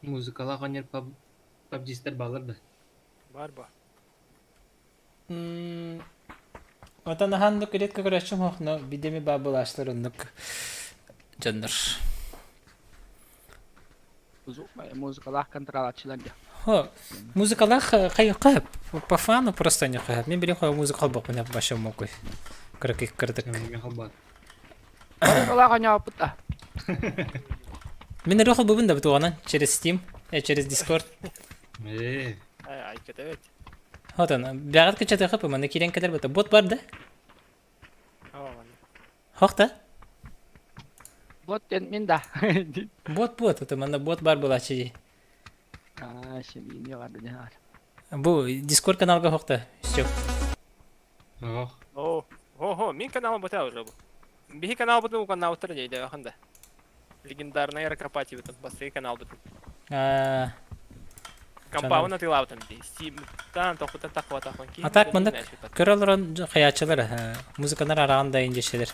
Музыкала канер пабжистер балар да. Var bu. Отан хандык редко көрәшім хоқ, но бидеми бабыл ашлар ондық жандар. Muzikalar kontrol açılan ya. Хо, музыкалар қай қап. По фану просто не қап. Мен білем қой музыка бақ мен башым мокой. Кыркик кырдык. Мен халбат. Muzikalar kan yapıp da. Мен рохол бубын да бутуғанан через Steam, через Discord. Ay kötü evet. Хотан, бягат кычаты қап, мана кирен кадер бата. Бот бар да? Tamam anne. Хоқ та? Bot min da. Бот, ота мана бот бар бұл ачы. Şimdi iniyorlar ne var. Бұл Discord каналға хоқ та. Все. Ох. О, min канал бота уже bu. Bihi kanal botu bu kanal otur deydi yakında. Легендарная Ракопати в этом бассейне канал botu. Компауна ты лаутам ди. Сим тан тохута таква тахонки. Атак мандак көрөлөрөн каячылар. Музыканар араганда инжешелер.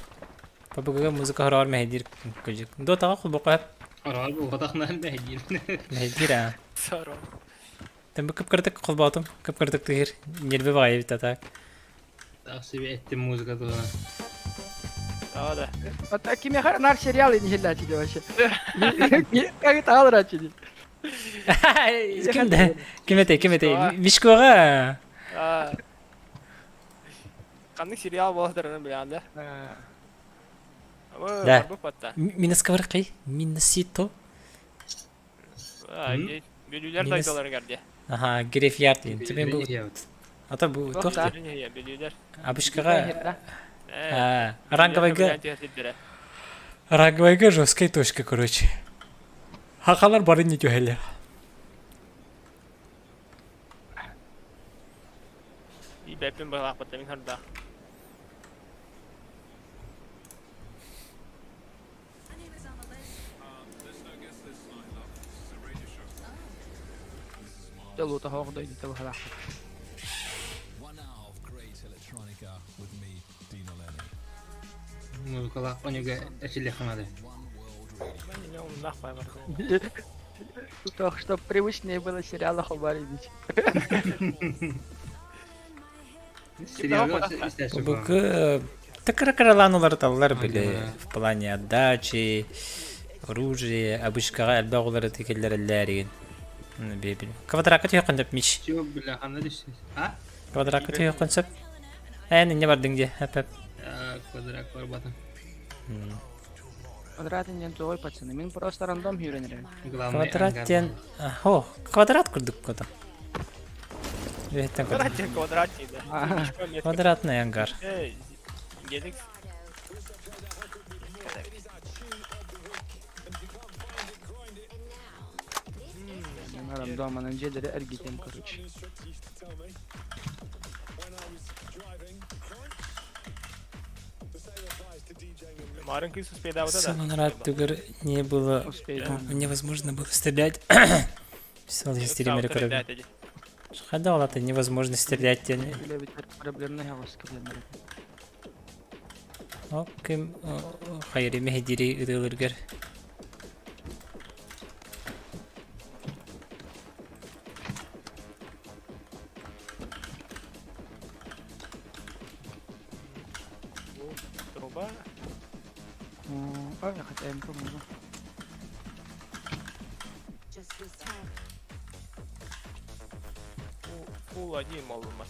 Пабуга музыка хорор мехдир көжүк. Дотага кул бокап. Арал бу хатахнан бәйдир. Мехдира. Сорон. Тем көп кырдык кул батым. Көп кырдык тигер. Нерве бай бит атак. Таксиби эттим музыка тугана. Ада. Hatta kim yakar serial ini hilla çidi başı. Kagı tağlar açıdı. Кимде? Кимете? Мишкога. Kanlık serial boğazlarını bilen de. Ama Da. bu patta. Минус кавыркай. Минусито. Bölüler Minus- daydaları geldi. Аха, грейфярд дейм. Ти мен бу ата бу Yok тох. da. Bölüler. Абышкага Э, ранговайга Ранговайга. ранговайга жесткая точка, короче. Хакалар барын не тюхелер. İyi bepin bağlak patta min harda. Жолу та хоқ дойды та бахала. Музыкалар онега әчеле хамады. Ben yine onu nakmaya var. Только что привычнее было сериалы хабарить. Сериалга истәсе бар. Бук такракраланулар таллар биле в плане отдачи, оружия, абышкага албагулары текеллер элләрин. Бебил. Квадракка түйөкөн деп мич. Чего бля ханда дишсез? А? Квадракка түйөкөн сеп. Әне не бардың де? Әпәп. Квадрат бар батын. Квадратын ден тоғой пацаны. Мен просто рандом үйренерем. Главный Квадрат тен. О, квадрат курдук кота. Бехтен квадрат. Kvadratıydı. Квадратный ангар. Geldik. Мен рандоманын жедері әргетем, короче. Марин кыз успеет да. Самонарад тугар не было. Успею. Невозможно было стрелять. Писал я стример короче. Хада это невозможно стрелять тени. Биле битер проблемный хавас кирленер. Окей, хайри мехдири ыдылыргар. Труба. Ой, я хотя бы помогу. Фул один olmaz.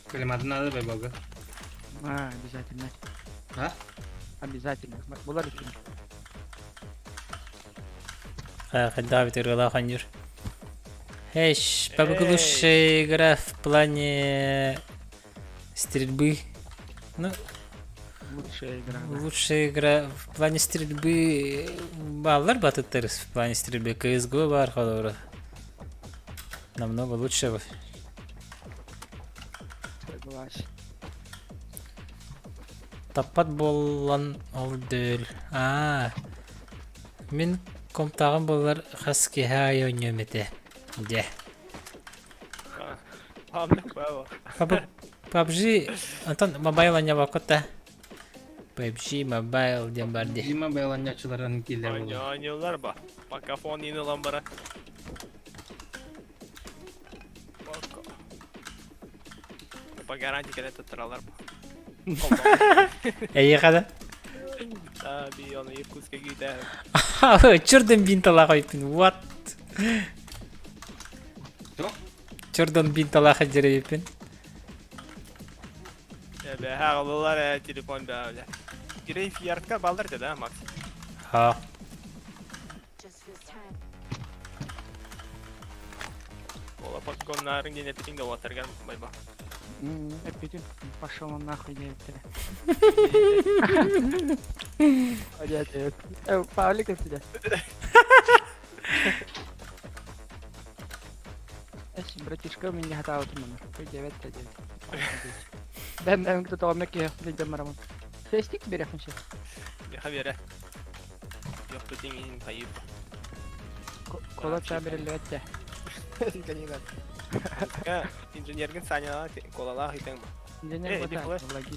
Климат надо бе бога. Обязательно. А? Обязательно. Булар için. Хада битер ханjur. Эш, побык лучшая игра в плане стрельбы. Ну, Лучшая игра. Да. лучшая игра в плане стрельбы. Баллар батыттырыз в плане стрельбы. CSGO бар холора. Намного лучше. Согласен. Таппат боллан олдөл. Мен комтаган болар хаски хай ойнөмете. Де. Anlık baba. PUBG Антон мобайл не вакыта. PUBG мобайл дем бар де. Дима байланчыларын килер булды. Oynuyorlar bak. Makafon yeni lan bana. Bak garanti kere tutarlar bu. Эйе када. Abi onu Irkutsk'a gider. Чурден бинтала койпин. What? Что? Чурден бинтала хаджерепин. Ya be hağlılar ya telefon be öyle. Girey fiyartka baldır dedi ha Max. Ха. Ola patkonların genetiğini de watergan bay bak. Эпидем. Пошел он нахуй, я это. Павлик сюда. Братишка, меня хатал отмена. Пойдем, Ben кто-то вам некие видим рамон. Фестик берем сейчас. Bir habere. Yok dediğin kayıp. Кола чаберли это. Kanina. Ya inženjergen sanya kolala hiteng ba. Инженер иди хватает, флэш. влаги.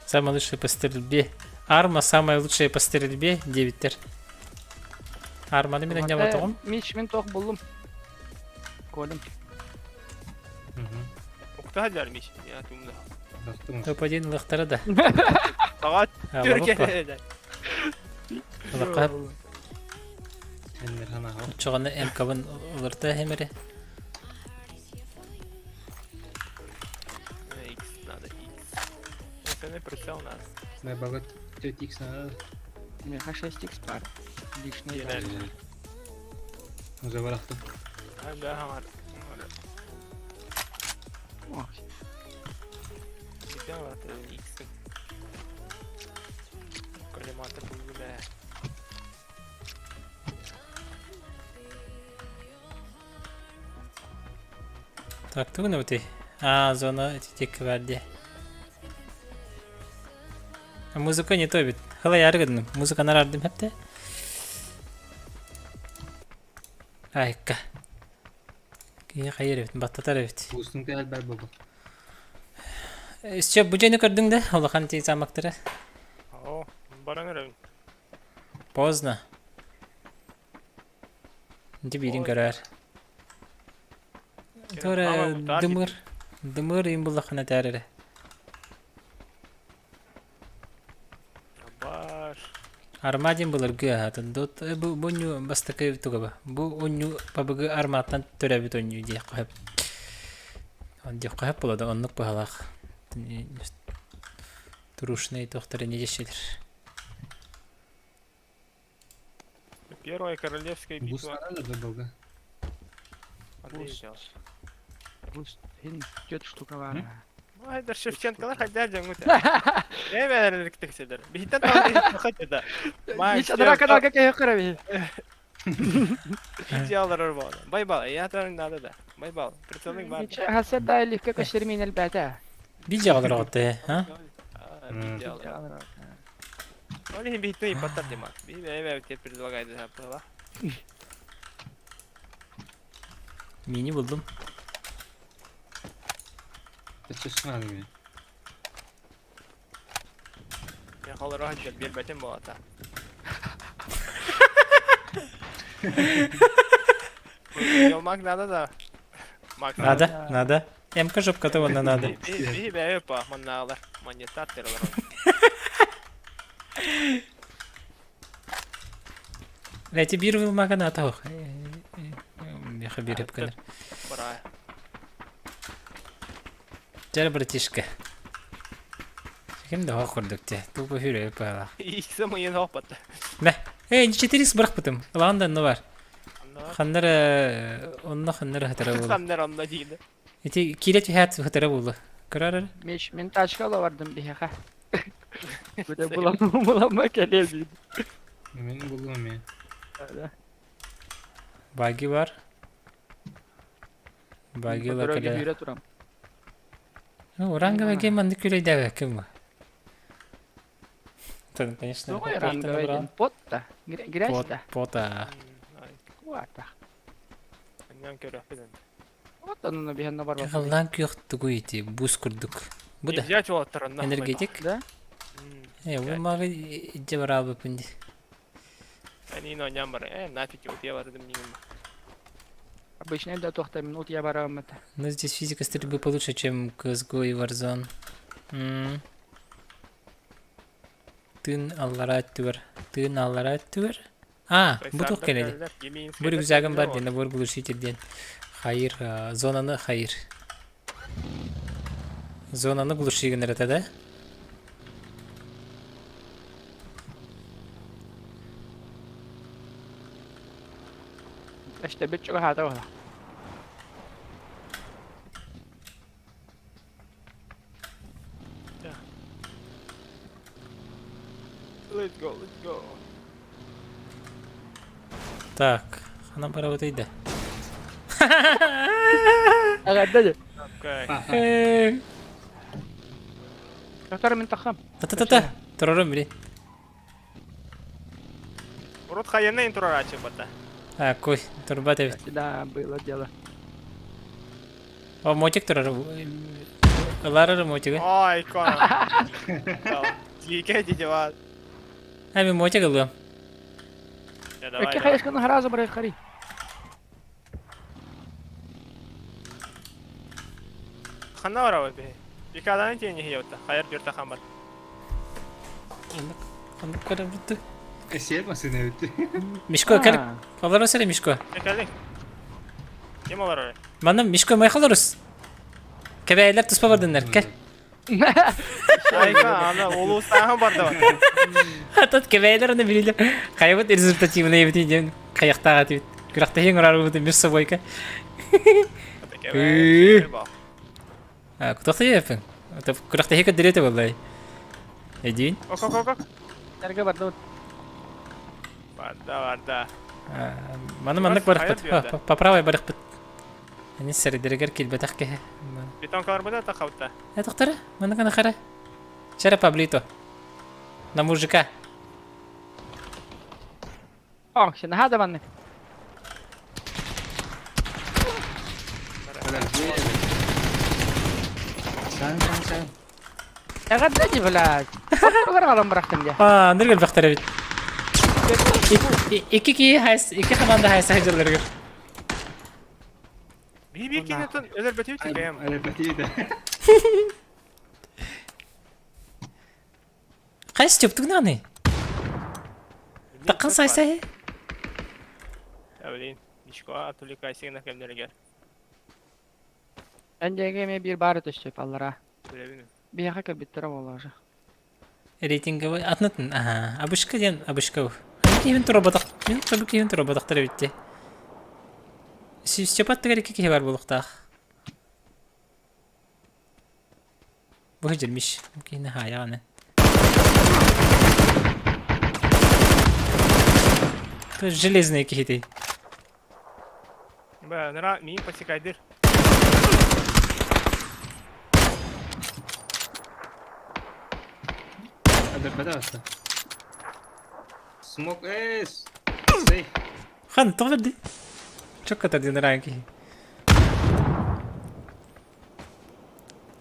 Самая лучшая по стрельбе. Арма самая лучшая по стрельбе. 9-тер. Арманы менен не батагым. Мич мен тох булдум. Колим. Okta hajarmış ya tümde. Растумус. Топ-1 лыктары да. Saat Türkiye'de. Лыкап. Сендер хана хау. Чоганы МКбын улырта хемере. Sen прицел у нас. Ben bagat 4x надо. Меха 6х бар. Лишний Yener. Уже барахтım. Hadi hamar. Ох, Bir tane var tabii X'in. Колематы buldu be. Так, тугу не ти. А, зона тик verdi. Музыка не то бит. Хала яргыдым. Музыканы арардым hep de. Айка. Кие хайыр бит, баттатар бит. Boost'un gel ber baba. Üstçe bu cayını gördün de, Allah'ın teyze amaktırı. О, баранырым. Поздно. Şimdi birin görer. Sonra dımır imbulakına terere. Бар. Armadin bulur güya hatun. Dot bu bunyu bastakı tuğaba. Bu onyu babıgı armattan törebit onyu diye koyup. Он diye koyup buladı onluk bu halak. Turuşnayı doktora ne geçilir. Первая королевская Boost битва. надо ber baba. Отъездил. буст. Хин 4 штука бар. Ну, Хайдар Шевченкалар хайдар жаңгута. Эмелердик седер. Биттен тагы хатта. Hiç adına kadar kakaya kırabi. Идеаллар бар. Байбал, я тарың надо да. Байбал, прицелың бар. Hiç haset dahil ki kaşırmin elbette. Bir cağlar attı ha? Идеаллар. Они биттен ипаттар демак. Би эме теп предлагайды хапла. Mini buldum. Kaçışın hadi beni. Я халар хажал бер бетем болата. Yolmak надо да. Мак Надо. Emka şopkata bana надо. Би бе па манналар. Монетаттерлар. Лети bir vil makan ata hoş. Я хабир yapkanır. Бара. Jara bratishka. Şimdi hoş kurduk te. Tu bu hüre yapala. Иксі миын хоппат. Meh. 4x bırak bıtım. Lağında ne var? Xanlara onunla xanlara hatara buldu. Хамнер онна дейді. Eti kilet hat hatara buldu. Karar. Meş men taşkala vardım bir ha. Böyle bulama geldi. Beni buldum ya. Bagi var. Bagi la Böyle kala. yürü turam. Oranga bagi mandık öyle deve kim var? Tabii конечно. Ну, ранга пот да. Грязь да. Pota. Вот да. Аннан көрі педен. Вот оно bir yanına var. Kalan yoktu bu iti. Buz kurduk. Bu da Взять вот таран. energetik. Да? Bu mavi iyice var abi pindi. Они но нямбар. Нафиг вот я вардым не. Обычно до тохта минут я барам это. Но здесь физика стрельбы получше, чем CSGO и Warzone. Tın allara attır. Tın allara attır. Bu da keledi. Bu güzelgin var diye bu buluşu içeriden. Hayır, zonanı hayır. Zonanı buluşu generate de. İşte bir çok hata var. Let's go, let's go. Так, она поработает. Agad Окей. Doktor منتخب. Та-та-та-та. Террором бери. Урод хайена интурарачи бата. Кой, турбата бит. Да, было дело. О, мотик террор. Лара мотик. Ой, кона. Дикая дидева. Abi мотик alıyorum. Ya давай. Какие хаешка на гразу брать хари? Хана вара бе. Икадан тени хиyoта. Хайр дюрта хамар. Kandık kadar bitti. Esiyet misin evet? Mişko, kal. Kalır mısın Mişko? Ekaldin. Kim olar oraya? Bana Mişko may kalırız. Kebeyler tuspa vardınlar. Gel. Айка, ана улустагы бар да. Атат кебейлер аны билилер. Кайбыт результативный ебитин каяктага тибит. Күрәктә һең арабы между собойка. А, кутакта япын. Ата күрәктә һең дирете булдай. Эдин. Ок. Нәрге бар да. Барда. Маны маннык барып. По правой барып. Они сәрдергер килбәтәккә. Бетонкалар буда тахавта. Доктора, маны гана хара. Чара Паблито. На мужика. О, şimdi hadi bana. Sen. Ya kadar блядь. Fotoğrafları alan bıraktım ya. А, нэргэл бахтараа бит. Iki команда хайс хайжаларга. Bir кинетон özür бетип тикем. Кайсы төптүк наны? Таккан сайсай. Әвлин, нишко отвлекайся на кемнерге. Bence gemi bir bari düşecek Allah'a. Bilemiyorum. Bir yaka bittirem olacak. Рейтинговый атнатын. Ага, абышка ден абышка. Кевин туробатак. Мен тобу кевин туробатактар битти. Степат тегер ки бар булуктак. Бу хижелмиш. Кийне хаяны. То железные кихити. Ба, нара мин посекайдыр. Ada pedasta. Smoke ace. Safe. Хан товарди. Чоката ден ранки.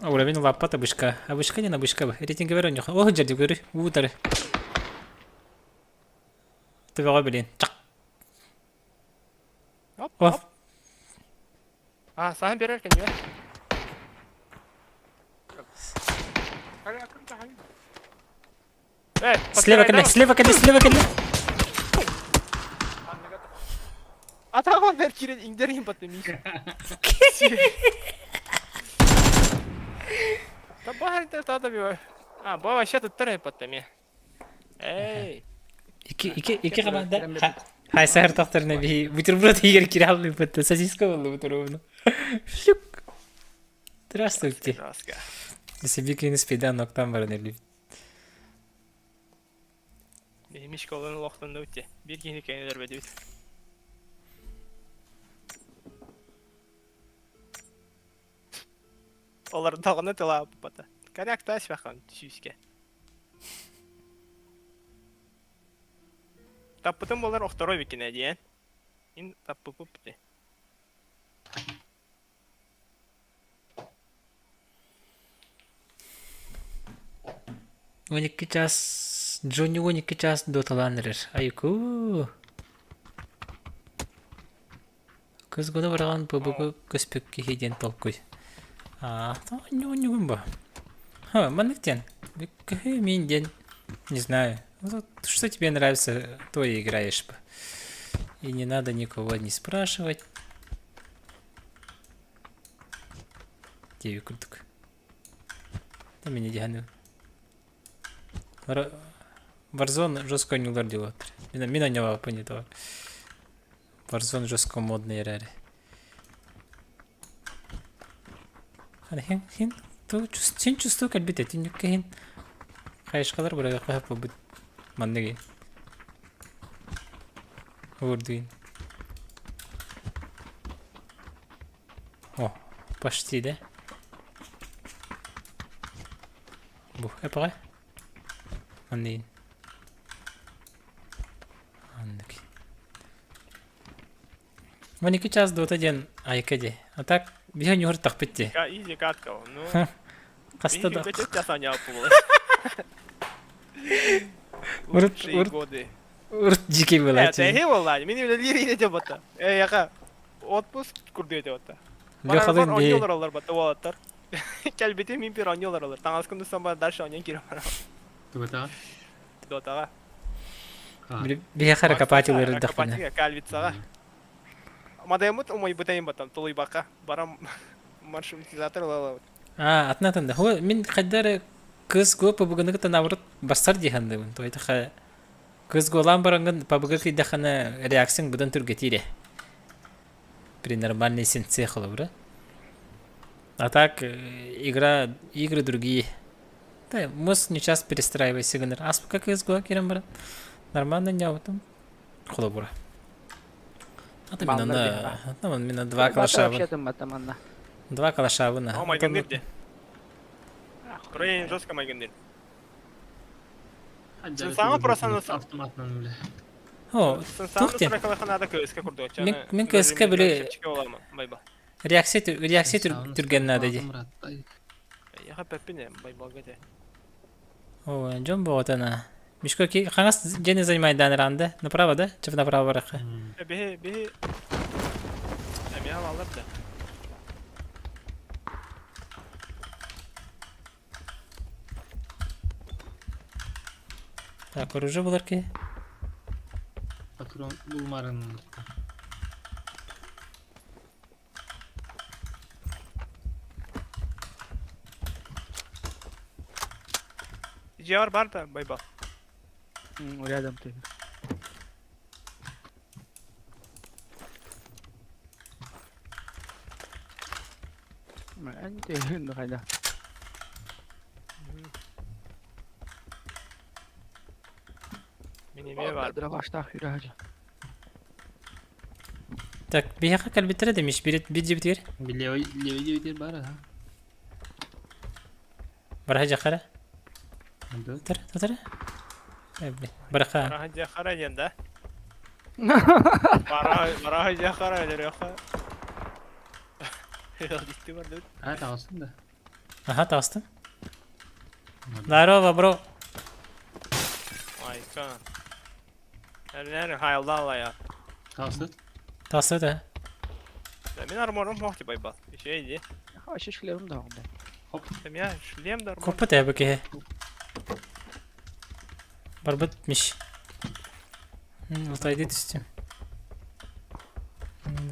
Аура мен лаппата абышка. Абышка ден абышка. Рейтинговый район. О, жерди көрү. Утары. Төгөгө билин. Чак. Оп. А, саған берер екен, иә? Слева келе. Атаға бер кирен иңдерген баты миш. Та бер. А, баба шат ыттыр баты ми. Эй. Iki команда. Хайсар тахтарына би бутерброд егер кире алып бетте. Сосиска болду бутерброд. Шук. Здравствуйте. Раска. Если бикин спидан ноктан бар нерли. Миш колын лоқтында өтте. Bir кені кәйнелер бәді өт. Олар тағыны тыла бата. Кәнәк тәс бәқан түсіске. Таппытын болар оқтарой бекене дейін. Ин таппы бұпты. 12 час. Джонни 12 час доталанырыр. Айку. Кыз гына барган бубугу көспөк кихиден толкуй. А, то не ба. Ха, манектен. Мен ден. Не знаю. Вот что тебе нравится, то и играешь бы. И не надо никого не спрашивать. Деви курдук. Да меня дихану. Warzone жестко не уладил. Mina не va понятно. Warzone жестко модный ряд. Хин то чувствую как бит этим никаким. Хайш калар бурага кахап бит манныги. Урдуин. О, почти, да? Бух, эпага. Манныги. Анныги. 12 час до один айкади. А так, бига не уртак битти. Изи катка. Ну. Каста да. Урт дикий был. Тэхи болла. Мени лири деп бата. Яка. Отпуск курду деп бата. Жохадын бе. Олар бата болаттар. Келбете мен бир аньолар алар. Таңас күндү самба дальше онен кире бара. Тугата. Дотага. Бия хара капатилер дахпана. Капатилер калвицага. Мадаймут умой бутайм батам толой бака. Барам маршрутизатор лала. А, атнатында. Хо, мен кайдары кыз го пабыгыны кытан авырыт бастар диханды бун. Тойта ха кыз голан барангын пабыгы кыйдахана реакцияң будан түргетире. При нормальной сенсе хлыбра. А так игры другие. Да, мозг не час перестраивайся гыныр. Ас как кыз го керем бара. Нормально не аутым. Хлыбра. Ата мен два калаша. Вообще-то матаманна. Два калаша бун. О, майгендерде. Проверен жестко майгендер. Sen sana pırasa nasıl? Автоматно öyle. О, Sen sana тухте. sıra kalakhanada köyüske kurdu. Мен кыска биле Байба. реакция түргенна деди. Я хаппине байба гете. О, жон боотана. Мишко ки ханас жени занимает данранда. Направо, да? Чеп направо бараха. Бе. Я алар да. Так, оружие булар ки. Патрон bulmarını. Cevher var da bayba. Рядом ты. Anh thì nó hay là Minime var. Kadra başta yürü hacı. Так, бияха калбитре демиш. Bir cibtir. Levi bir var ha. Бара жакара. Hadi. Тар. Браха. Baraha khara yanda. Baraha khara eder yok. Ya gitti var dur. Ha kalsın da. Ага, тастым. Здорово, бро. Ay kan. Nerede hayalda Allah ya. Kalsın. Тасты да. Min armorum hohti bayba. Bir şeydi. Aşışlarım da oldu. Dem ya şlem de armor. Koppa tabi ki. Barbatmış. Отойди тістім.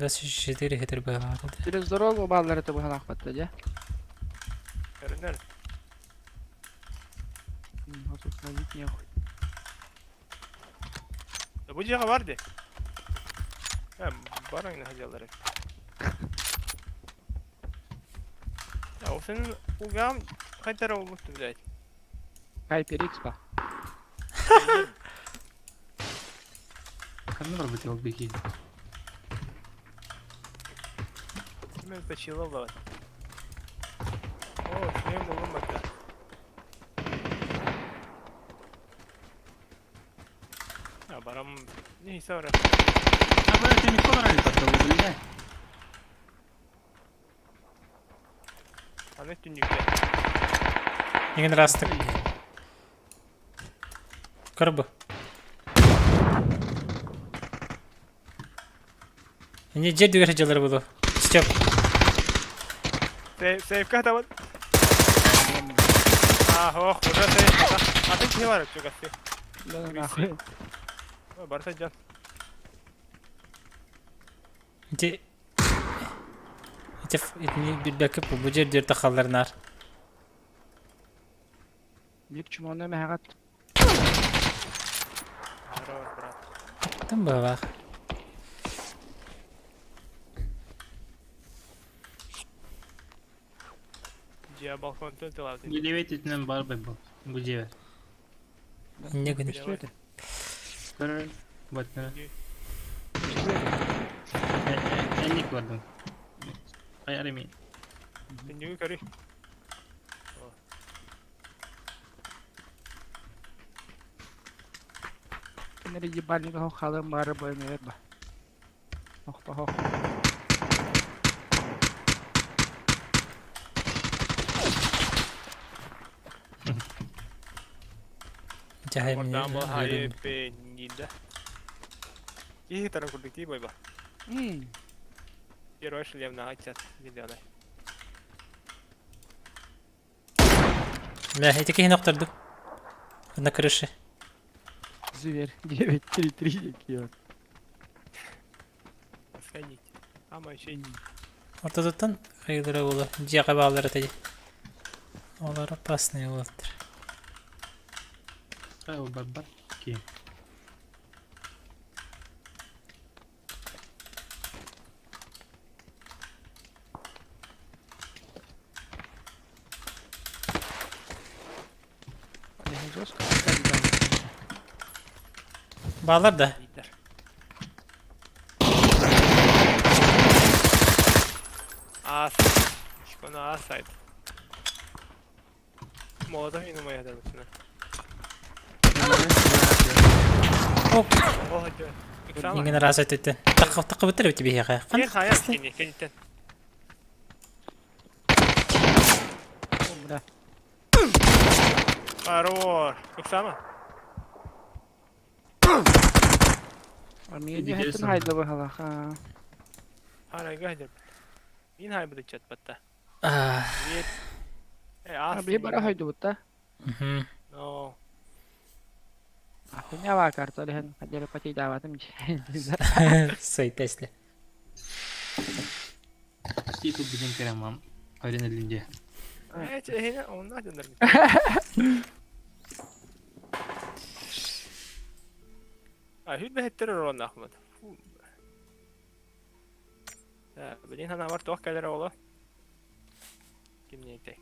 24 хетер баға. Через дорогу баллары это было нахватать, да? Görünür. А тут ходить нехуй. Bu ciha vardı. Var aynı hacıları. Ya o senin bu gam kaç tane olmuştu блядь. Хайпер X ба. Kanı var bu tevk beki. Kimin peşiyle var. Oo şuraya buldum bak ya. Ya baram neyse var. Ha böyle seni kolay patladı bu ne? Hani tünükte. Еген растык. Кырбы. Не жер дүгер жалар болу. Степ. Seyfka da var. Oh, burada seyfka. Atın şey var çok az. Да нахуй. Barsa can. Ити bir bakıp bu jер дер тахалларнар. Bir çumonda mehagat. Там баба. Ciha balkon töltü lazım. Bu Levi tetinden var be bu. Bu civer. Не гүн. Что это? Böyle bak ne? Enlik vardı. Ayar emin. Tünükü karı. Kenara ебальника хох халым бары боймер ба. Хох. Жахай Oradan bu мен. hayır penide. İyi taraf kurduk değil bayba. Bir hoş levna açacağız videoda. Ля, эти кихи ноқтырды. На крыше. Зверь. 933 який. Сходить. Ama şey Ортодоттан хайдыра болу. Жака баалар атады. Олар опасный болуптур. Sağ ol baba. Ki. Hadi жестко. Bağlar da. İyiler. As. Şikonu asaydı. Molotov inumaya da mısın? Hop. Oh hadi. İksama. Yengene rasat etti. Takı bitir bitti bir yaka. Gel hayat seni. Kendin. Bra. Хорош. İksama. Armiyye Gidiyor hepsini sana. haydi bu hava. Ha. Hala gaydir. Min hay bu chat batta. Ah. Yet. As. Abi bara haydi bu ta. Mhm. No. Aku nyawa kartu dehen kajar pati dawatim. Soy Tesla. Steve bizim keremam. Öğrenilince. Evet, yine onlar döner. Ay, hüt behettir olan Ahmet. Bilin hana var toh kadar oğlu. Kim neydi?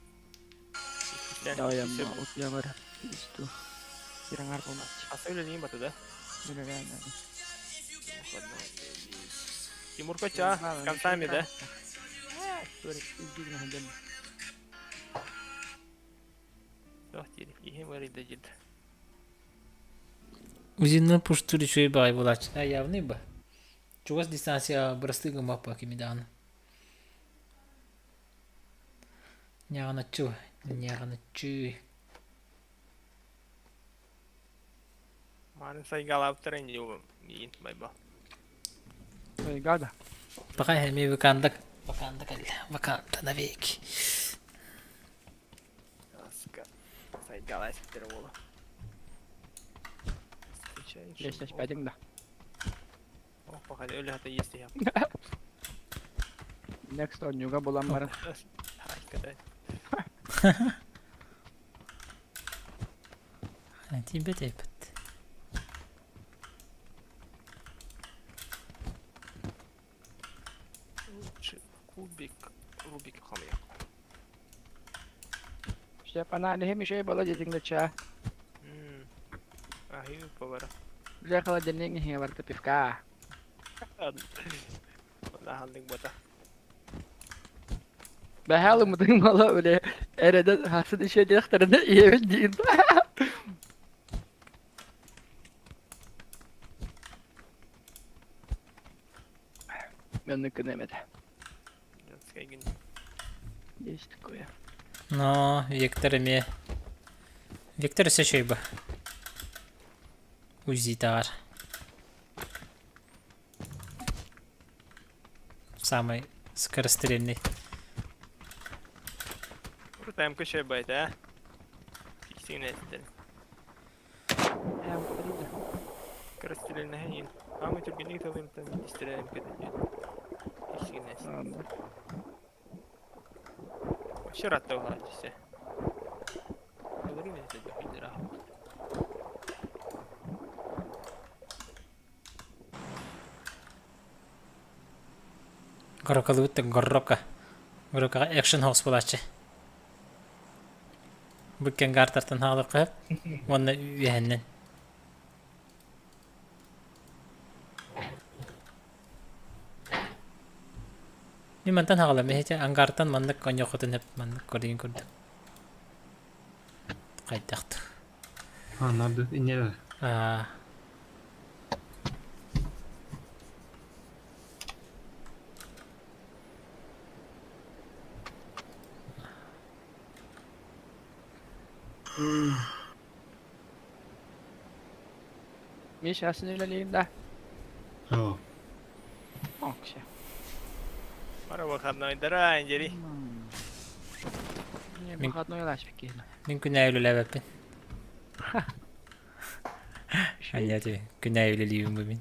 Dawayam mau jamar. Itu. Kirang arko mat. Asa öyle diyeyim batı da. Beneran. Timur kaça? Kamsam ya da. Böyle izgin hadan. Toh diyeyim. İyi var idi ciddi. Uzundan puşturi şöyle bay bulaç. Ha явный ба. Чугас дистанция брастыга мапа кимидан. Нягана чу. Manın sayı galap tren yok. İyi, bay bay. Böyle gada. Bakay helmi bakandak. Bakanda навеки. Aska. Sayı galap tren oğlu. Yaştaş bading da. Oh, bak hadi öyle hatta yesti yap. Next on juga bolam bareng. Hakikaten. Тибет. Kubik. Rubik kamıyor. Siapa nak deh mi saya bola jadi ngeca. Ahi pavara. Dia kalau jadi ngi war tepif ka. Vallahi halling bota. Bahalı mı diyeyim valla öyle. Erede hasıl işe direktöründe iyi bir değil. Ben de kınemedi. Ganska gün. Есть такое. Но Виктор все şey bu. Узитар. Самый скорострельный. Burada bir şey baydı ha. İkisini ettin. Ya bu kadar da. Karıştırın hayır. Ama Türkiye'nin tabii tabii isterim kadar. İkisini ettin. Ладно. Şuratta var işte. Olur mu dedi bir lira. Горрока. Action house bulaçı. Бүккен гартартан халып кып, оны үйәннен. Мен мантан хагылам, эхете ангартан мандык коньокотун хеп мандык көрдүн көрдүм. Кайтакты. Anladı. İnler. Миша, sinirleneyim de. Oh. Okşa. Para bakalım oynadara inceli. Niye Min- bu kadın oyalaş bir kere. Мен күн әйүлі ләбәппен. Аньяты, күн әйүлі лейбін бұл мен.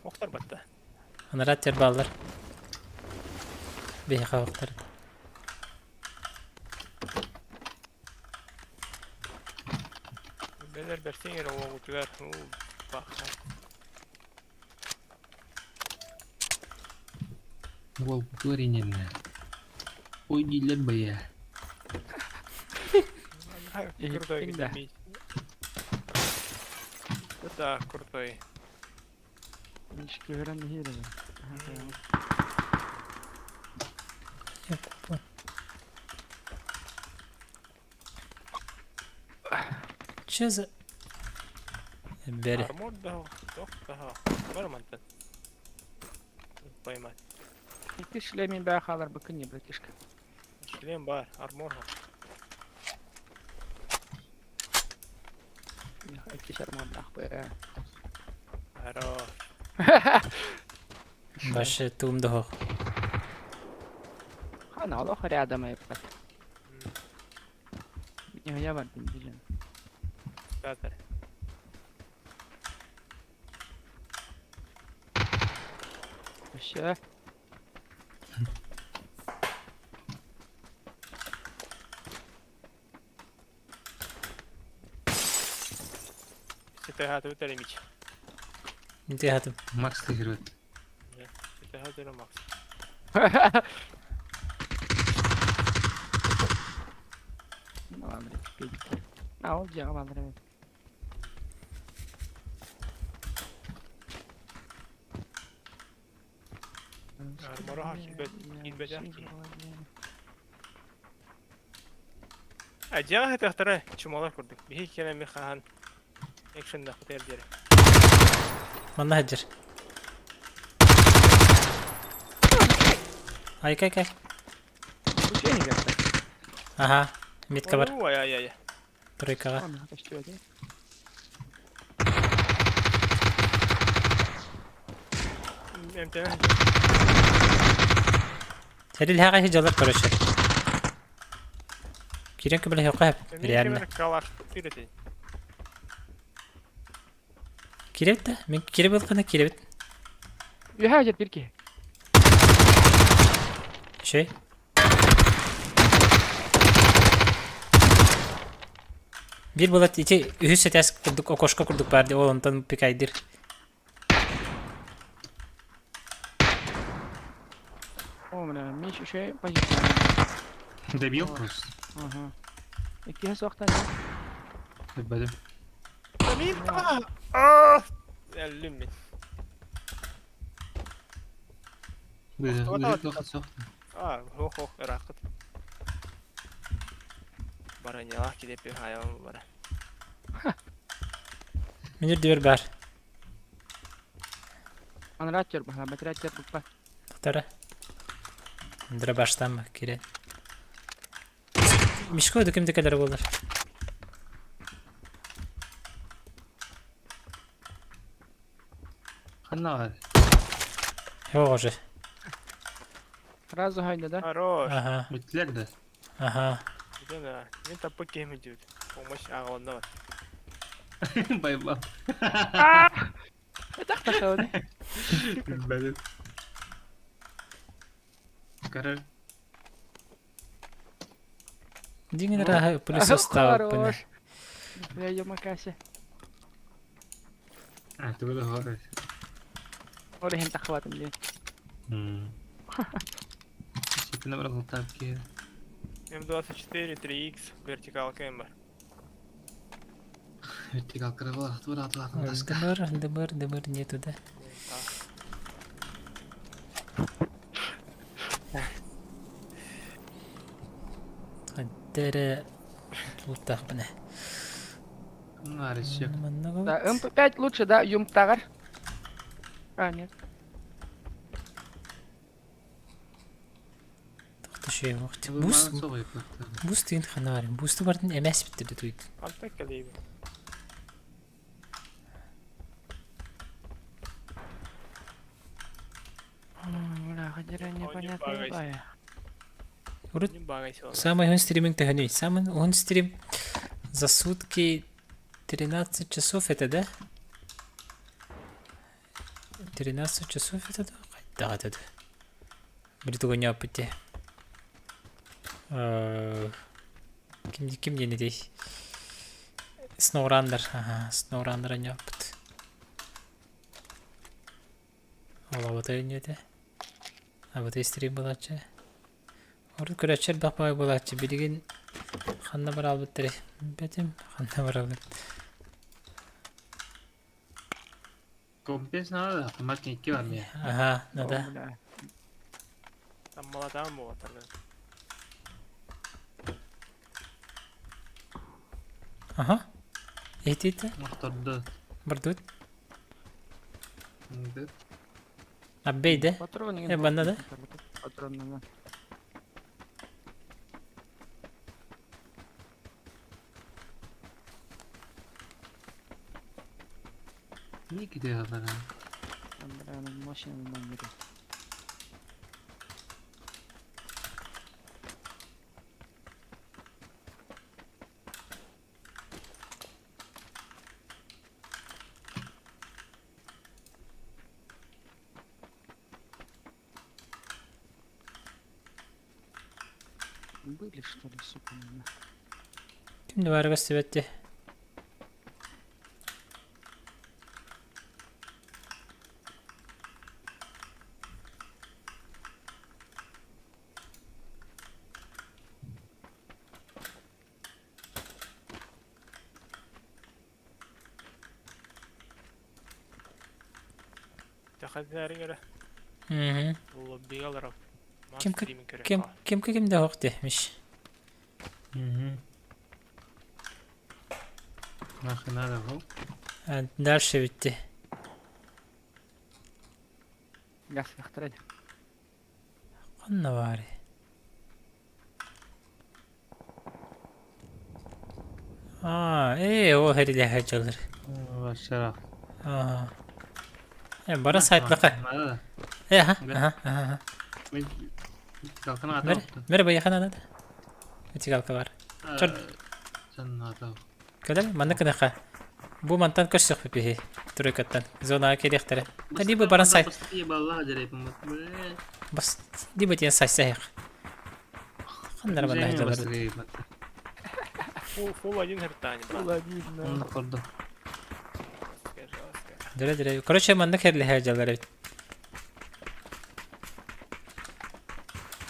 Muhtar battı. Анарат тер баллар. Бейха оқтар. Берсең ер оғытығар. Баққа. Ол көрінемне. Ой дейлер бая. Крутой да. гидемей. Да, крутой. Нички гран хире. Че за... Бери. Армор да, тох да. Бар мантан. Поймать. Икки шлемин бෑ халар бакын не братишка. Шлем бар, армор. Икки шарман нахуй. Хорош. Башы туымды хоқ. Хана алло хари адама япкат. Я бар дим. Катар. Вообще. Сите хату телемич. Инте хатым. Макс тегірет. Сите хату макс. Ну ладно, пить. А вот я ладно. Армор ha kilbet yaptı. Acaba hadi ahtara çumalar kurduk. Bir iki kere mi kahan action'da hotel diyere. Манна хаджир. Ай, кай. Учение как-то. Аха. Митка бар. Oo ay. Тройкаға. Ладно, это что это? Emtiyaz. Терил хаға жалап көрөші. Кирен көбілі хоқа хәп. Реально. Kalar. Pireti. Киребет та? Мен киребет қана киребет. Юхажет бирки. Şey. Bir bulat iki ühü setes kurduk, o koşka kurduk bardi, o ondan pikaydır. О, бля, меч еще позиция. Дебіл просто. Ага. İki soktan. Debedim. Amin. Ah. 50 min. Böyle. Otomatik. Böyle tokat sok. Hoh rakıt. Bara nyalak gidip bir hayvan bara. Minir diyor bar. Anratıyor bana, batırıyor bu bak. Tara. Ndira baştan mı kire? Mişko döküm kadar olur. Kanna var. Yok hoca. Сразу haydi da. Хорош. Aha. Bittiler de. Aha. Güzel ha. Ne tapık game diyor. Olmuş ağında var. Bay bay. Tak tak oldu. Bilmedim. Karar. Dingin raha polis stava bana. Я ее макаси. Ah, tu böyle horror. Oraya hem takvadım diye. Şimdi ne var tutar ki? M24 3X вертикалка var. Vertikal karaval atlar atlar atlar. Дымыр нету да. Хаддere лутах бана. Var еще. Да, МП5 лучше, да, юмптагар. А, нет. Şey vakti. Bu Boost. bana soğuk yaptı. Boost in xanarim. Boost'u vardın MS bitirdi tuydu. Altta kalıyor. Бля, хотя непонятно багаж. какая. Урут Не багайся. самый он стриминг тахануй. Самый он стрим за сутки 13 часов это, да? 13 часов это, да? Да. Бритого не опыте. Ким не дей. Snowrunner. Aha, Snowrunner'ın yaptı. Ola bu da ünlüydü. Ha bu da stream bulatçı. Orada küreçer bakmaya bulatçı. Bilgin kanna var albatları. Betim kanna var albat. Kompes ne var da? Makine 2 var mı ya? Aha, ne da? Tam mala tamam mı vatandaş? Aha. Ehtiyatı. Motorda. Bardut. Dı. Abbeydi. Patron Banda da. Patronundan. Niye gidiyor bana? Ben maşinamdan yürüyorum. Были что ли, сука, меня? Şimdi var gösteretti. Takadları göre. Hı hı. Lobby olarak. Kim de hok demiş. Hı hı. Makine de bu. Der şey bitti. Gaz yaktırayım. Kanna var. O heriyle hercalar. Başarak. Aa. Bara saytlaka. Ha. Aha. Kalkın ata Mer oldu. merhaba yakana da. Ötü kalka var. Çor. Sen ata oldu. Kadar manna kadar. Bu mantan kaç sık pipi. Turukattan. Zona ke dehtere. Tadi bu bara say. İyi vallahi acele yapın. Bas. Di batiyan say say. Kanlar bana hercalar. Full acın hırtani. Onu kurdu. Dire. Korоче manna kerli hercalar.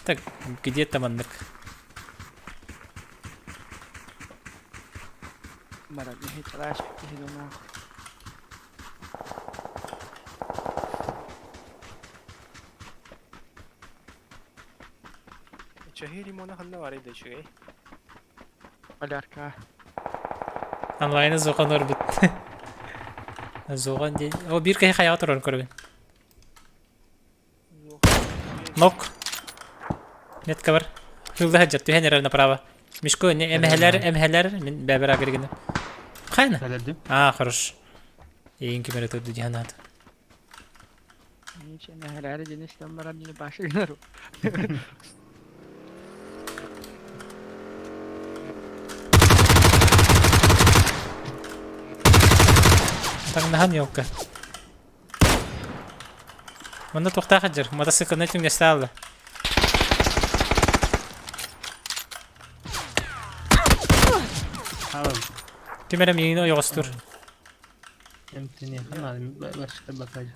Так, где-то маннык. Mara bir hiç alaş bir şey olmaz. Çahiri mona handa var idi şu. Alarka. Онлайны зоған орбит. Зоған değil. O bir kaya hayat oran korbin. Nok. Net cover. Hıldı haccat. Tühen yarar направо. Мишко не эмхелер min бәбер агыргыны. Хайна. Söyledim. Хорош. Ең кемері төді диянады. Niçin her cinisten var yine başlıyor. Таңнаһан юкка. Монда тохта хаҗыр. Мотоциклны тиңдә сталды. Tamam. Тимерем йыны йогыстыр. Emtini yakın başka bakacağım.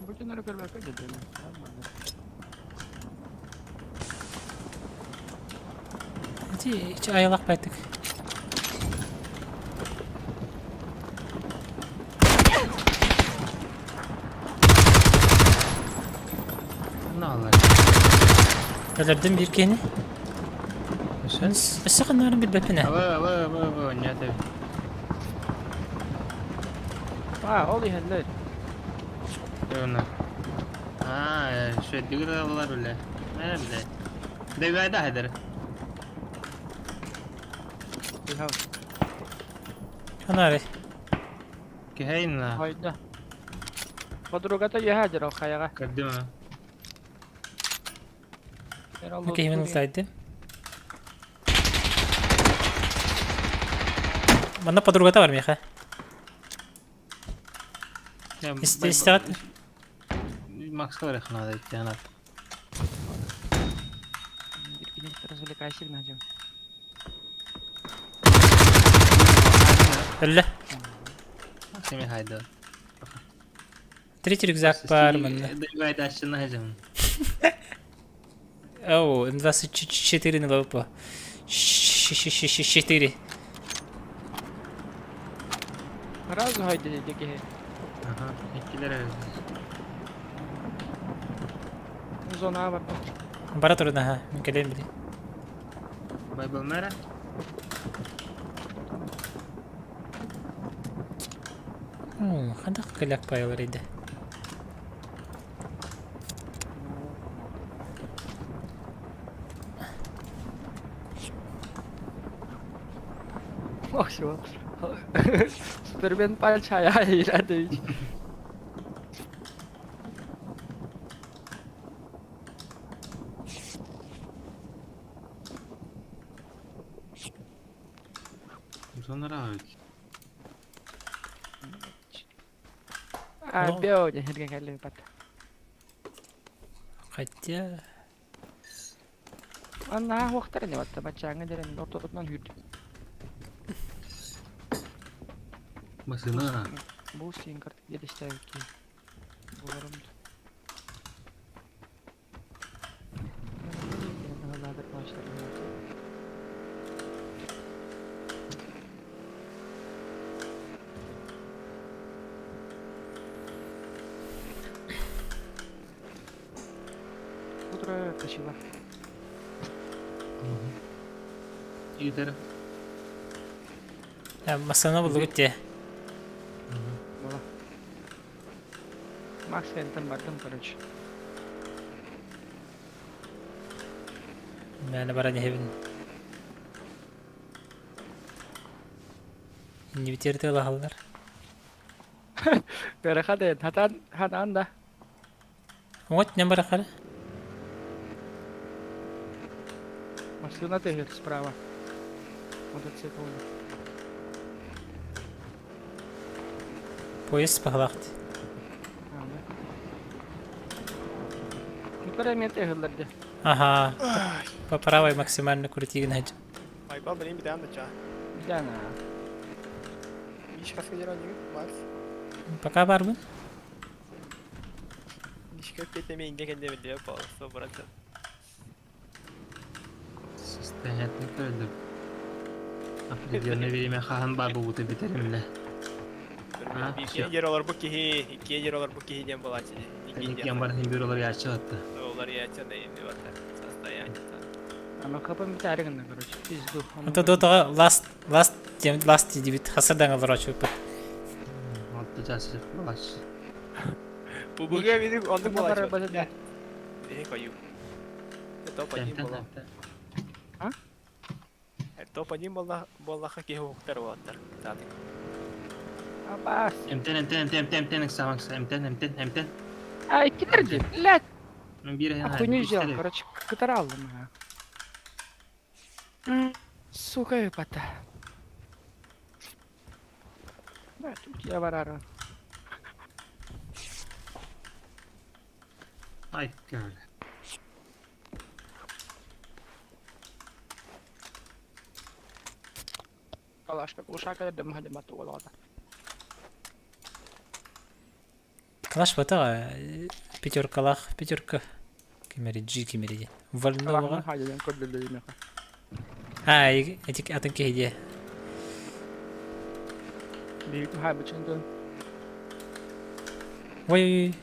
Bugün öyle bir bakıyor dedi. Hiç ayalaq baytık. Ne Allah. Öldürdüm bir keni. Sen? Isıqınların bir bepine. Ava ne tabii. Oluyor heller. Öyle. Şu digre var öyle. Ne bile. Devayda hadır. Kanari. Ki hayna. Hayda. Padrogata yahadır o kayağa. Kaddima. Okey, hemen ultaydı. Bana padrugata var mı ya? İsteat. Max var yakın adı yani. Bir kilometre развлекайся, Надя. Ölle. Semi hayda. Trit rюкзак бар мында. Дайвайда ашына хажам. Оу, 24 на лопа. 4. Разу haydi dedi. Aha, ikkiler öyle. Zona var. Бара турда ха. Мен келем биди. Байбал нара? Кандай келек байлар иде. Bak şu. Superman palçaya ileride. Sonra abi. Бео же хэрэг хэлээ бат. Хотя Анна вахтар не бат бачаanga дэрэн ортодон хүйд. Basına. Bu sin карт gelişтэй ki. Буларым. Надад başlar. Утро красиво. Giderim. масана булды те. Была. Макс там бардым, короче. Мен бара не хевин. Не битерди алалар. Перехады хатан да. Вот не бара хара. Машина ты справа. Мотоцикл. Поезд пахлахт. Микрометр егылдырды. Ага. По правой максимально крутигин хаж. Байбал блин bir tane de çağ. Дана. İş kaskı yer oynuyor. Max. Пока барбын. İş köp etmeye inge kendi biliyor. Pahalı. Bırakın. Sistemini öldüm. Videonu vereyim kahan babu bu biterimle. Ha, İkiye yer olur bu kihi. İkiye yer olur bu kihi diyen bu açı. İlk yanbarın bir olarak yaşa attı. Oğulları yaşa da indi vatan. Sasta yani. Ана капам битарыгын, короче. Пизду. Это до того last дебют хасардан алар очуп. Altı cası bulaş. Bu bugün bir onluk Бара olacak. бара да. Ne koyuyor? Top один Temten bola. temten. Top один bola ki hukuklar vardır. Zaten. Абас. Emten sağmak emten. Ай, кидерди. Блядь. Bir yana. Хуйню сделал, короче, катарал на. Сука, епата. Да, тут я варара. Ay gel. Калашка, ушака дым хадим ату олада. Калаш бата пятерка. Кемери G кемери. Калашка Вальнова. хадим коддылы меха. Этик атын кеде. Бик хай бычындын. Ой.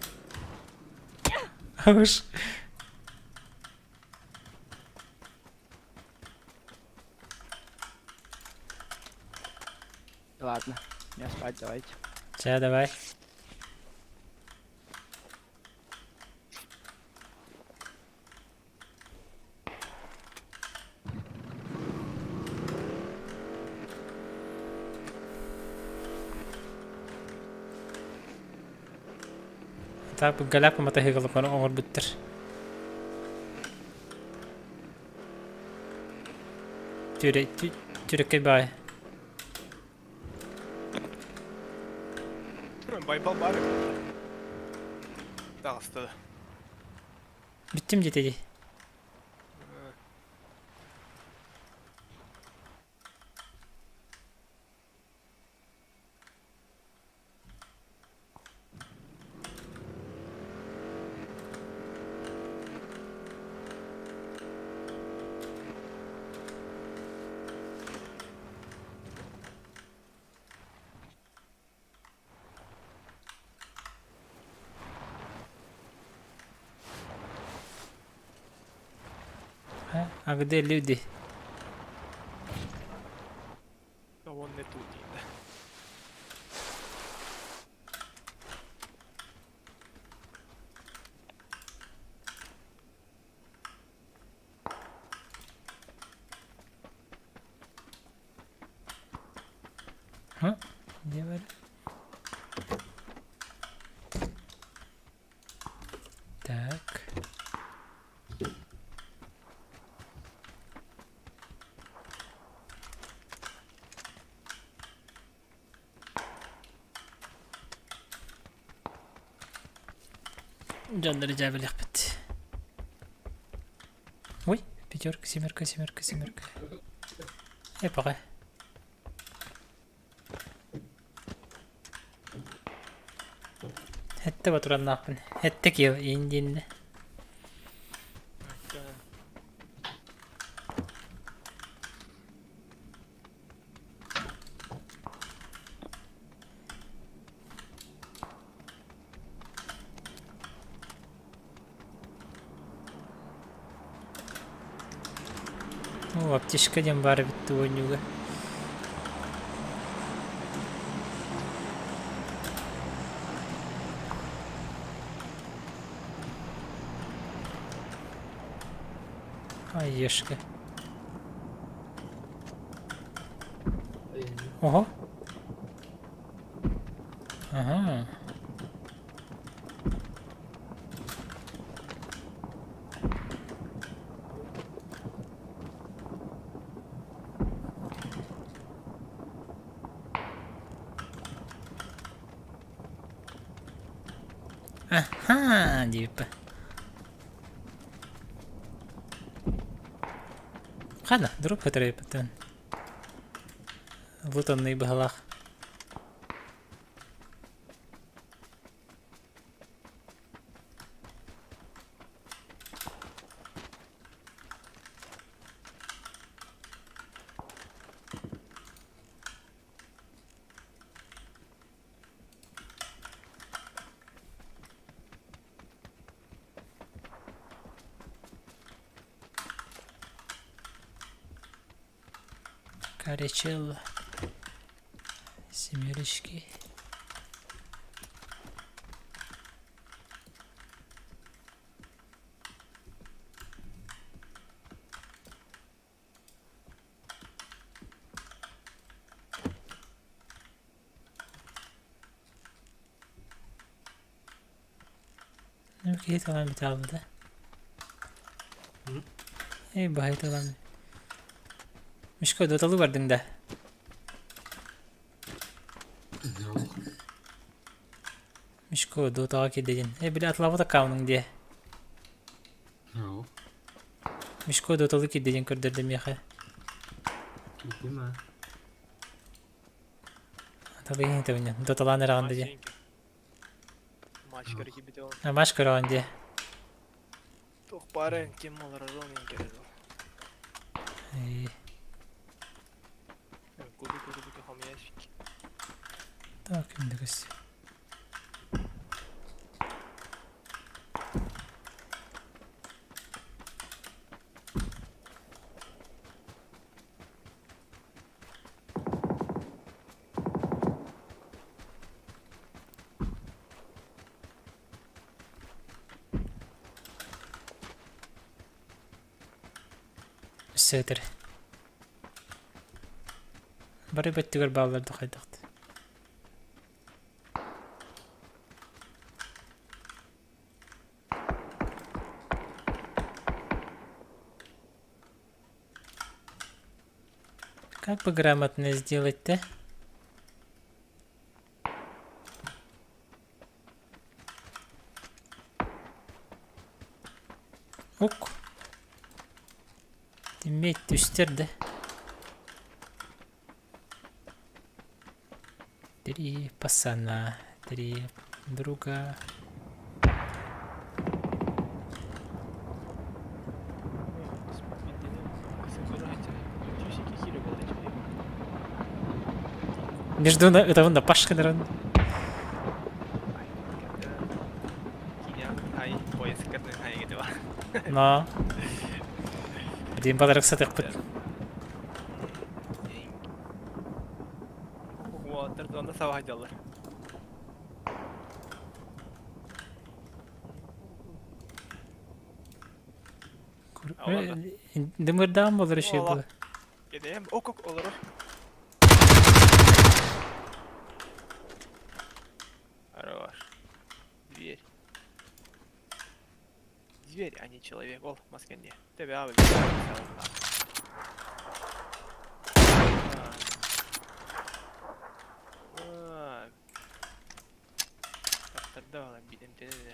Хауш. Ладно, не спать давайте. Ча, давай. Так, галяк мата хегалып аны оңор бүттер. Түрекке бай. Байбал var. Dağıstı. Биттим жетеди. Агде люди. вон не тут. ніде. Где var? Так. Жандар жабылық бітті. Ой, пятерка, семерка. Эпаға. Хәтті батыран нақпын. Хәтті кеу, енденді. О, аптечка дем бар бітті ойнуға. Ай, ешка. Ого. Ага. Ага, дейіп. Қана, дұрып көтірей бітін. Лутанный бағалақ. Каречелла. Семерочки. Ну, какие то вам металлы, да? Эй, багай-то вам. Мишко, доталы бардың да. Мишко, дотаға кедеген. Біле атылабы да қауының де. Мишко, доталы кедеген көрдірді меха. Киті ма? Аталы ең төбіне. Доталан әрағанды де. Maç kere gibi de oldu. Амаш көраған де. Toch paren kim alır onu ingeriz o. Kudu hamiyashik. Так, индекс. Сетер. Бары беттигер балларды кайдакты. Как бы грамотно сделать-то? Ок. Демек түстерді. Три пацана, три друга. Между этого на пашка, наверное. Но. Дим подарок сатыкпыт. Уолаттар зонда сабаһдалар. Дымырдан болар şey bu. Gideyim. Ok olur. Ara var. Дверь. Дверь, а не человек. Ол, маскенде. Тебе abi. Kaptırdı valla bilim dedi.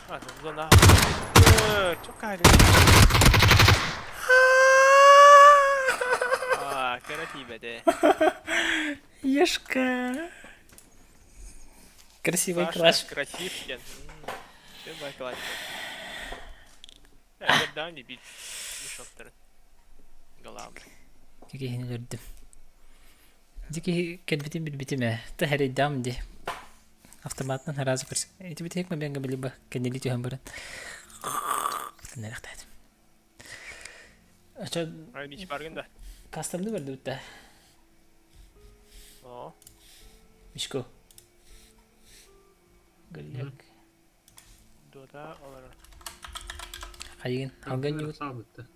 Hadi zona. Çok kaydı. Красиво, да. Ешка. Красивый Саша класс. красивчик. Все класс. Да, не бить. Мешоктор. Главное. Дики хинелердим. Дики кэлбитим билбитиме. Тахари дамди. Автоматнан харазы кырсы. Эти битек ма бенга билиба. Кенели тюхам баран. Нерехтайд. Ача Aynı iş bargın da. кастомды берди бутта. O. Мишко. Гылляк. Doda olur. Кайын. Алган югут. Sabıttı.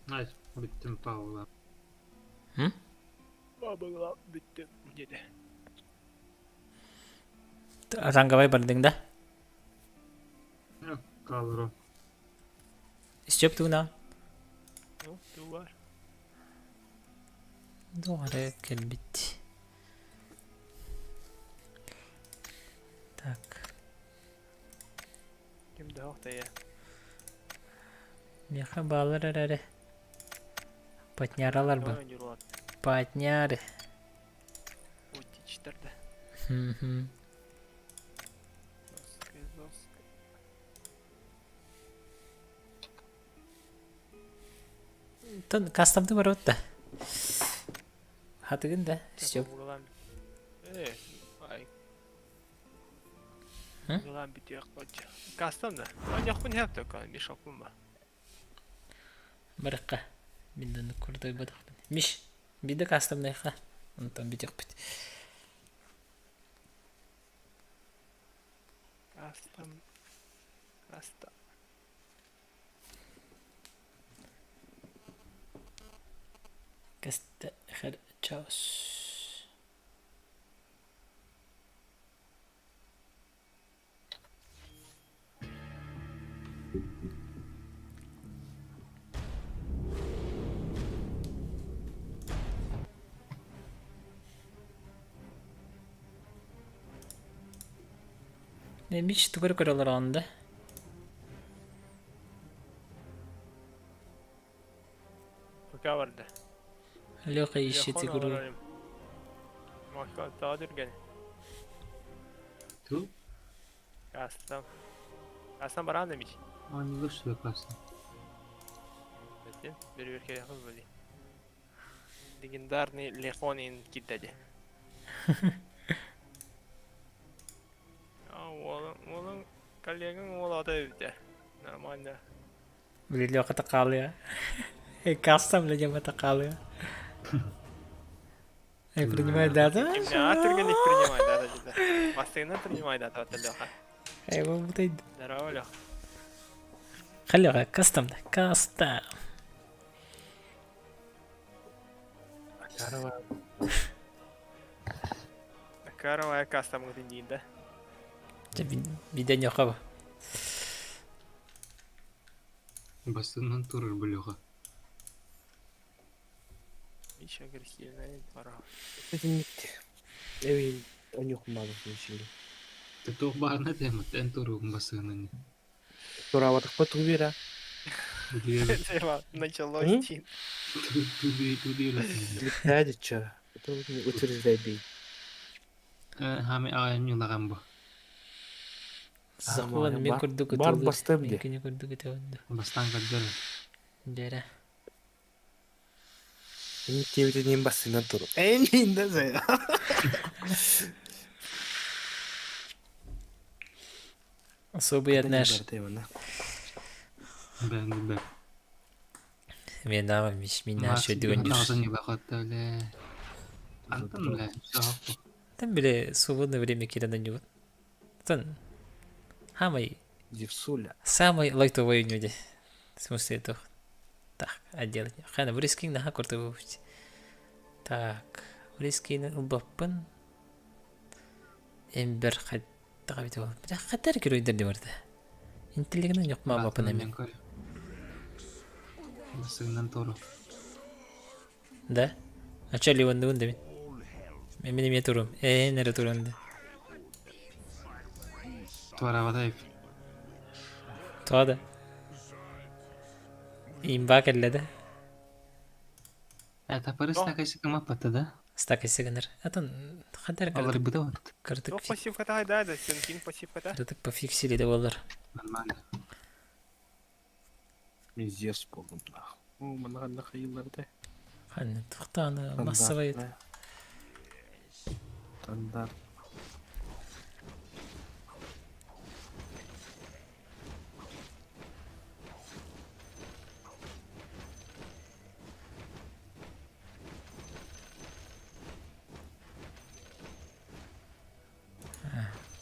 Hayır, bittim Paula. Babala bitti. Dedi. Рангавай бардың да. Yok, kalır o. Истеп туна. Ну, ты var. Doğru kelbit. Так. Kim de hafta ya. Меха балар әрі. Патняралар бұл. Oyun yürüyor. Патняры. Ути çıtırdı. Мгм. Zoskay. Тон кастомды бар отта. Хатыгын да. Истеп. Vurulan. Ay. Hı? Vurulan bitiyor koca. Kastam da. Ancak bunu hep de bir şokum var. Барыққа. Бинден курдай бадақпын. Миш. Биді кастомдайқа. Онтан битек бит. Kastam. Kastam. Каста хэр чаус. Ne biç tukur kuralar anda. Fıka vardı. Лёха ищет игру. Mahkal dağdır gene. Tu? Kastam. Kastam baran demiş. Aynı dışı yaparsın. Bitti. Bir ülke yakın böyle. Legendarный Лехонин кидали. Oğlum коллегам ол ата evde. Нормально. Блин, Лёха такал я. Кастом для него такал я. Принимает дата? Кимнатор генек принимай дата җиде. Постоянно принимай дата ата Леха. Его бутайд. Здорово, Леха. Лёха, кастом да. Кастом. Здорово. Каравая кастом гыдин да. Биден Лёха ба. Basından durur bu loğa. Еще агрессивная пора. Evi on yokumalı şimdi. Tutuq barna demet en turur basından. Turavатых потувера. Началось идти. Tubi la. Летадича. Это утверждайды. Hami ayan yulagam bu. Захван мен күрдік Бар бастым де. Менкіне күрдік өте онды. Bastan kadar. Дәрі. Ini tiba-tiba nimbas sinan turu. Inda saya. Особый однаж. Ben ben. Мен дама миш минна Макс шөдүгөн ağzını жүр. не бахат öyle. Антон бля, все. Там биле свободное время киранан югат. Тан хамай Дивсуля. самый лайтовый нюди. В смысле это так отделать. Хана в рискинг на хакурту. Так, в рискинг убаппын. Эмбер хаттага бит ол. Бирок катар кирүү интерди барда. Интеллигенен жок ма бапын эми. Senden toru. Да? А чё ли он да мен? Мен эме турум. Нере турам да. Tuarabadayıp. Тода. Имба келледе. Это парысна кайсы кама патта да? Стак сигнер. Атон катар Алар кырдык. быда бар. Кырдык. Жоқ пассивката да, сен кейін пассивката. Кырдык пофиксили да болар. Нормально. Мизес болдum. Мына кандай кыйыларды. Ханны токтаны массовый. Стандарт.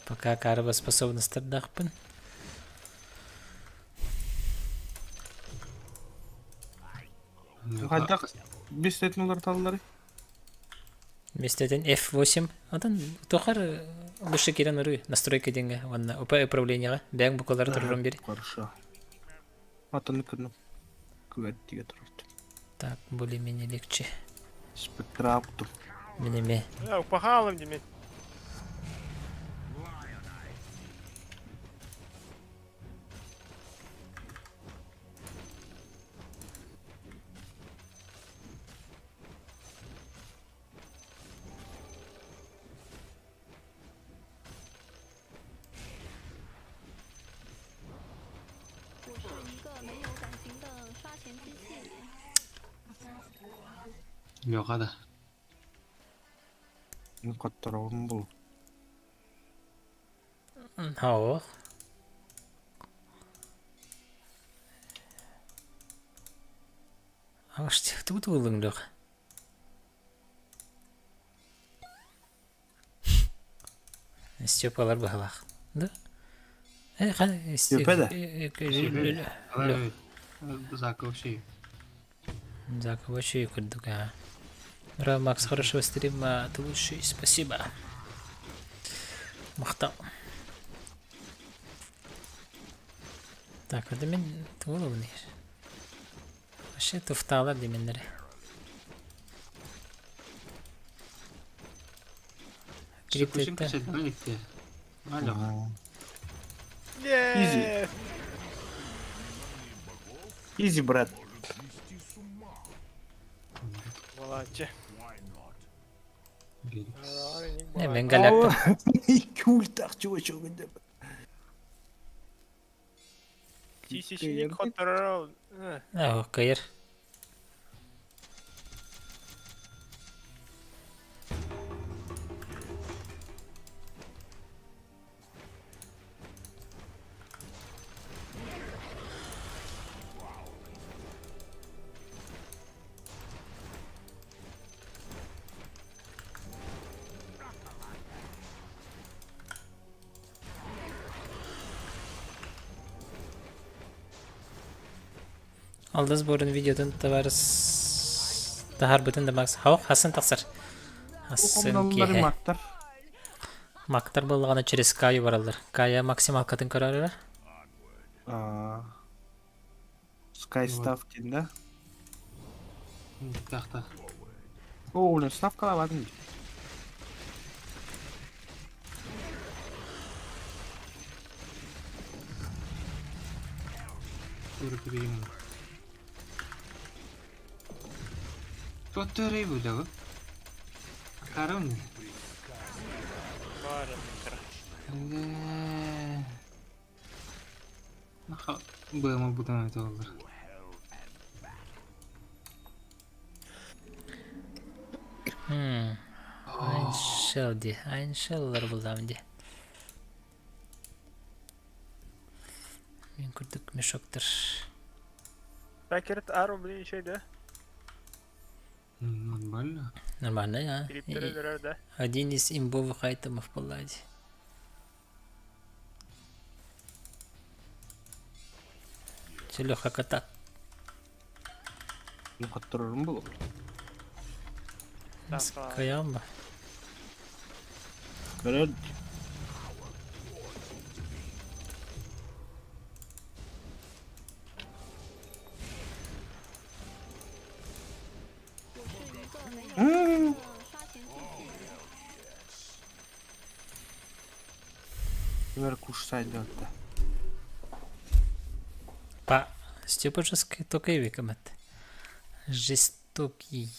Пока карба способность тардахпын. Кайдак бестетнулар таллары. Местеден F8. Атан тохар лучше кирен уру. Настройка деньги. Ванна управлениега. Бәң букалар турурум бери. Хорошо. Атаны кырным. Күвәттиге турат. Так, более-менее легче. Спектра аптым. Минеме. Пахалым демен. Yok hadi. Ны каттарабым бул. Хау. Ашти тут улыңдык. Степалар бахалак. Да? Степа да? Заков şey. Заковочи курдука. Браво, Макс, хорошего стрима, ты лучший, спасибо. Махтал. Так, это мен туловный. Вообще туфтала деменлери. Çıkmışım kaçırdım gitti. Alo. Еее. Изи, брат. Молодче. Не, мен галяппын. Кул тахчу чогунда. Тисячник хоттарал. Ау, кайыр. Алдыз борын видеодан таварыс тахар бүтін да Макс. Хауқ, хасын тақсыр. Хасын Комналлары кеhe. мактар. Мактар болғаны через Каю баралар. Кая максимал катын көрәрілер. Sky Staff дейін да. Тахта. О, блин, ставкалабадым. Көріп берейін. Тоттырай бөлі ғой. Қарым не? Бар. Наха бұяма бұдан айта олар. Айншел ди. Айншеллар булдам ди. Мен күрдік мешоктыр. Пакет ару блин şeyde. Нормально. Нормально, а? Криптörler de. Один из имбовых айтемов паллади. Все легко кота. Ну, которым было. Каямба. Короче, например, кушать да. Па. Степа только и викамет. Жестокий.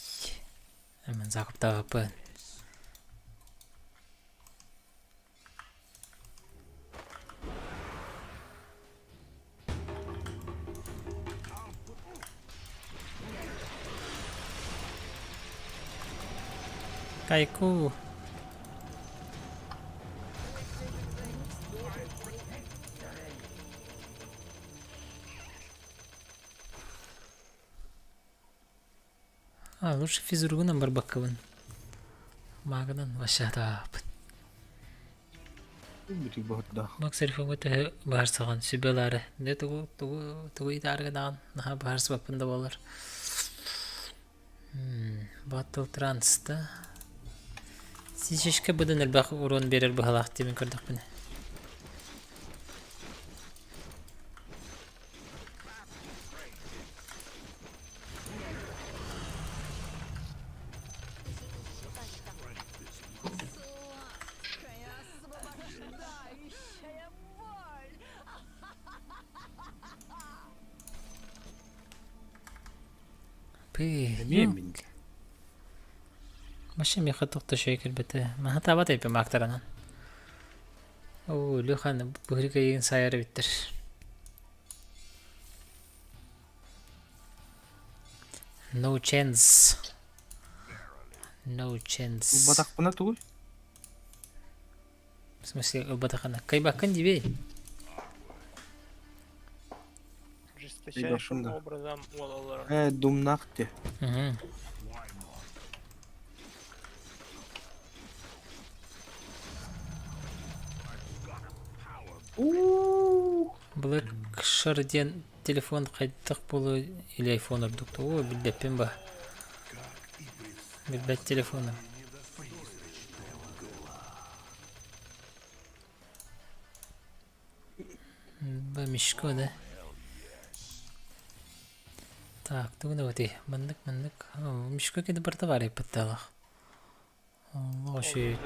Мен закуптағы пын. Кайку. Лучше физругунан бар баккабын. Магынан вашатап. Бери бот да. Бак серфон өтө барсаган сүбелары. Не тугу идаргадан наха барс бапында болар. Battle Trans'ta. Сишешке бұдан әлбақ урон берер бұғалақ демен көрдік бұны. Мемин. Машин я хотел то шейкер бете. Махата батай пе мактаранан. О, Люхан бүгрика еген сайары биттер. No chance. No chance. Батак пына тугуй. В смысле, батакана. Кайбакан дибей. Жесточайшим образом олалар. Думнак те. Black Shard'ен телефон қайттық болу или айфон ұрдықты. О, білдеппен ба. Білбәт телефоны. Ба мишко, да? Так, тугна өте. Мандык. Мишко кеді барта бар епітталық. О, шүйт.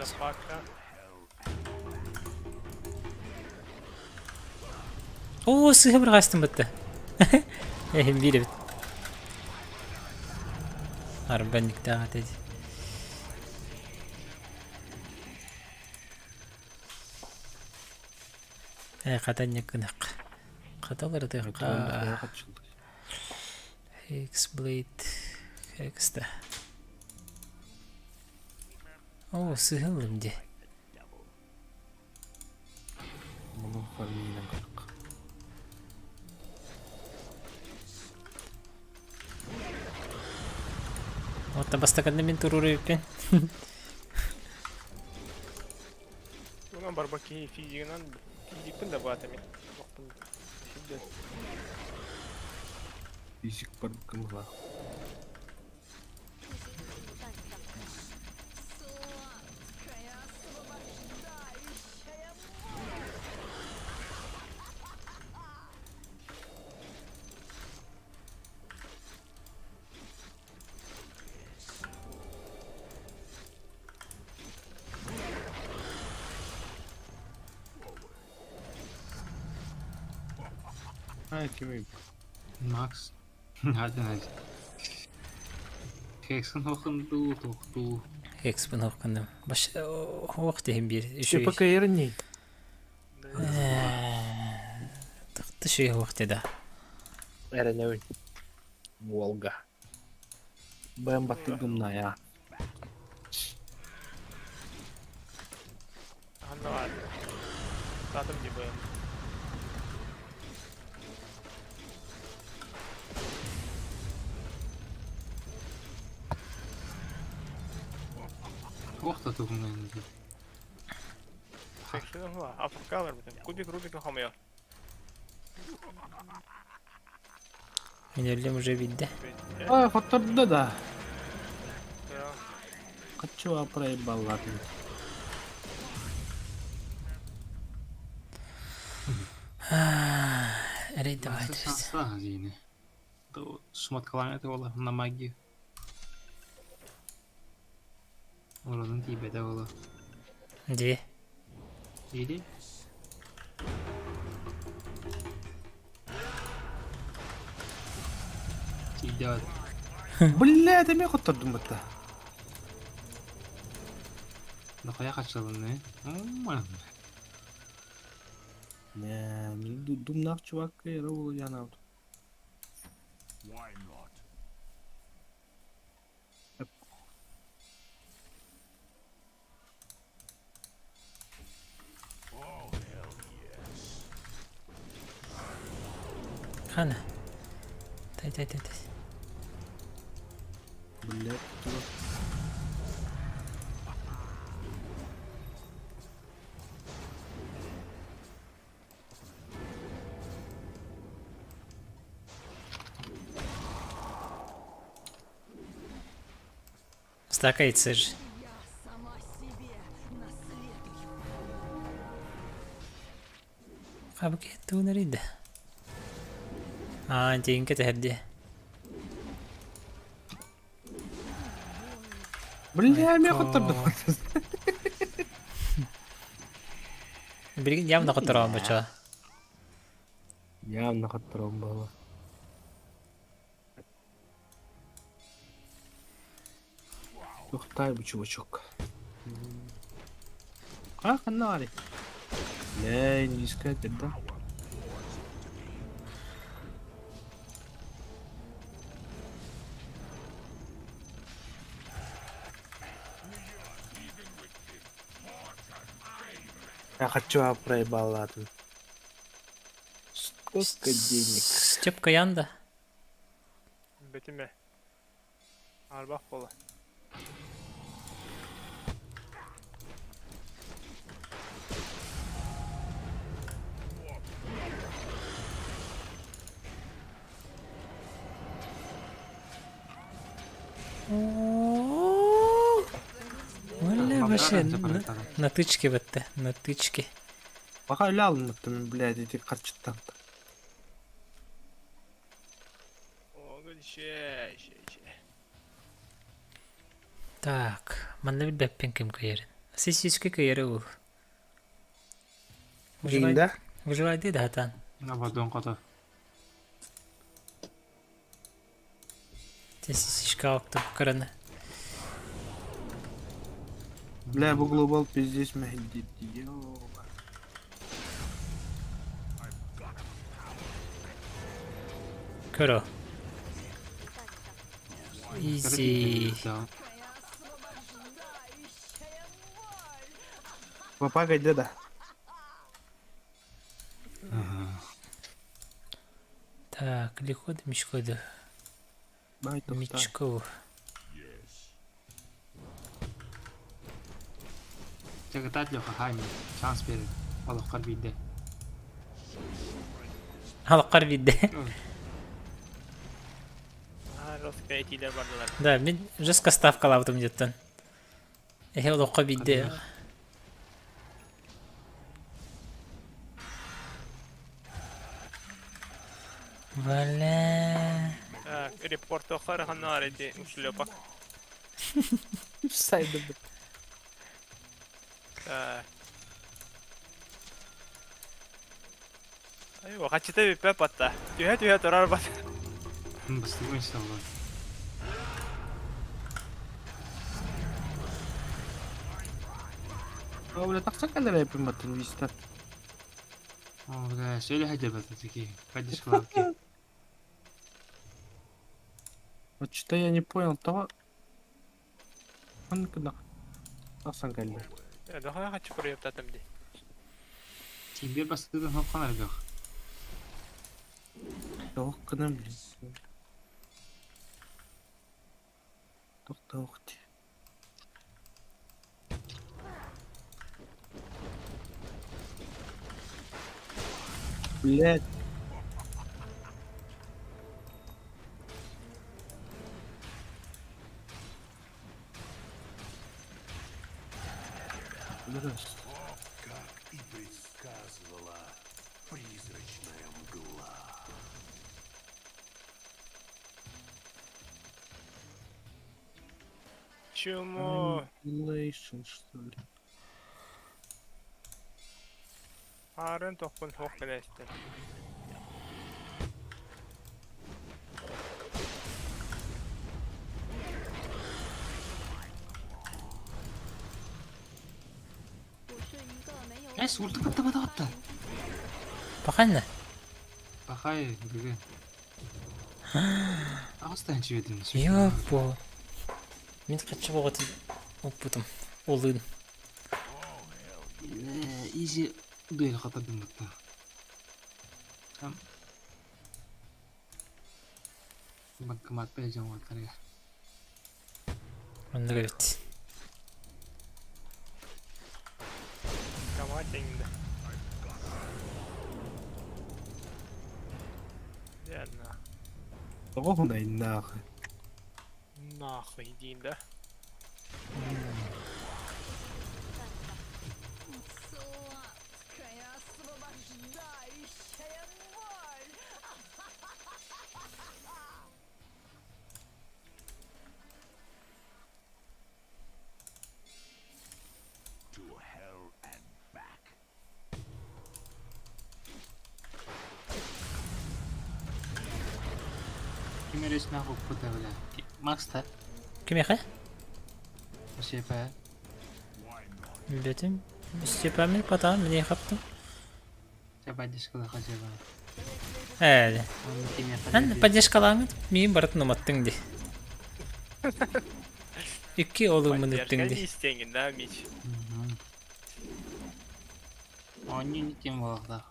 О, сыға бір қастым бітті. Эхем бейді біт. Арбандикті ағат еді. Қатан некінақ. Қаталар дайыққа. Hexblade. Hexті. О, сығылым де. Мұның фарминен қырық. Отта бастаканда мен туруру өппен. Bundan barbaki fiziğinden fizikten de bu atamin. Şimdi Физик бар кымға. Кемей. Макс. Hadi. Хексен оқынду, тоқту. Хекспен оқындым. Баш оқ дейін бір. Степа кайырней. Тықты шүй оқ деді. Волга. Бәм баттырдым на я. Var. Satım gibi. Ох та тугунан. Seksiyonu var. Afrika var bütün. Kubik hamıyor. Enerjim уже bildi. А, фоторда да. Хочу проебал Эрей давай. Саса hazine. То шматкалан это ола на магию. Оранın tibede ola. Ди. İyi. Тидят. Бля, ты меня фотордым это. Да кая качалын не? Аман. Не, думнах чувак, рову я на. Хана. Тай. Бля, Стакается же. Abi tu nerede? Anjing ketahdi. бля, меня фотордым. Bir явно которого бача. Явно фотором было. Тухтай бы, чувачок. А, канари. Бля, не искать, да? Я хочу проебал, ладно. Сколько денег? Степка янда. Betime. Al bak kola. Валя вообще на тычке в это, на тычке. Пока лял на том, блядь, эти карчетак. Oğlum şey. Так, манда бит бәппен кем кайырын. Сисичке кайыры ул. Жинда? Выживай дейді хатан. На вадон ката. Сисичка алыпты кырыны. Бля, bu global пиздец махидит. Көрө. Изи. Папа гайда да. Так, легко да мечко да. Бай тухта. Мечко. Чагатат лёха хайми. Шанс берет. Аллах карбиде. Халыққар бидде. Ha Roska etiler vardılar. Да, мен жестко ставкалаптым жеттен. Эхе олоққа бидде. Валя. Ha reporto xarxan aredi usulü bak. Сайда. Ha. Ay kaçta bir pep hatta. Tühe durar bak. Бастыгын иншалла. А, бля, так сакалар япим батын виста. О, бля, söyle hadi bata таки. Пойдешь к лавке. Вот что я не понял того. Он когда? Асан калли. Daha kaç buraya yaptım di. Сибир бастыдан хопқан аргах. Тоқ қына білін. Тоқ де. Блядь. Раз. Чому? Annihilation, что ли? Арын тоқпын тоқ білесті. Эс, ультық атта бата атта. Бақанна. Бақай, бүге. Ағыстан жібедім. Ёппо. Мен қатшы боғатын оппутым. Олын. Изи дуэл қатадым бата. Там. Банкомат бәлжен уатарга. Онда көрет. Кама теңді. Верно. Тоқ ондай нахуй. Нахуй дейінді. Кеме ресме ақып бұта біля. Макста, Кім еқі? өсепа. Бетім. Степамен патаған міне қаптым. Жаба дискіла қажаба. Әлі. Оны кеме Ән поддержкалаңын мен баратын ұматтың де. Үкі олымын өттің де. Не істеңін, да, меч. Оны не тем болақта.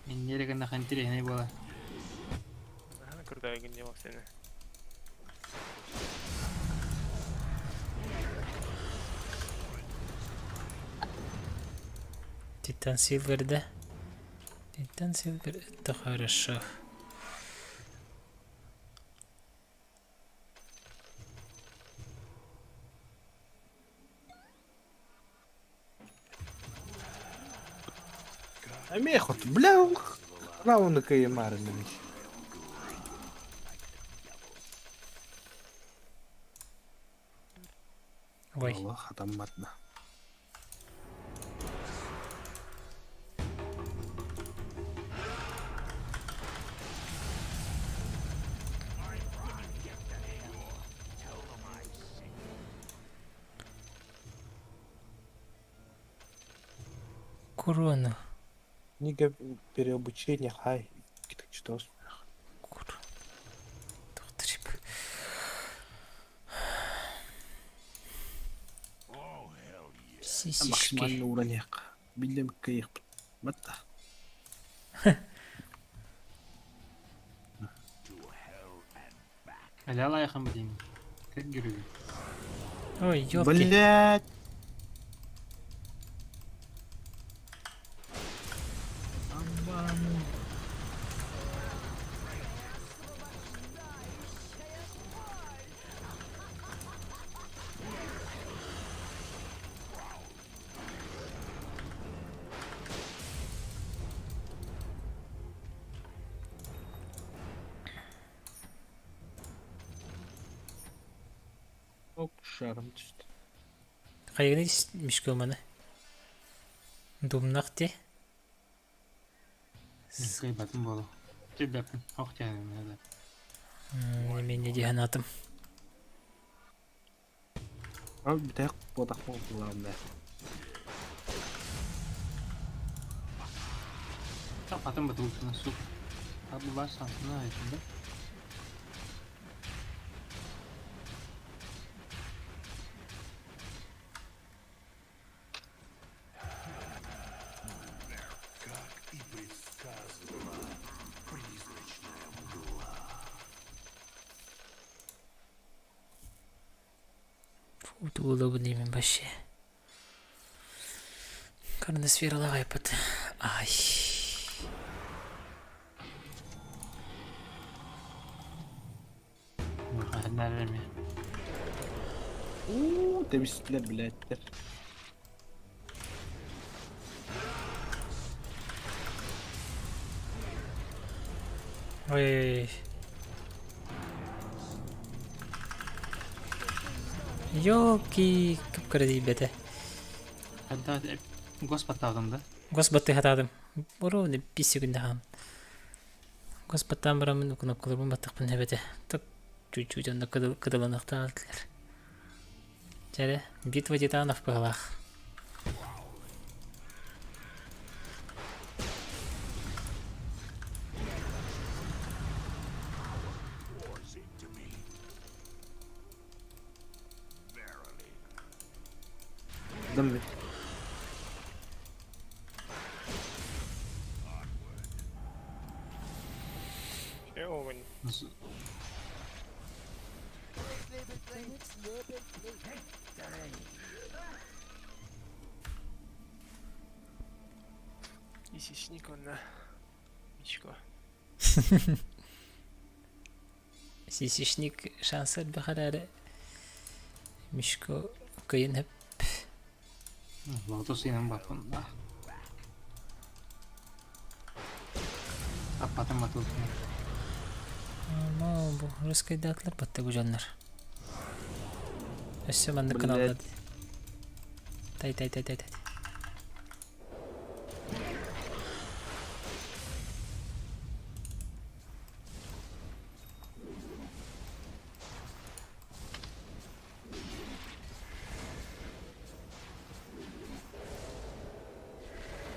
Мен нерегінді қантирейіне бола. Күрді өйгін не бол сені. Титан Силверді. Титан Силвер, это хорошо. А мехот, бля, рауны каемары на меч. Ой. Аллах, атаматна. Курона. Книга переобучения, хай. Ты читал? Кур. Докторип. Сисишки. Максимальный уровень. Билем каих. Мата. Әлі алайқым деймін. Как герой. Ой, ёпки. Блять. Оп, шаром түсті. Қайғыны мішкі өмені. Думнақ де. Кай батым болу. Тебдәпін. Оқ тәнім әді. Мен не дейін атым. Ал бітәк бодақ болды лағында. Так, батым батым ұлтына сұқ. Абы бас сантына айтында. Тулы bu немен башы. Коронасферала ғайпыты. Ай. Нәрреме. Temizler biletler. Ой. Ёлки, кыпкыры бете. Хәдда господ алдымда. Господи хатадым. Уровне 5 секунд хан. Господтан барамын кнопкаларым баттыкпын хебете. Так чуть-чуть анда кыдыланыкта алдылар. Жаре, битва титанов пыгалах. Değil mi? Şey oğlum. Исичник он на Мичко. Сисишник шансыр бахарары. Мишко кыйын хеп. Лотос инем бапында. Апатым атылды. Ama bu rızkıydatlar battı bu canlar. Össe bandı kanalda. Tay.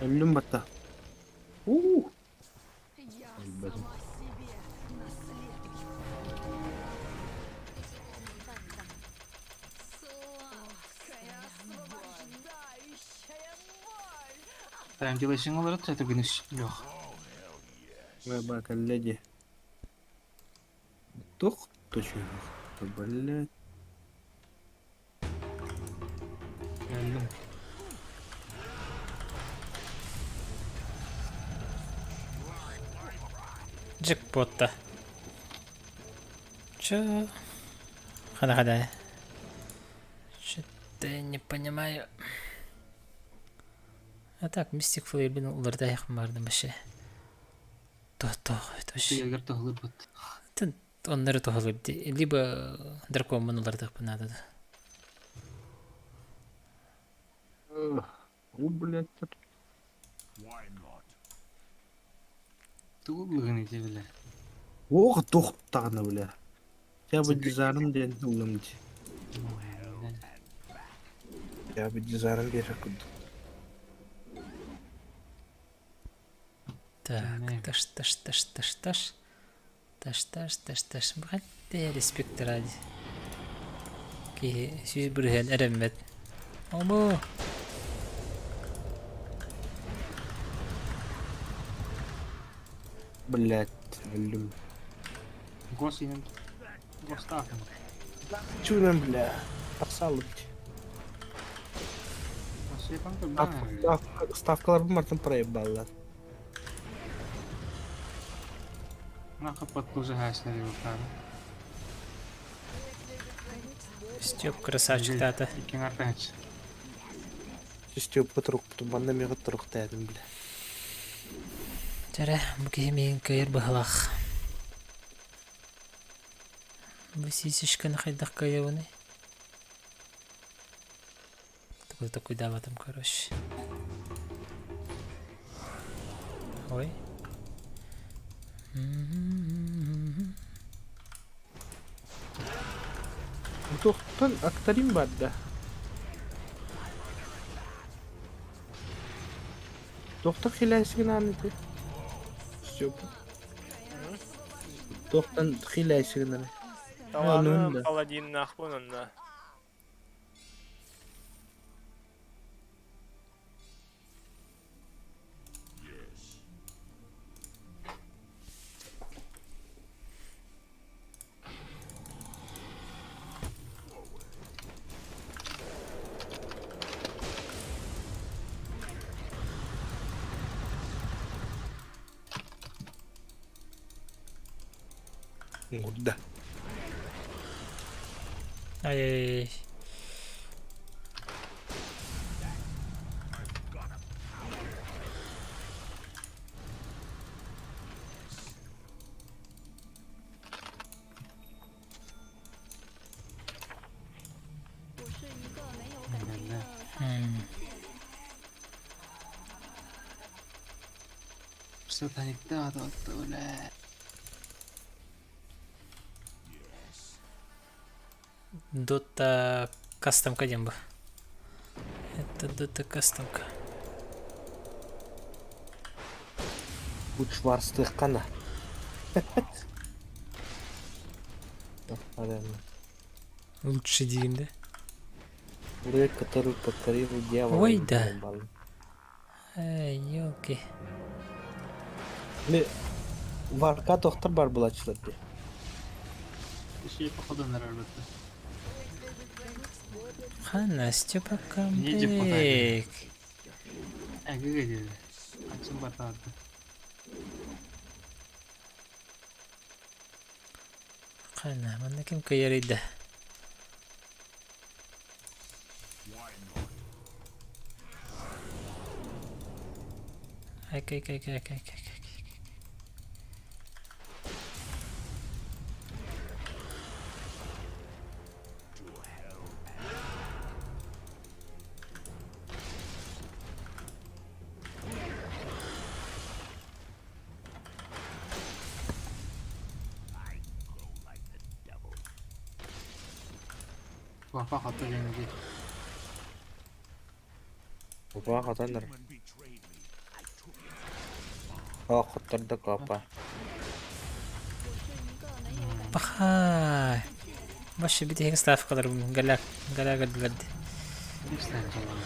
Öldüm batta. Ölmedim. Ventilation olarak da güneş yok. Ve bak elledi. Tuh. Точно. Блядь. Geldim. Джекпотта. Чё? Хада. Что-то я не понимаю. А так, Мистик Флейбин уларда яқын бардым башы. Тош. Егер тоғылып бат. Онları тоғылып. Либо драконмын уларда пынады. Блядь. Туғылығын ете біле. Ох, тух тағына бля. Я бы дизайном ден улымды. Я бы дизайном берек куду. Так, таш. Бұрат дәр респектор ади. Ки сүйіз бүрген әрәммет. Омо! Блядь, öldüm. Гос инем. Гос тағым. Чудом, бля. Пасалык. Şey kanka ben. Ставкалар bu martın проебалlar. На капотку загасили вулканы. Степ красавчик тата. Икен арпенч. Степ потрук, банда мега турук тәдім, бля. Жара, bu кемейін көйір бұғылақ. Бұл сисішкіні қайдақ көйі бұны. Такой даватым, короче. Ой. Тоқтан актарим бар да. Тоқтан хилайсыгын аныды. Степ. Тоқтан хилайсыгын аны. Таланы паладин нахпын онда. Гудда. Ай-яй-яй. Сатаникті атылықты өлі. Дота кастомка демба. Это дота кастомка. Уч варстых қана. Лучше дим, да? Урек, который покорил дьявола. Ой, да. Ай, ёлки. Варка тоқтар бар бұлачыларды. Еще походу на работу. Хана, Степа Не депутат. камбек. Әгіге деді. Қаншын батарды. Хана, мана кем кайырыйда. Ай. Вафа хаты және де. Опа, қатандар. Құттырды қапа. Пахай. Башы бит хек ставкалар галяк гадлад. Нестен жалан.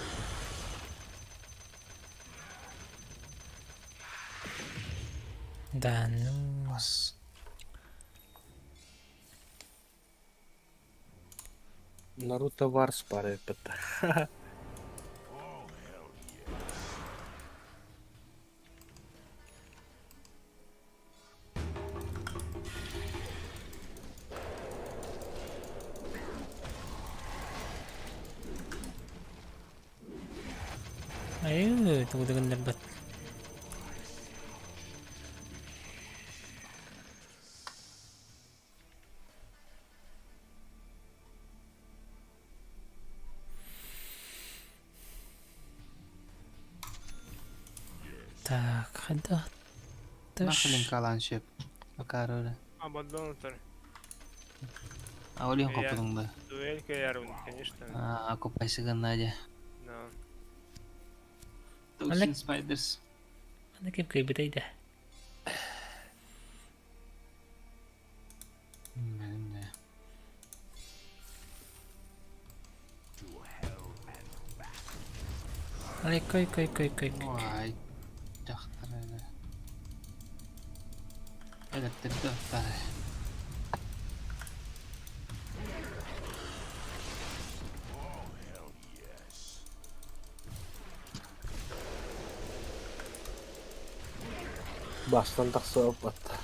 Да ну. Наруто Варс пары пыта. Ayo, tunggu dengan debat. Так, ada Нахрен калан шеп. Бакары. Абаддон отыр. Аулин Иә. копылыңды. Дуэль каярын, конечно. Окупайсыган Надя. Да. Тоусин Спайдерс. mana kim kayak beda. Benim de. Koy. Vay. Jahtır öyle. Elektrikli öptü. Бастан тақсы өп батты.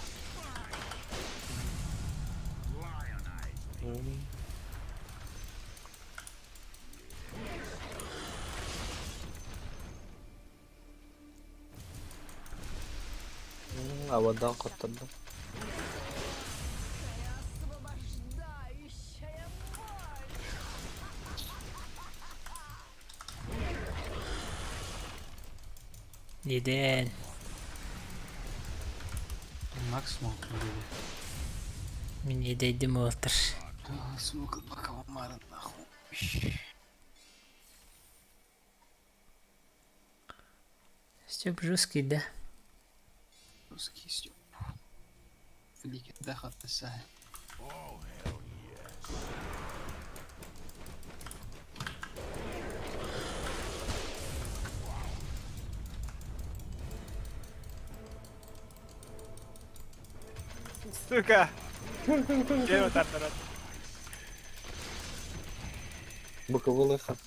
Авадан құттырды. Neden? Максимум böyle. Мен едейдім отыр. Смог bakalım marın нахуй. Степ жесткий, да? Русский стёб. Флик отдыхать сай. Сука! Дерево тартарат. Боковый хат.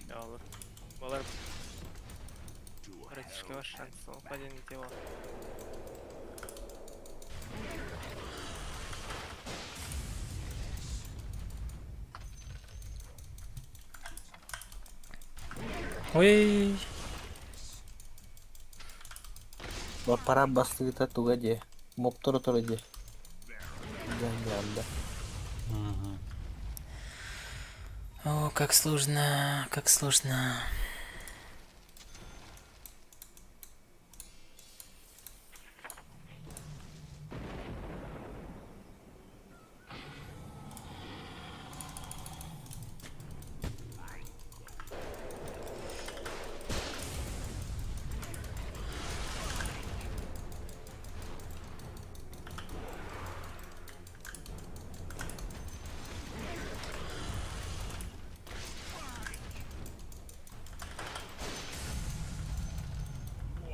Ya olur. Balar. Тышка ваш шанс. Один не тело. Ой. Para bastı kita tuh aja. Motor aja. Jangan ada. О, как сложно, как сложно.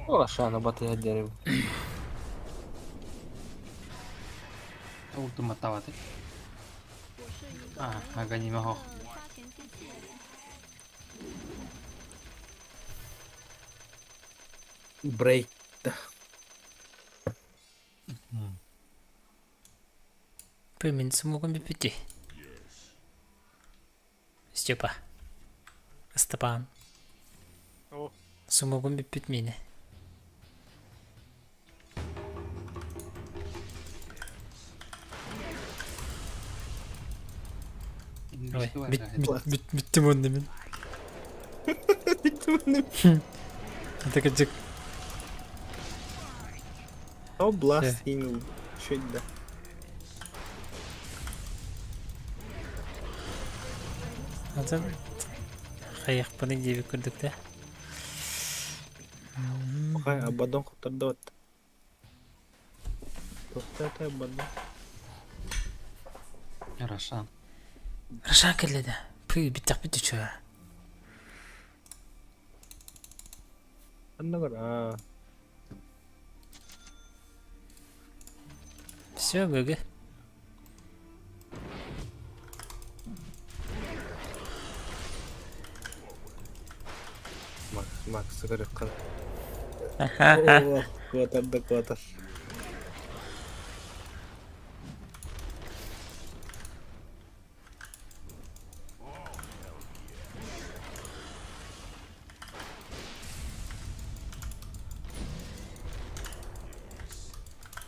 O aşağına batıya derim. Ultima tawat. Agak ni mah. Break. Поймин смогу пипити. Степа. Степан. О. Смогу пипить меня. Ой, bitti mi demin? Так acık. O blast yine şöyle. Zaten kayak paling jadi kurduk da. Bakay abadon kurtardı ot. Kurtardı abadon. Raşan. Raşan kelle de. Pıy bitti bitti şu. Ano ka? Все, ГГ. Max sigara kal. Oh, kurtardı.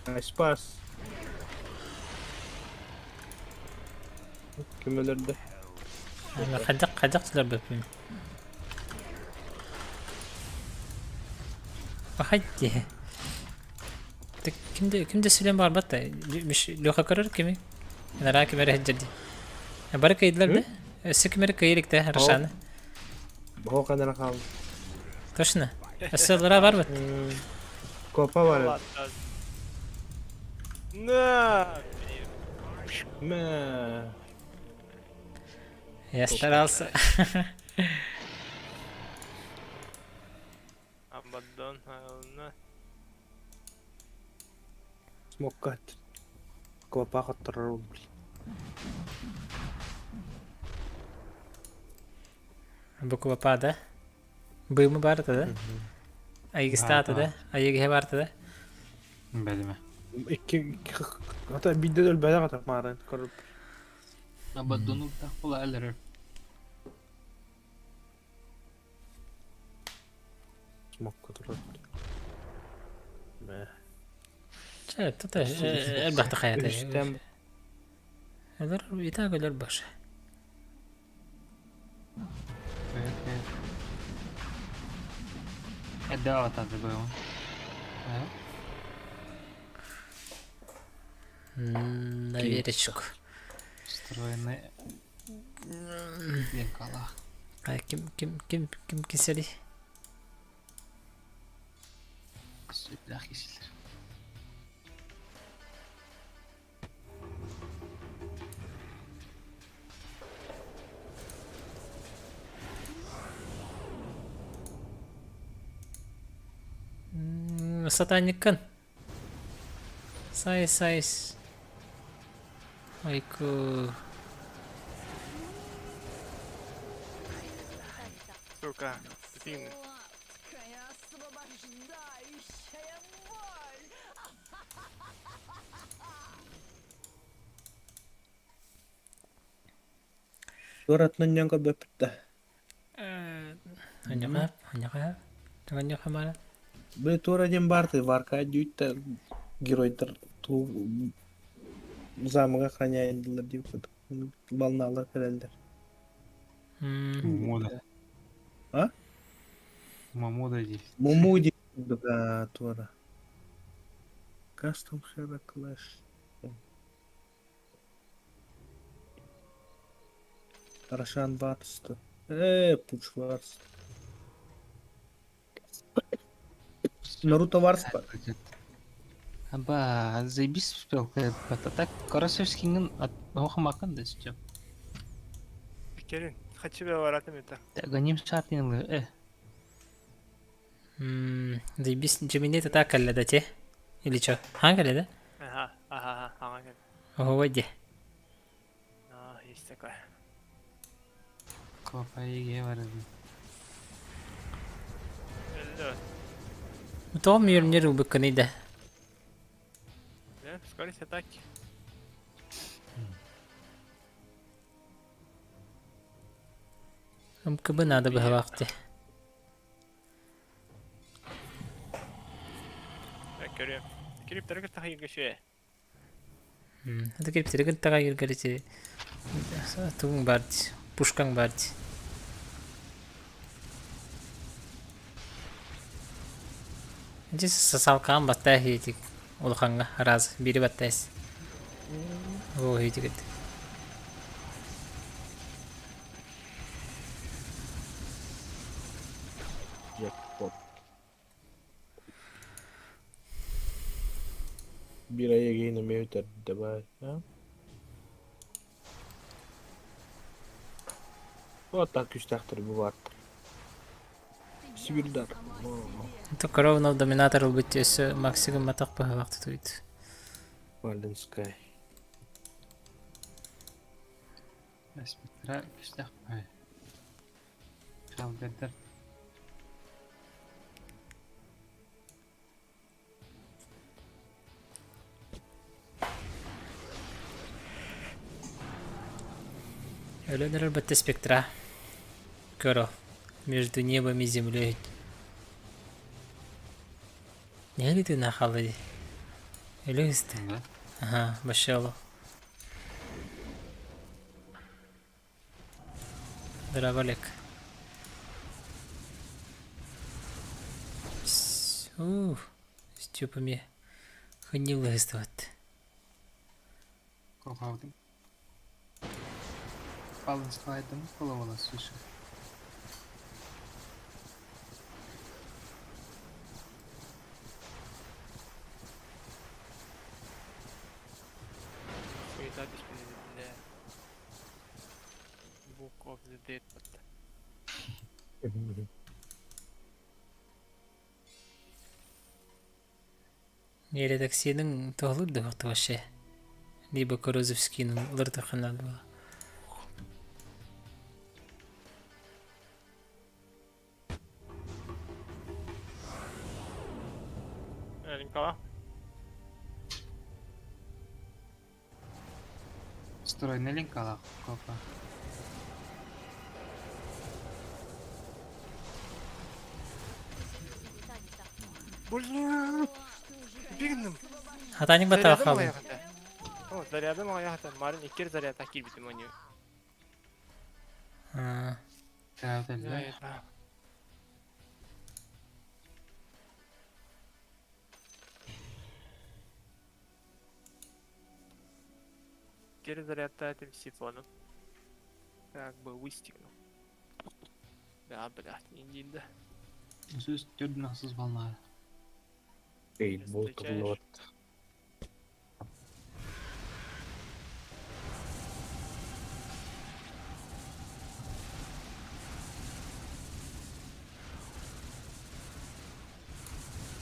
Nice pass. Kim öldürdü? Ama kacak bakayım. Hadi. Kimde Süleyman var batta. Mş loka karar kimi? Ana raki mere hecdi. Baraka idler de. Sikmeri kayırık da Raşan'ı. O kadar kaldı. Точно. Asıllara var mı? Kopa var. Ладно. На! Me. Я старался. Абаддон, на. Смокат. Kopa kurtarır. Buku apa da? Bıyımı var da. Ayıgı statı da. Ayıgı he var da. Belime. İki hatta bir de öl bela kadar mağaran kırıp. Abadonu da kula alır. Smok kurtarır. Me. Evet, tuta. Elbette hayata. Üstten Eler itageler baş. Evet. Edda atadı bu. Evet. Наверечек. Стройный. Венкала. Ay kim keseli? Sütlah kişiler. Satanik kan. Size. Aiku. Сука, блин. Туратнан нянга бөптті. Аньяка. Аньяка хамара. Бе тураден барды, варка дүйтті геройдар ту замыға храняйындылар деп көдік. Балналар кірелдер. Мамуда. А? Мамуда дейді. Мумуди да тура. Custom Hero Clash. Тарашан Варсты. Пуч Варсты. Наруто Варспа. Аба, заебись успел. Так, Карасевскийнің оқымақын да сөйтіп. Керин, хочу бе баратым это. Гоним шартинглы. Заебись, Джимини это так каллада те? Или чё? Каллада? Ага. Ого, де. Есть такое. Копайге бар еді. Том юрнер убыкканы да. Да, скорость атаки. Кыбы надо бы вақты. Көрем. Кирип таракыр тахайыр көші. Это кирип таракыр тахайыр көші. Туғың барды. Пушкаң барды. Здесь сасалкаан баттаа хийтик. Улханга раз бири баттаас. Оо хийтик. Jackpot. Bir aya giyine mevter de bay. Вот так üstəxtir bu vardır. Sibirlər. Это коровно доминатор быть с максимум матах по вaqt туйт. Валенскай. Аспектра кіштақ бай. Жалгадыр. Элендер бетте спектра. Коро. Между небом и землей. Не ли ты нахалди? Элюст. Ага, башало. Дравалек. Стюпами. Ханил выставать. Қорқаудың. Баланс қалайдың қолауына сөші. Book of the Dead. Редакцияның тоғылыр да вақты ваше. Либо Корозовскийның лырды қанал была. Никола. Стройный линкалақ қопа. Блин! Бигнем. Хатаник бата қалды. О, зарядым аяқта. Марин икер заряд акир битим оны. Тәуделі. Икер зарядта этим сифоном. Как бы выстегнул. Да, блядь, не да. Сөз түрдің ақсыз балнары. Değil, Bolton.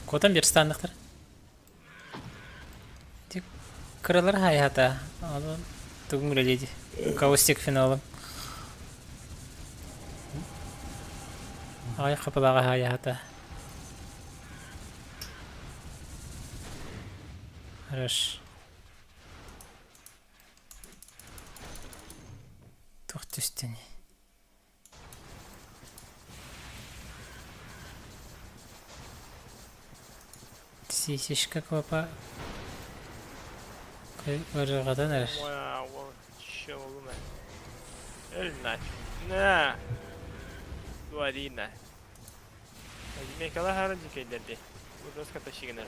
Котан бер стандықтыр. Тек кырылыр хайата. Оны түгін өледі. Каустик финалым. Ай қапылаға хайата. Хорош. Тух түстен. Сисишка копа. Варыгадан әріш. Вау, че олу мә. Өл нафиг. На. Дуарина. Мекала харын жекейлерді. Урос каташигінер.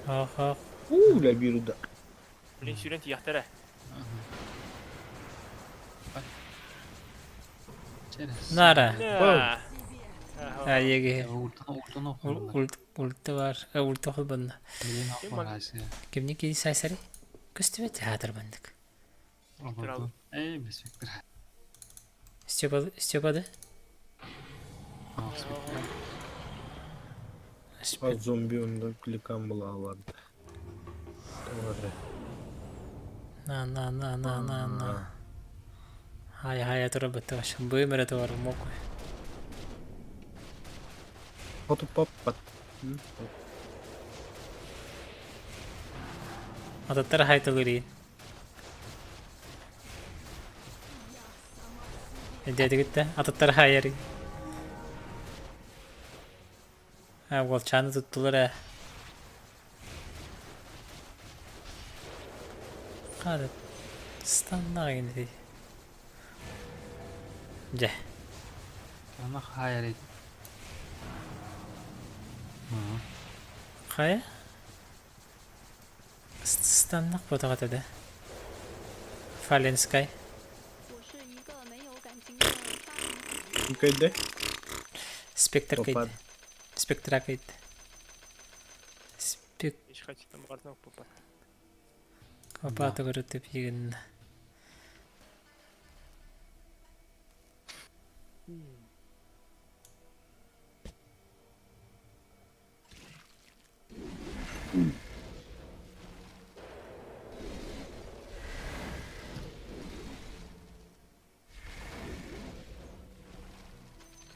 Ах. Уля бируда. Блин, сүйрен тияқтары. Нара. На. Аяге. Ултан оқылды. Ульты бар. Ульты оқыл бұнна. Білен ақпар қайсы. Кемне кейді сайсары? Көстібе театр бандық. Беспектр. Степады? А зомби онда кликан была алады. На. Хай тұра бұтты башы. Бөймірі тұвар мұқы. Фото паппат. Ататтар хайтылыр Деді күтті. Ататтар хайыр. Ол чаны тұттылыр Қады. Станна ғайын дейді. Жә. Ona hayal et. Қая? Станнақ бұтаға тәді. Фаленскай. Кайда? Спектр Попад. кайды. Спектра кайды. Еш қачыдан бардың попад. Копаты көрітіп егін.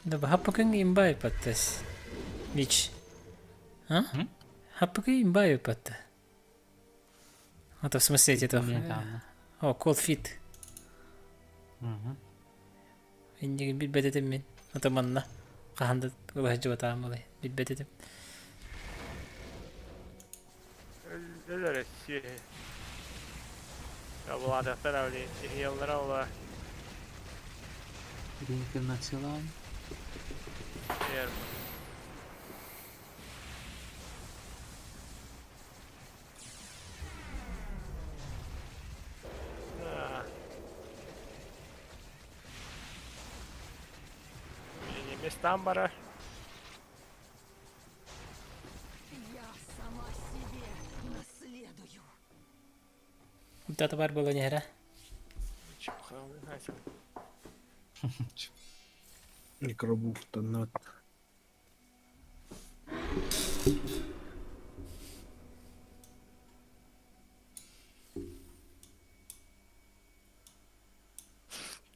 Да хаппакын имбай паттас. Мич. А? Хаппакын имбай патта. Это в смысле это? О, cold fit. Инде бит бететем мен. Ата манна. Каханда улахжы батам болай. Бит бететем. Өлөр өссү. Бұл адақтар әулі. Елдер аула. Реинкарнациялан. Местам бара. Тата бар было не хера. Микробуфта над.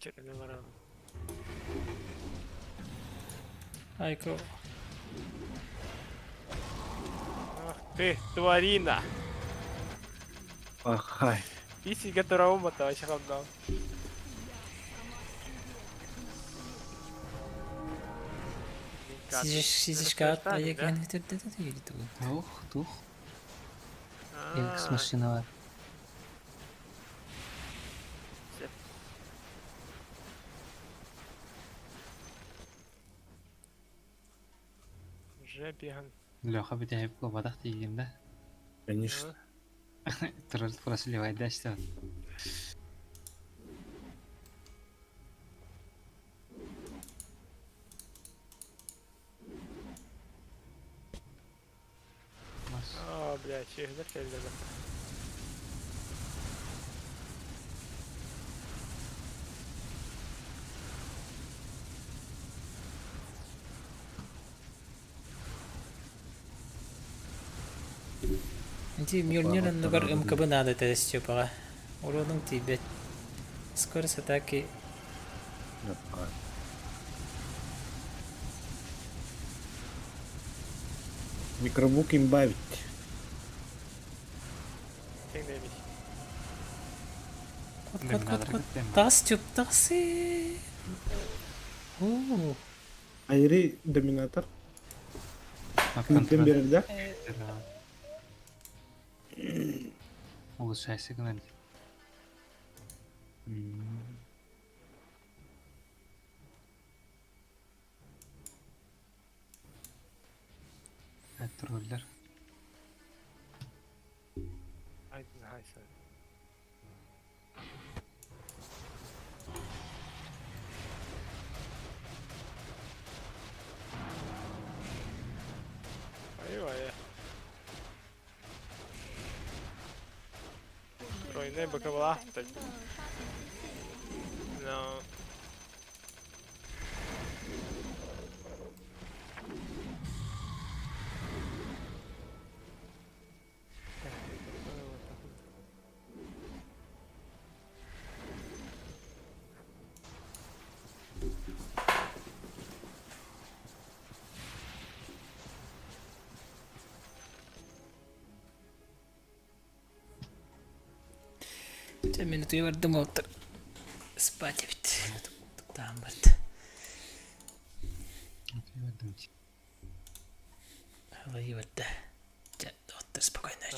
Черный ворон. Айко. Ах ты, тварина. Ахай. Писенька травма-то вообще хабдал. Сизиш каат аяген өтөрдө да дейди тугу. Тух. Элкс машина var. Уже беган. Леха битеп кобадак дегенде. Конечно. Тұрар просто левайда что. А, блядь, чехдар келдер. Инти Мьёльнир нугар МКБ надо это Степага. Уродом тебе. Скорость атаки. Микробук имбавить. Bebiş. Кот. Тас тюп тасы. Oo. Айри доминатор. Кімден берілді? Ол шайсы гынан. Троллер. Aydın haysa. Ayvah. Oynayın bakalım ah. No. Minut verdim otur. Спать бит. Там бит. Hava iyi bitti. Otur spokojno.